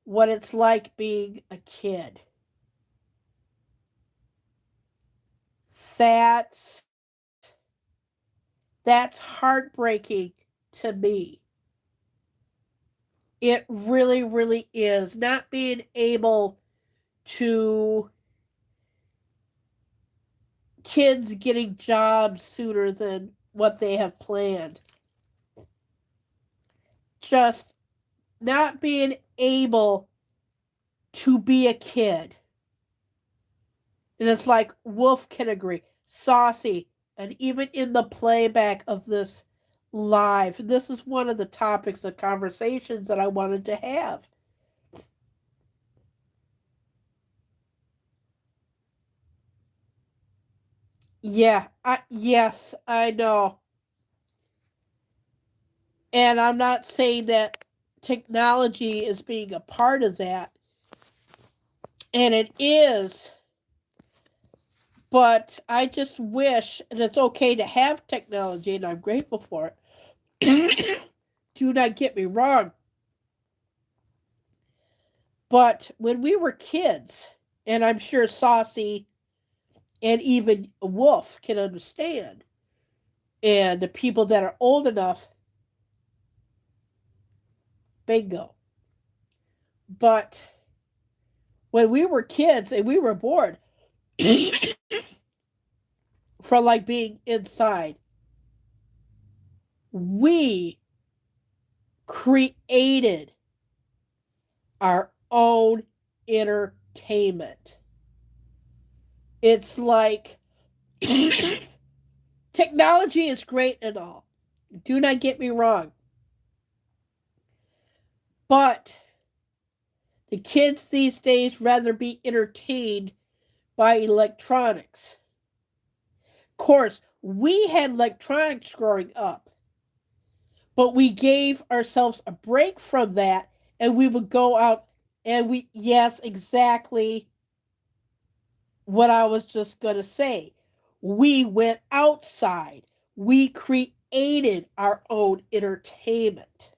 what it's like being a kid. That's that's heartbreaking to me. It really, really is. Not being able to kids getting jobs sooner than what they have planned. Just not being able to be a kid. And it's like Wolf can agree, Saucy, and even in the playback of this live, this is one of the topics of conversations that I wanted to have. Yeah, yes, I know. And I'm not saying that technology is being a part of that. And it is, but I just wish, and it's okay to have technology, and I'm grateful for it. Do not get me wrong. But when we were kids, and I'm sure Saucy and even Wolf can understand, and the people that are old enough, bingo. But when we were kids and we were bored from like being inside, we created our own entertainment. It's like technology is great and all. Do not get me wrong. But the kids these days rather be entertained by electronics. Of course, we had electronics growing up, but we gave ourselves a break from that and we would go out and yes, exactly what I was just going to say. We went outside. We created our own entertainment.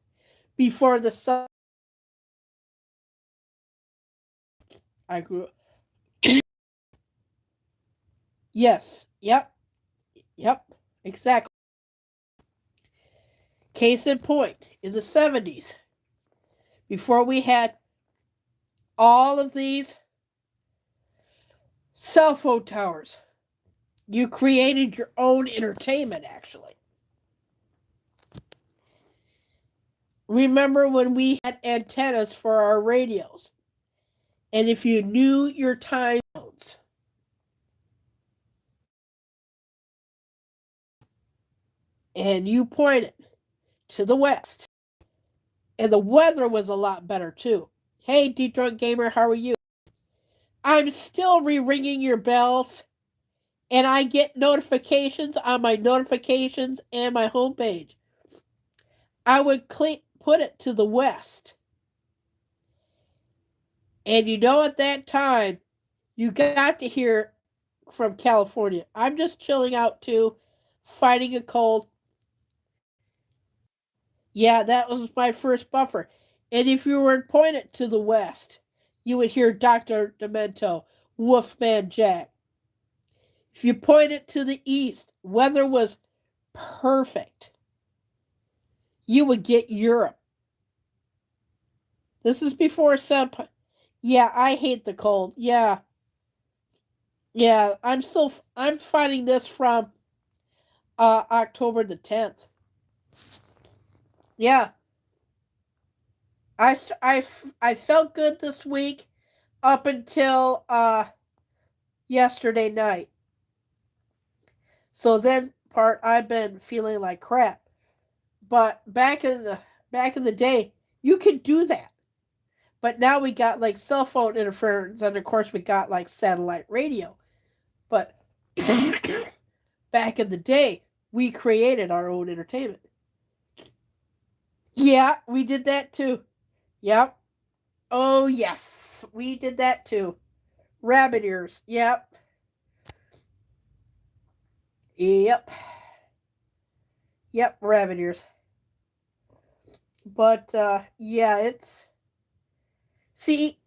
Before the sun, I grew up. Yes, yep, exactly. Case in point, in the 70s, before we had all of these cell phone towers, you created your own entertainment, actually. Remember when we had antennas for our radios? And if you knew your time zones and you pointed to the west, and the weather was a lot better too. Hey, Deep Drunk Gamer, how are you? I'm still ringing your bells, and I get notifications on my notifications and my homepage. I would put it to the west. And you know, at that time, you got to hear from California. I'm just chilling out too, fighting a cold. Yeah, that was my first buffer. And if you were pointed to the west, you would hear Dr. Demento, Wolfman Jack. If you pointed to the east, weather was perfect. You would get Europe. This is before sun. Yeah, I hate the cold. Yeah, yeah. I'm finding this from October the 10th. Yeah, I felt good this week up until yesterday night. So then part I've been feeling like crap. But back in the day, you could do that. But now we got like cell phone interference, and of course we got like satellite radio. But back in the day, we created our own entertainment. Yeah, we did that too. Yep. Oh yes, we did that too. Rabbit ears. Yep. Yep. Yep. Rabbit ears. But yeah, it's see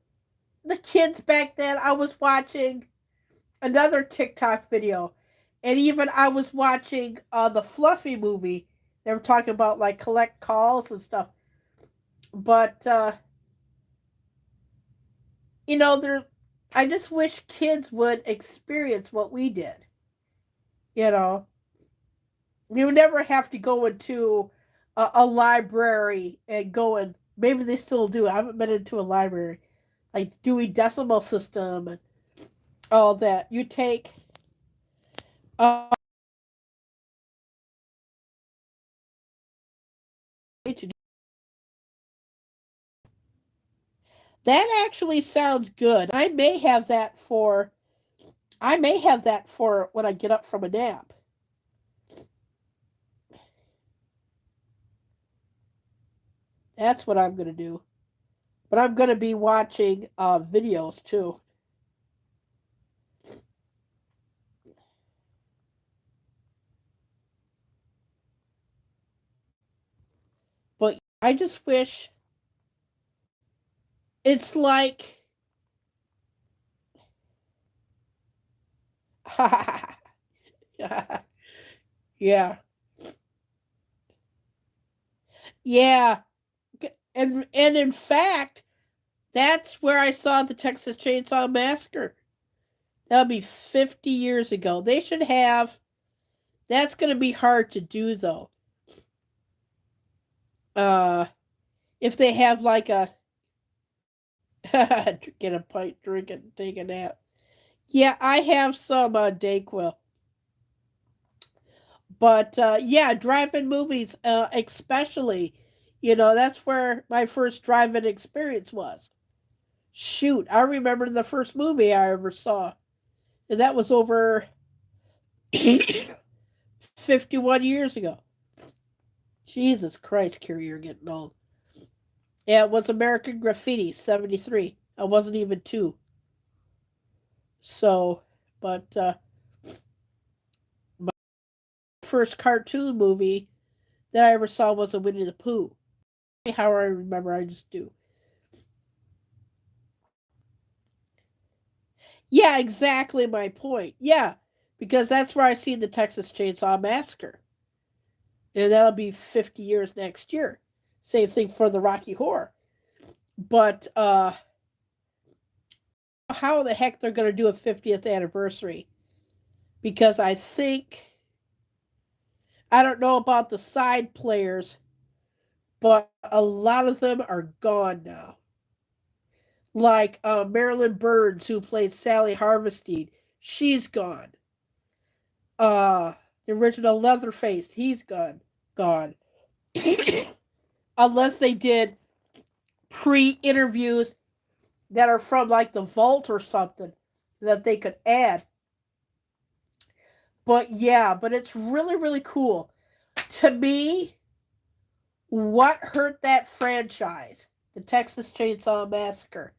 the kids back then. I was watching another TikTok video, and even I was watching the Fluffy movie. They were talking about like collect calls and stuff. But you know, there. I just wish kids would experience what we did. You know, you never have to go into a library and go and maybe they still do. I haven't been into a library like Dewey Decimal System and all that. You take uh, that actually sounds good. I may have that for when I get up from a nap. That's what I'm gonna do. But I'm gonna be watching videos too. But I just wish it's like yeah. Yeah. And in fact, that's where I saw the Texas Chainsaw Massacre. That'll be 50 years ago. They should have. That's going to be hard to do though. Uh, if they have like a get a pint, drink it, take a nap. Yeah, I have some Dayquil, but yeah, drive-in movies, especially. You know, that's where my first drive-in experience was. Shoot, I remember the first movie I ever saw, and that was over 51 years ago. Jesus Christ, Carrie, you're getting old. Yeah, it was American Graffiti, 73. I wasn't even two. So, but my first cartoon movie that I ever saw was a Winnie the Pooh. How I remember, I just do. Yeah, exactly my point. Yeah, because that's where I seen the Texas Chainsaw Massacre. And that'll be 50 years next year. Same thing for the Rocky Horror. But how the heck they're going to do a 50th anniversary? Because I don't know about the side players, but a lot of them are gone now. Like Marilyn Burns, who played Sally Harvestine, she's gone. The original Leatherface, he's gone. Unless they did pre-interviews that are from like the vault or something that they could add. But yeah, but it's really, really cool. To me, what hurt that franchise, the Texas Chainsaw Massacre?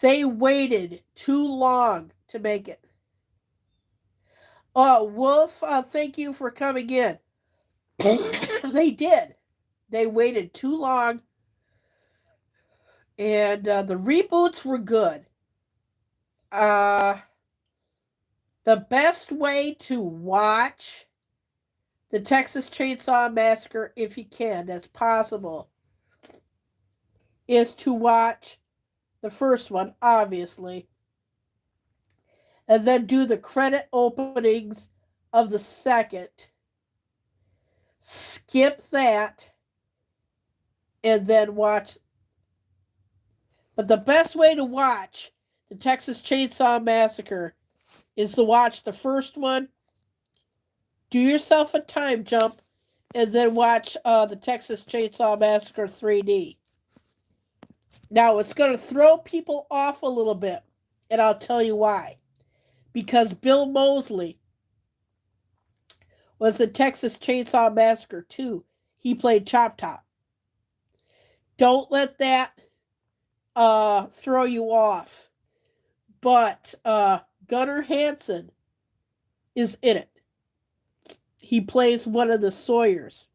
They waited too long to make it. Oh, Wolf, thank you for coming in. They did. They waited too long, and the reboots were good. Uh, the best way to watch the Texas Chainsaw Massacre, if you can, that's possible, is to watch the first one, obviously, and then do the credit openings of the second. Skip that and then watch. But the best way to watch the Texas Chainsaw Massacre is to watch the first one, do yourself a time jump, and then watch the Texas Chainsaw Massacre 3D. Now, it's going to throw people off a little bit, and I'll tell you why. Because Bill Moseley was the Texas Chainsaw Massacre 2. He played Chop Top. Don't let that throw you off. But Gunnar Hansen is in it. He plays one of the Sawyers.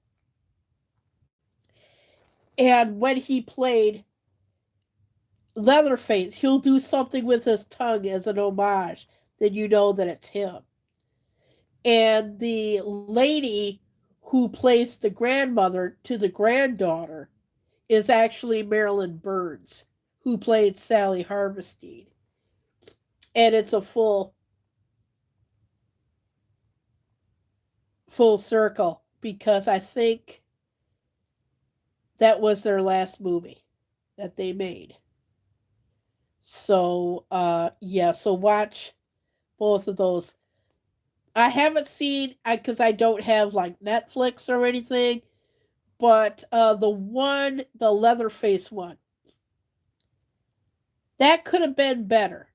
And when he played Leatherface, he'll do something with his tongue as an homage. Then you know that it's him. And the lady who plays the grandmother to the granddaughter is actually Marilyn Burns, who played Sally Harvestine. And it's a full circle because I think that was their last movie that they made. So yeah, so watch both of those. I haven't seen because I don't have like Netflix or anything, but the Leatherface one, that could have been better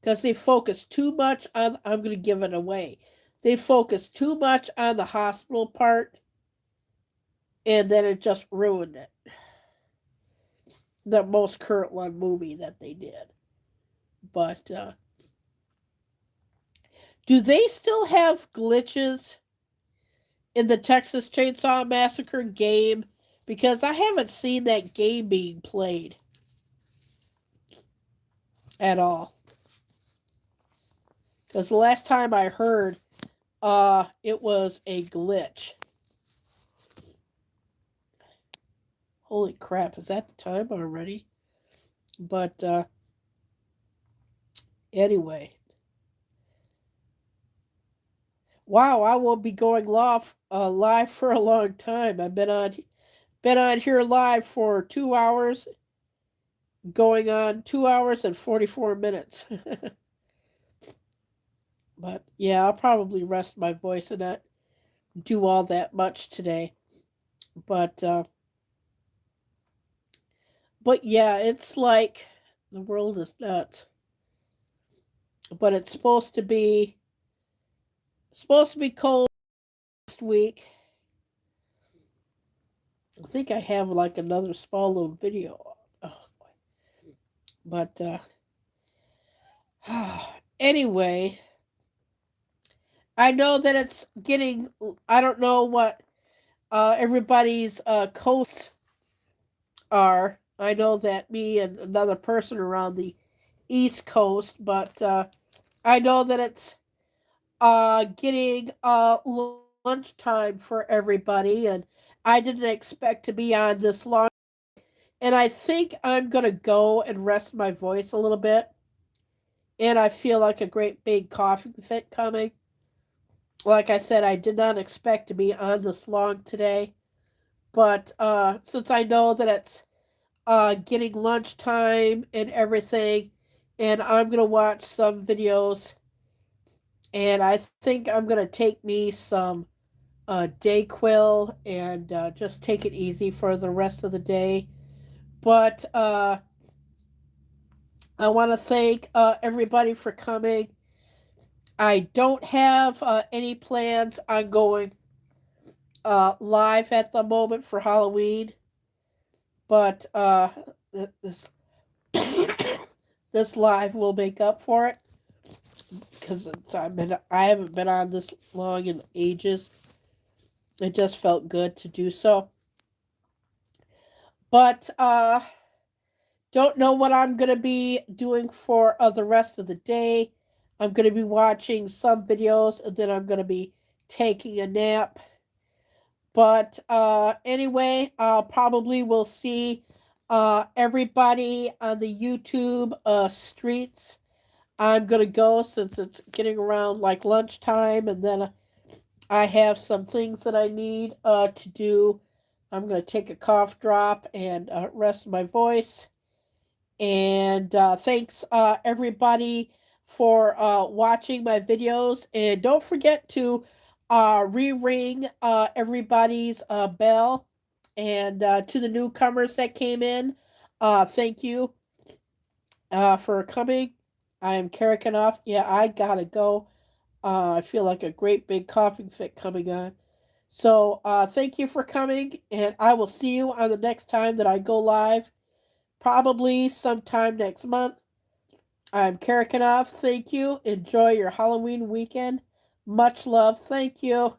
because they focused too much on. I'm going to give it away. They focused too much on the hospital part, and then it just ruined it. The most current one movie that they did, but do they still have glitches in the Texas Chainsaw Massacre game? Because I haven't seen that game being played at all. Because the last time I heard, it was a glitch. Holy crap, is that the time already? But anyway. Wow, I won't be going live for a long time. I've been on here live for 2 hours, going on 2 hours and 44 minutes. But yeah, I'll probably rest my voice and not do all that much today. But yeah, it's like the world is nuts. But it's supposed to be cold next week. I think I have like another small little video. Oh, but anyway, I know that it's getting. I don't know what everybody's coasts are. I know that me and another person are on the East Coast, but I know that it's getting lunchtime for everybody, and I didn't expect to be on this long. And I think I'm gonna go and rest my voice a little bit. And I feel like a great big coughing fit coming. Like I said, I did not expect to be on this long today. But since I know that it's getting lunchtime and everything, and I'm going to watch some videos, and I think I'm going to take me some Dayquil and just take it easy for the rest of the day. But I want to thank everybody for coming. I don't have any plans on going live at the moment for Halloween, but this this live will make up for it because I haven't been on this long in ages. It just felt good to do so. But don't know what I'm gonna be doing for the rest of the day. I'm gonna be watching some videos and then I'm gonna be taking a nap. But anyway, probably will see everybody on the YouTube streets. I'm going to go since it's getting around like lunchtime, and then I have some things that I need to do. I'm going to take a cough drop and rest my voice. And thanks everybody for watching my videos. And don't forget to re-ring everybody's bell. And to the newcomers that came in, thank you for coming. I am kerry knauf. Yeah, I gotta go. I feel like a great big coughing fit coming on. So thank you for coming, and I will see you on the next time that I go live. Probably sometime next month. I'm kerry knauf. Thank you. Enjoy your Halloween weekend. Much love. Thank you.